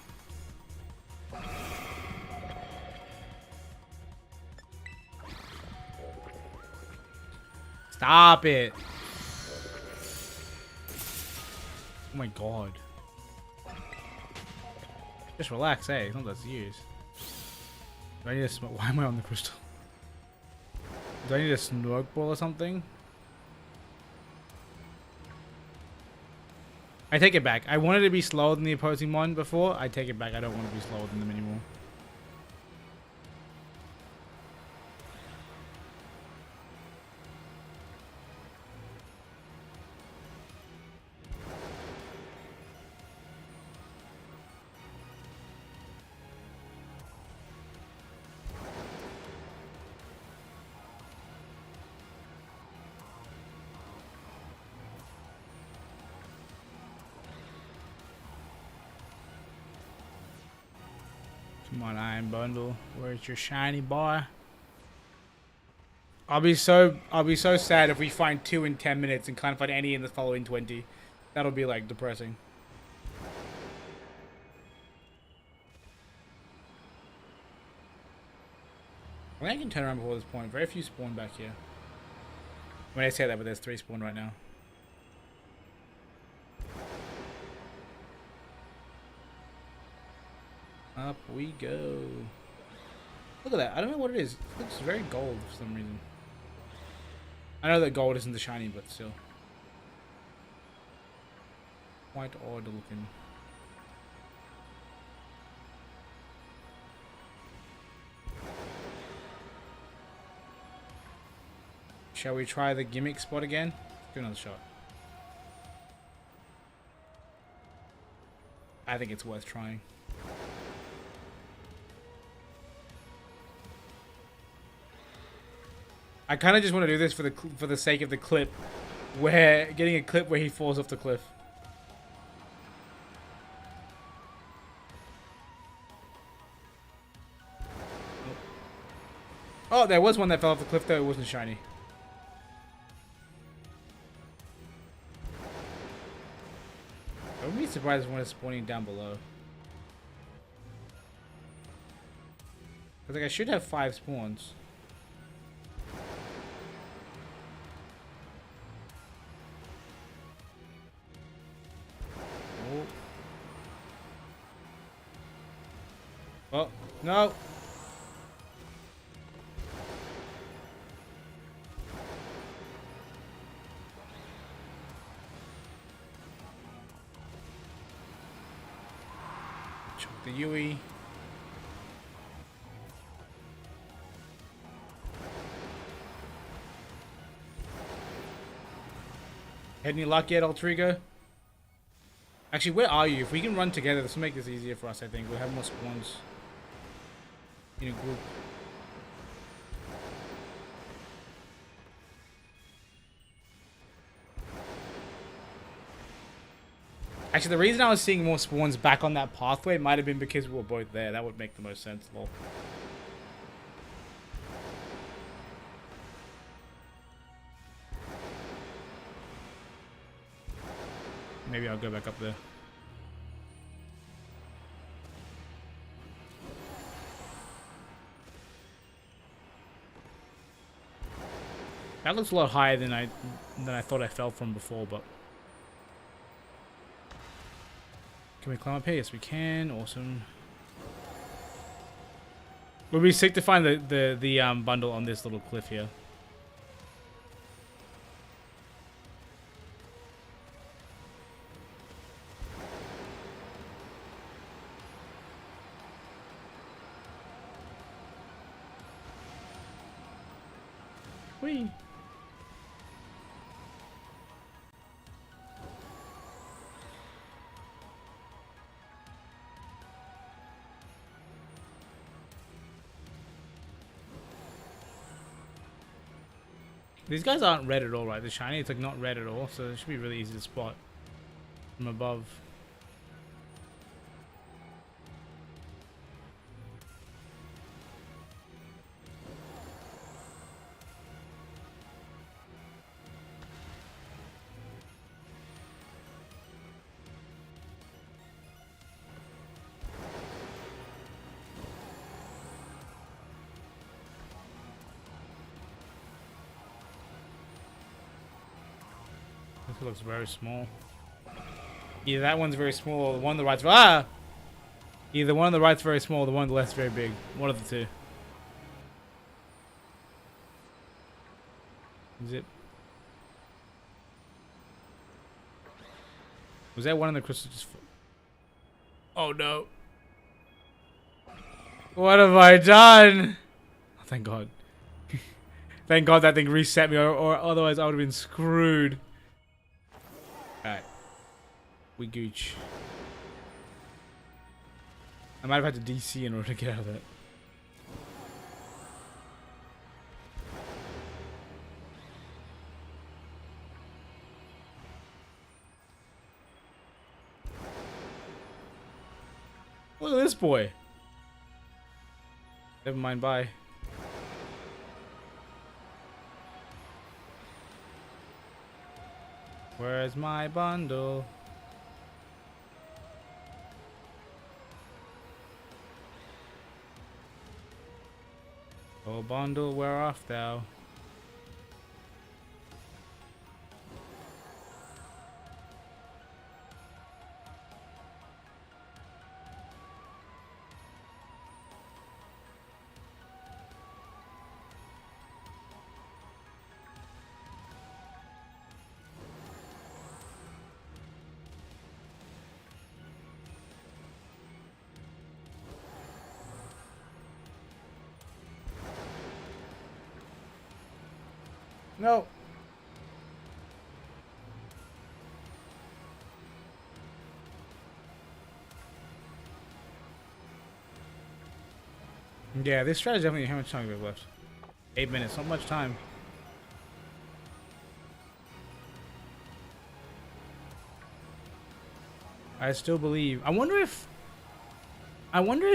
Stop it! Oh my god. Just relax, eh? It's not that serious. Do I need a smoke? Why am I on the crystal? Do I need a smoke ball or something? I take it back. I wanted to be slower than the opposing one before. I take it back. I don't want to be slower than them anymore. Come on, Iron Bundle. Where's your shiny boy? I'll be so sad if we find 2 in 10 minutes and can't find any in the following 20. That'll be like depressing. I think I can turn around before this point. Very few spawn back here. When I say that, but there's 3 spawn right now. Up we go. Look at that. I don't know what it is. It looks very gold for some reason. I know that gold isn't the shiny, but still. Quite odd looking. Shall we try the gimmick spot again? Do another shot. I think it's worth trying. I kind of just want to do this for the sake of the clip, where getting a clip where he falls off the cliff. Oh, there was one that fell off the cliff though. It wasn't shiny. I wouldn't be surprised if one is spawning down below. I think I should have 5 spawns. Oh, no. Choke the Yui. Had any luck yet, Ultrigo? Actually, where are you? If we can run together, this will make this easier for us, I think. We'll have more spawns in a group. Actually, the reason I was seeing more spawns back on that pathway might have been because we were both there. That would make the most sense, lol. Maybe I'll go back up there. That looks a lot higher than I thought I fell from before, but can we climb up here? Yes, we can. Awesome. Would be sick to find the bundle on this little cliff here. Whee! These guys aren't red at all, right? The shiny, it's like not red at all, so it should be really easy to spot. from above. This looks very small. Either that one's very small or the one on the right's Either one on the right's very small or the one on the left's very big. One of the two. Zip. Was that one in the crystal just... Oh no. What have I done? Oh, thank God. Thank God that thing reset me, or otherwise I would have been screwed. Alright. We gooch. I might have had to DC in order to get out of it. Look at this boy. Never mind, bye. Where's my bundle? Oh bundle, where art thou? No. Yeah, this strategy definitely. How much time we have left? 8 minutes. Not much time. I still believe. I wonder if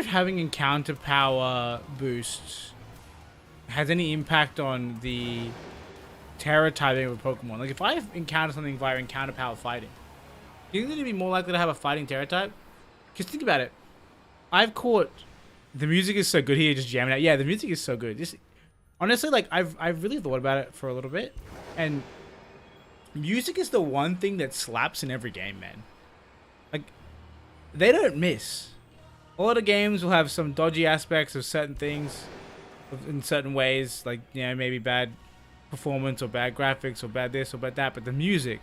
having encounter power boosts has any impact on the terror typing of a Pokemon. Like if I encounter something via encounter power fighting, do you think it'd be more likely to have a fighting terror type? Because think about it. I've caught the music is so good here, just jamming out. Yeah, the music is so good. Just honestly, like I've really thought about it for a little bit, and music is the one thing that slaps in every game, man. Like they don't miss. A lot of games will have some dodgy aspects of certain things in certain ways, like, you know, maybe bad performance or bad graphics or bad this or bad that, but the music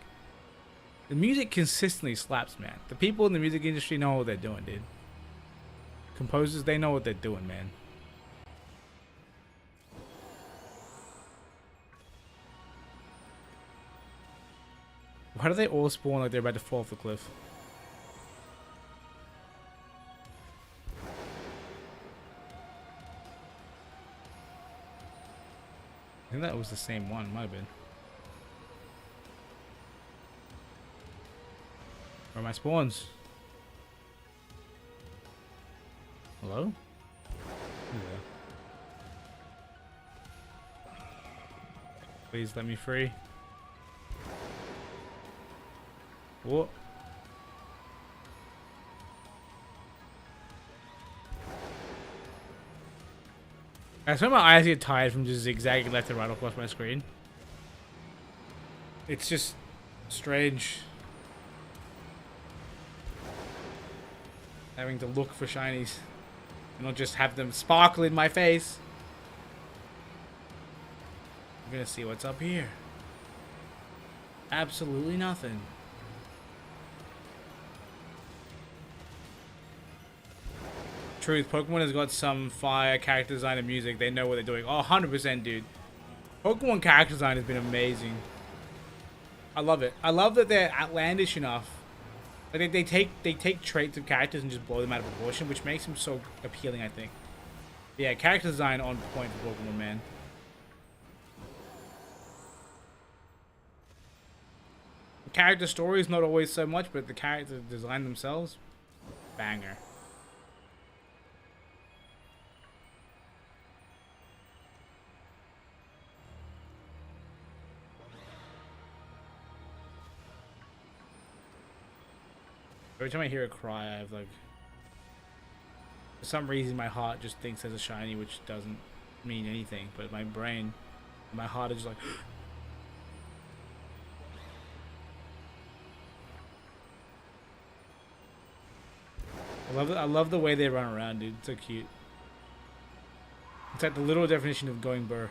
consistently slaps, man. The people in the music industry know what they're doing, dude. Composers, they know what they're doing, man. Why do they all spawn like they're about to fall off the cliff? I think that was the same one, might have been. Where are my spawns? Hello? Yeah. Please let me free. What? I swear my eyes get tired from just zigzagging left and right across my screen. It's just strange having to look for shinies and not just have them sparkle in my face. I'm gonna see what's up here. Absolutely nothing. Truth, Pokemon has got some fire character design and music. They know what they're doing. Oh, 100%, dude. Pokemon character design has been amazing. I love it. I love that they're outlandish enough. Like they take traits of characters and just blow them out of proportion, which makes them so appealing, I think. Yeah, character design on point for Pokemon, man. character story is not always so much, but the character design themselves, banger. Every time I hear a cry, I have like, for some reason my heart just thinks there's a shiny, which doesn't mean anything, but my brain, my heart is just like. I love the way they run around, dude. It's so cute. It's like the literal definition of going burr.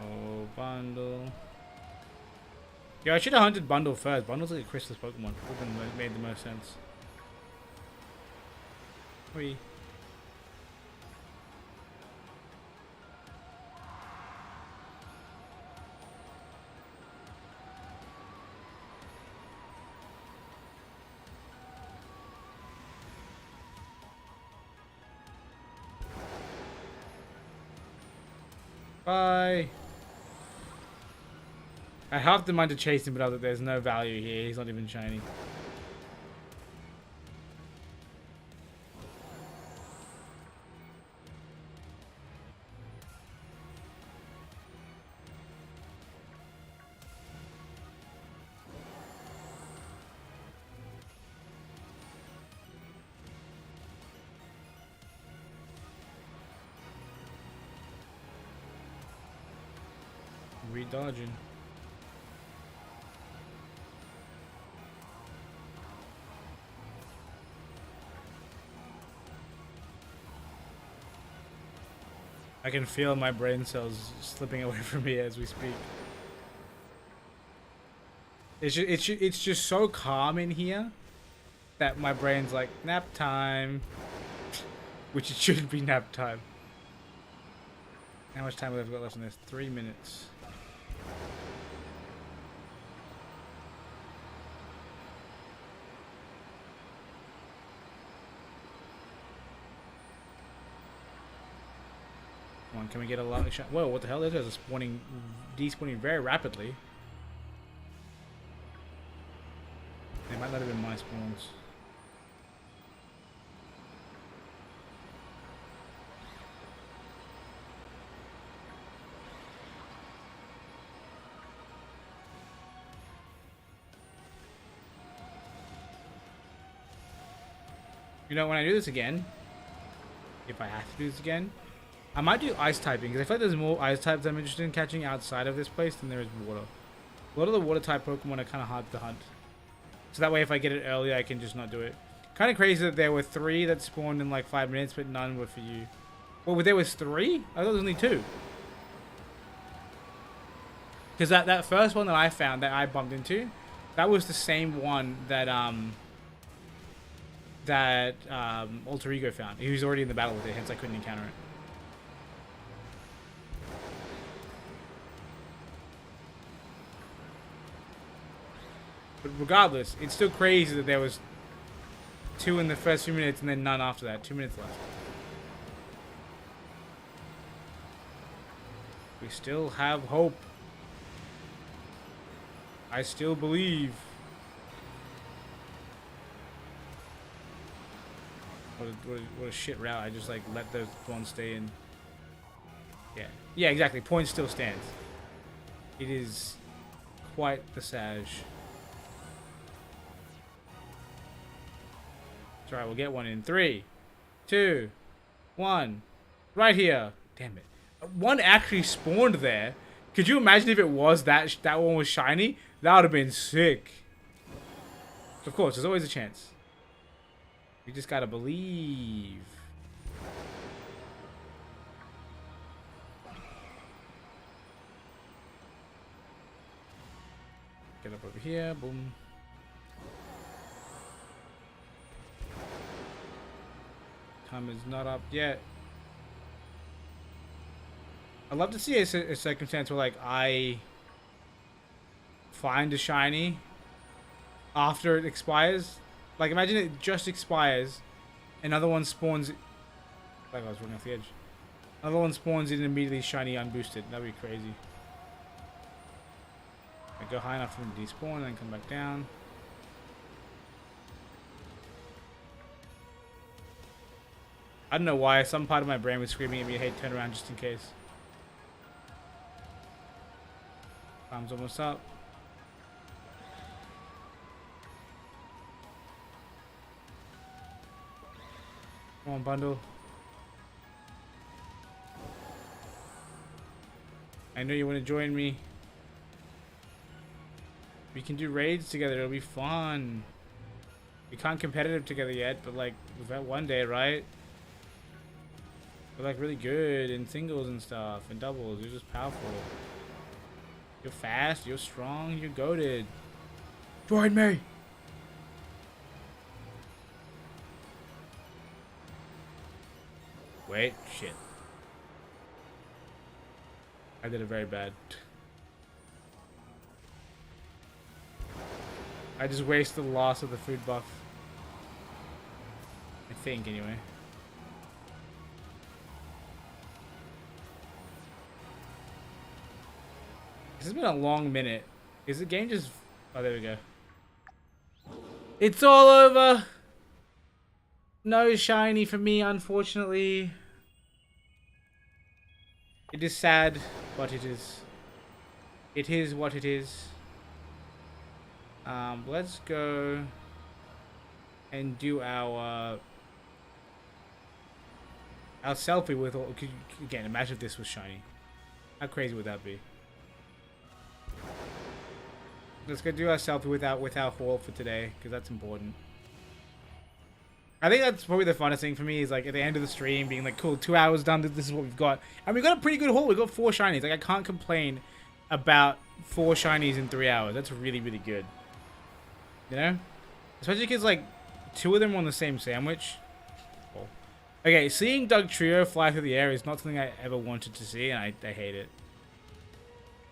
Oh, Bundle. Yeah, I should have hunted Bundle first. Bundle's like a Christmas Pokemon. Would have made the most sense. Whee. Bye. I have the mind to chase him, but there's no value here. He's not even shiny. Redodging. I can feel my brain cells slipping away from me as we speak. It's just so calm in here that my brain's like, nap time. Which it shouldn't be nap time. How much time have I got left on this? 3 minutes. Come on, can we get a lot of shot? Whoa, what the hell? Those guys are spawning, despawning very rapidly. They might not have been my spawns. You know, when I do this again, if I have to do this again, I might do ice typing, because I feel like there's more ice types I'm interested in catching outside of this place than there is water. A lot of the water type Pokemon are kind of hard to hunt. So that way if I get it early, I can just not do it. Kind of crazy that there were 3 that spawned in like 5 minutes, but none were for you. Well, there was 3? I thought there was only 2. Because that first one that I found, that I bumped into, that was the same one that Alter Ego found. He was already in the battle with it, hence I couldn't encounter it. But regardless, it's still crazy that there was 2 in the first few minutes and then none after that. 2 minutes left. We still have hope. I still believe. What a shit route. I just like let those pawns stay in. Yeah, exactly. Point still stands. It is quite the sage. That's right, we'll get one in 3, 2, 1. Right here. Damn it. One actually spawned there. Could you imagine if it was that one was shiny? That would have been sick. Of course, there's always a chance. You just gotta believe. Get up over here, boom. Time is not up yet. I'd love to see a circumstance where, like, I find a shiny after it expires. Like, imagine it just expires, another one spawns. Like I was running off the edge. Another one spawns in immediately shiny unboosted. That'd be crazy. I go high enough for them to despawn and then come back down. I don't know why. Some part of my brain was screaming at me, hey, turn around just in case. Time's almost up. Come on, bundle. I know you want to join me. We can do raids together. It'll be fun. We can't competitive together yet, but like we've had one day, right? We're like really good in singles and stuff and doubles. You're just powerful. You're fast. You're strong. You're goated. Join me. Wait, shit. I did it very bad. I just wasted the loss of the food buff. I think, anyway. This has been a long minute. Is the game just... Oh, there we go. It's all over! No shiny for me, unfortunately. It is sad, but it is... It is what it is. Let's go and do our selfie with all. Again, imagine if this was shiny. How crazy would that be? Let's go do our selfie with our haul for today, because that's important. I think that's probably the funnest thing for me is like at the end of the stream being like, cool, 2 hours done. This is what we've got, and we've got a pretty good haul. We've got 4 shinies. Like I can't complain about 4 shinies in 3 hours. That's really, really good. You know? Especially because, like, 2 of them were on the same sandwich. Oh. Okay, seeing Doug Trio fly through the air is not something I ever wanted to see, and I hate it.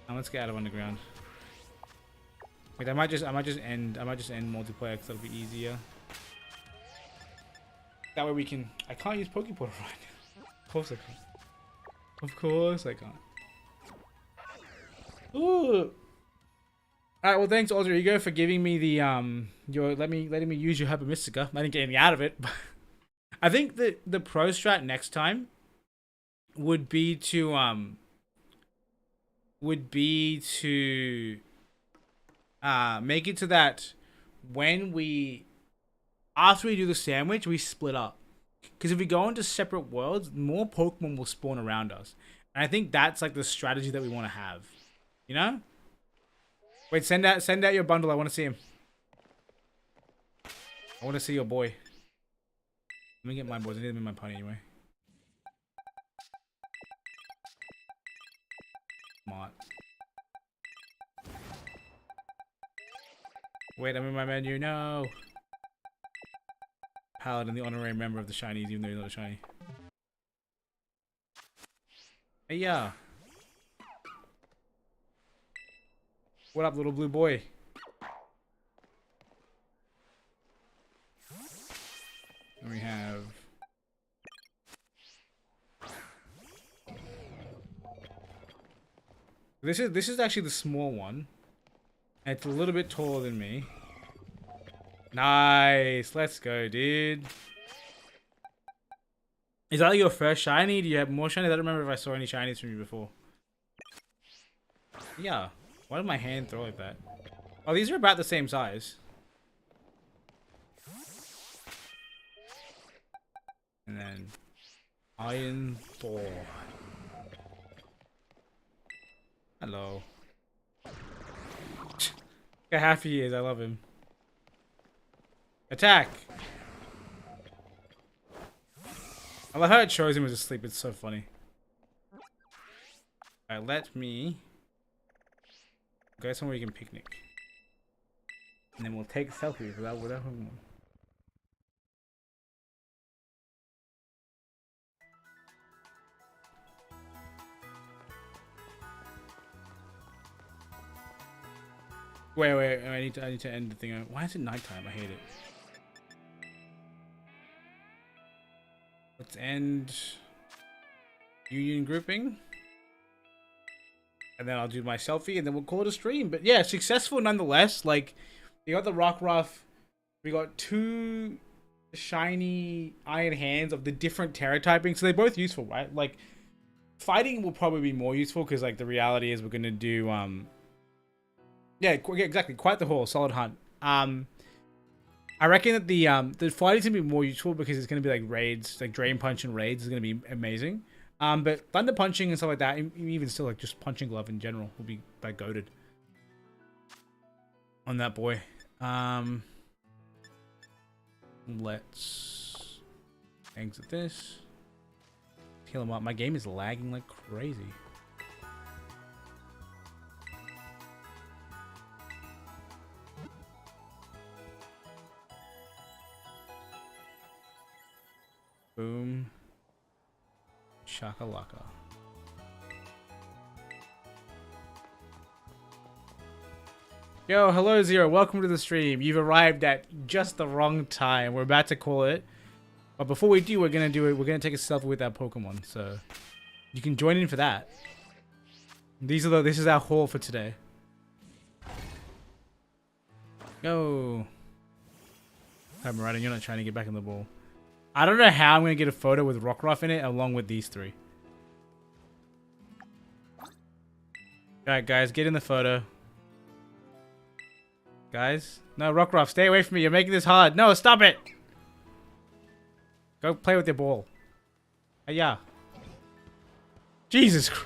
Now let's get out of underground. Wait, I might just end multiplayer because that'll be easier. That way we can... I can't use Pokeportal right now. Of course I can't. Of course I can't. Ooh! Alright, well thanks Alter Ego for giving me the letting me use your Herba Mystica. I didn't get anything out of it, but I think that the pro strat next time would be to make it so that when after we do the sandwich, we split up. Because if we go into separate worlds, more Pokemon will spawn around us. And I think that's like the strategy that we want to have. You know? Wait, send out your bundle. I want to see him. I want to see your boy. Let me get my boys. I need them in my pony anyway. Smart. Wait, I'm in my menu. No. Paladin, the honorary member of the shinies, even though he's not a shiny. Hey, yeah. What up, little blue boy? And we have... This is actually the small one. And it's a little bit taller than me. Nice. Let's go, dude. Is that your first shiny? Do you have more shinies? I don't remember if I saw any shinies from you before. Yeah. Why did my hand throw like that? Oh, these are about the same size. And then Iron Thor. Hello. Look how happy he is. I love him. Attack! I love how it shows him as asleep. It's so funny. Alright, let me go somewhere you can picnic. And then we'll take selfies without whatever we want. Wait, I need to end the thing. Why is it nighttime? I hate it. Let's end Union grouping. And then I'll do my selfie, and then we'll call it a stream. But yeah, successful nonetheless. Like, we got the Rockruff. We got 2 shiny iron hands of the different Terra typing. So they're both useful, right? Like, fighting will probably be more useful because, like, the reality is we're going to do, yeah, exactly. Quite the haul. Solid hunt. I reckon that the fighting's going to be more useful because it's going to be, like, raids. Like, Drain Punch and raids is going to be amazing. But thunder punching and stuff like that, even still, like, just punching glove in general will be, like, goated on that boy. Let's exit this. Heal him up. My game is lagging like crazy. Boom. Shakalaka. Yo, hello Zero, welcome to the stream. You've arrived at just the wrong time. We're about to call it. But before we do, we're gonna take a selfie with our Pokemon, so you can join in for that. This is our haul for today. Go. I'm right, and you're not trying to get back in the ball. I don't know how I'm gonna get a photo with Rockruff in it along with these 3. Alright guys, get in the photo. Guys? No, Rockruff, stay away from me. You're making this hard. No, stop it! Go play with your ball. Yeah. Jesus Christ.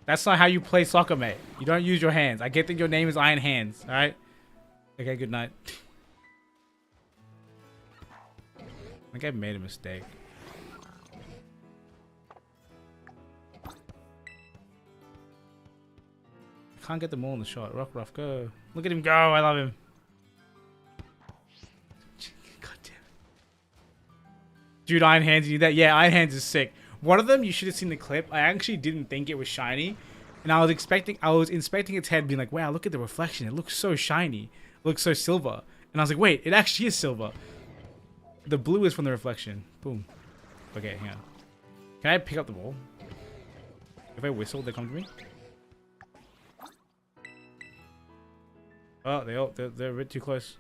That's not how you play soccer, mate. You don't use your hands. I get that your name is Iron Hands, alright? Okay, good night. I think I've made a mistake. I can't get them all in the shot. Rockruff, go. Look at him go. I love him. God damn it. Dude, Iron Hands, you do that? Yeah, Iron Hands is sick. One of them, you should have seen the clip. I actually didn't think it was shiny. And I was inspecting its head being like, wow, look at the reflection. It looks so shiny. It looks so silver. And I was like, wait, it actually is silver. The blue is from the reflection. Boom. Okay, hang on. Can I pick up the ball? If I whistle, they come to me? Oh, they're a bit too close.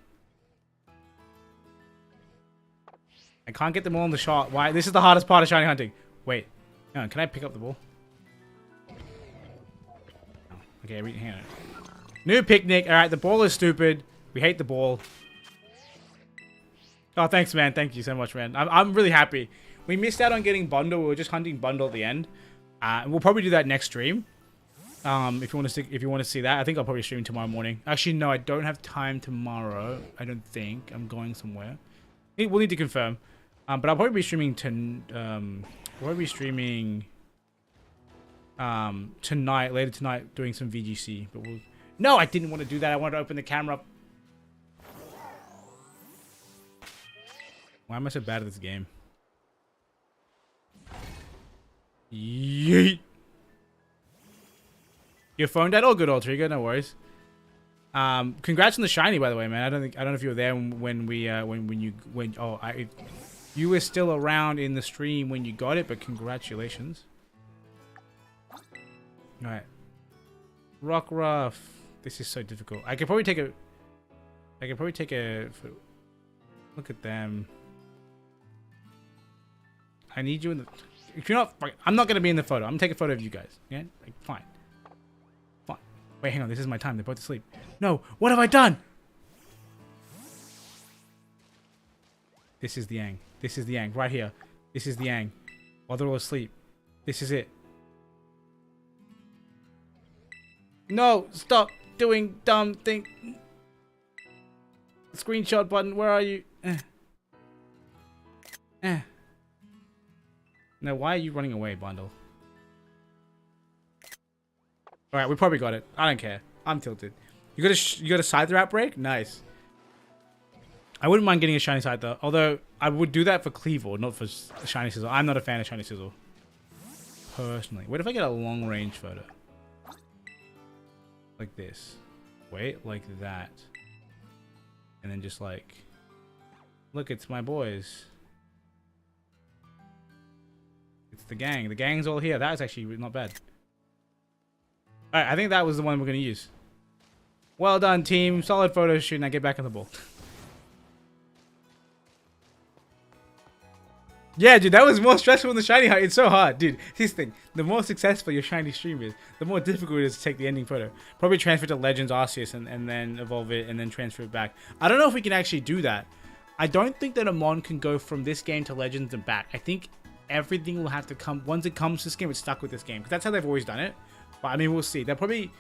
I can't get them all in the shot. Why? This is the hardest part of shiny hunting. Wait. Hang on, can I pick up the ball? Oh, okay, hang on. New picnic. Alright, the ball is stupid. We hate the ball. Oh, thanks, man. Thank you so much, man. I'm really happy. We missed out on getting bundle. We were just hunting bundle at the end. We'll probably do that next stream. If you want to see that, I think I'll probably stream tomorrow morning. Actually, no, I don't have time tomorrow. I don't think I'm going somewhere. We'll need to confirm. But I'll probably be streaming tonight, later tonight, doing some VGC. But we'll. No, I didn't want to do that. I wanted to open the camera up. Why am I so bad at this game? Yeet. Your phone died? Oh, good, old Trigger. No worries. Congrats on the shiny, by the way, man. I don't know if you were there when you were still around in the stream when you got it, but congratulations. All right, Rockruff. This is so difficult. I could probably take a. Look at them. I need you in the. If you're not, I'm not gonna be in the photo. I'm gonna take a photo of you guys. Yeah, like, fine. Wait, hang on. This is my time. They're both asleep. No. What have I done? This is the Yang. This is the Yang. Right here. This is the Yang. While they're all asleep. This is it. No. Stop doing dumb thing. Screenshot button. Where are you? Now, why are you running away, Bundle? Alright, we probably got it. I don't care. I'm tilted. You got a Scyther outbreak? Nice. I wouldn't mind getting a shiny Scyther. Although, I would do that for Cleavor, not for Shiny Sizzle. I'm not a fan of Shiny Sizzle. Personally. What if I get a long range photo? Like this. Wait, like that. And then just like... Look, it's my boys. It's the gang. The gang's all here. That is actually not bad. Alright, I think that was the one we're going to use. Well done, team. Solid photo shoot. Now get back on the ball. Yeah, dude, that was more stressful than the shiny hunt. It's so hard, dude. This thing, the more successful your shiny stream is, the more difficult it is to take the ending photo. Probably transfer to Legends Arceus and then evolve it and then transfer it back. I don't know if we can actually do that. I don't think that a Mon can go from this game to Legends and back. I think everything will have to come, once it comes to this game, it's stuck with this game. Because that's how they've always done it. But I mean, we'll see. They'll probably,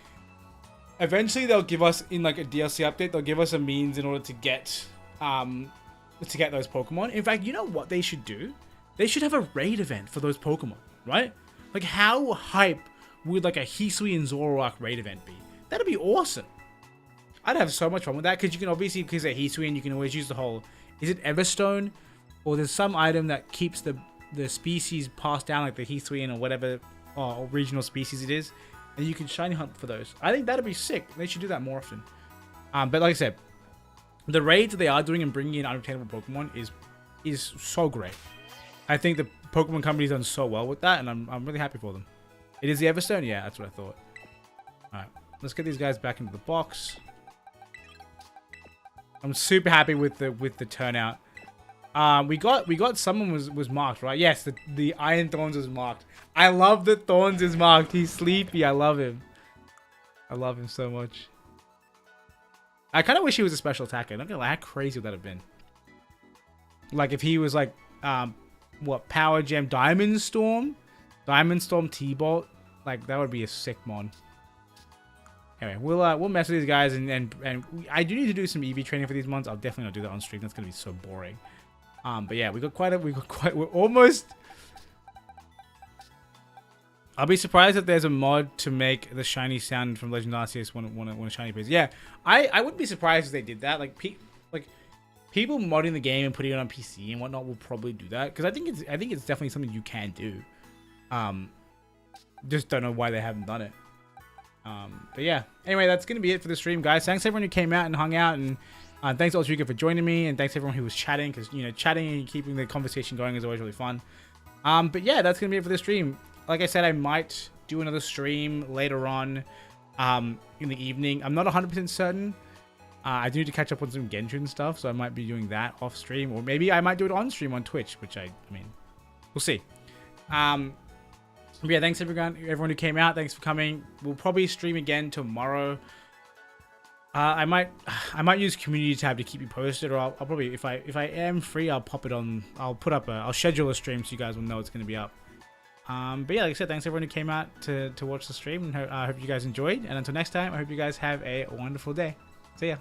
eventually they'll give us, in like a DLC update, they'll give us a means in order to get those Pokemon. In fact, you know what they should do? They should have a raid event for those Pokemon, right? Like, how hype would like a Hisui and Zoroark raid event be? That'd be awesome. I'd have so much fun with that, because you can obviously, because they're Hisuian, you can always use the whole, is it Everstone? Or there's some item that keeps the species passed down, like the Hisuian or whatever or regional species it is, and you can shiny hunt for those. I think that'd be sick. They should do that more often. But like I said, the raids that they are doing and bringing in unobtainable Pokemon is so great. I think the Pokemon company's done so well with that, and I'm really happy for them. It is the Everstone? Yeah, that's what I thought. Alright, let's get these guys back into the box. I'm super happy with the turnout. We got someone was marked, right? Yes, the Iron Thorns was marked. I love that Thorns is marked. He's sleepy. I love him. I love him so much. I kind of wish he was a special attacker. Not gonna lie, how crazy would that have been? Like if he was like, what, Power Gem Diamond Storm T-Bolt, like that would be a sick mon. Anyway, we'll mess with these guys and I do need to do some EV training for these mons. I'll definitely not do that on stream. That's gonna be so boring. But yeah, we're almost. I'll be surprised if there's a mod to make the shiny sound from Legend Arceus when a shiny appears. Yeah, I wouldn't be surprised if they did that. Like people modding the game and putting it on PC and whatnot will probably do that, because I think it's definitely something you can do. Just don't know why they haven't done it. But yeah, anyway, that's gonna be it for the stream, guys. Thanks everyone who came out and hung out, and thanks Ultrika for joining me, and thanks everyone who was chatting, because you know, chatting and keeping the conversation going is always really fun. But yeah, that's gonna be it for the stream. Like I said, I might do another stream later on in the evening. I'm not 100% certain. I do need to catch up on some Genshin stuff, so I might be doing that off stream, or maybe I might do it on stream on Twitch, which I mean, we'll see. But yeah, thanks everyone who came out. Thanks for coming. We'll probably stream again tomorrow. I might use community tab to keep you posted, or I'll probably, if I am free, I'll pop it on. I'll schedule a stream so you guys will know it's going to be up. But yeah, like I said, thanks everyone who came out to watch the stream, and I hope you guys enjoyed. And until next time, I hope you guys have a wonderful day. See ya.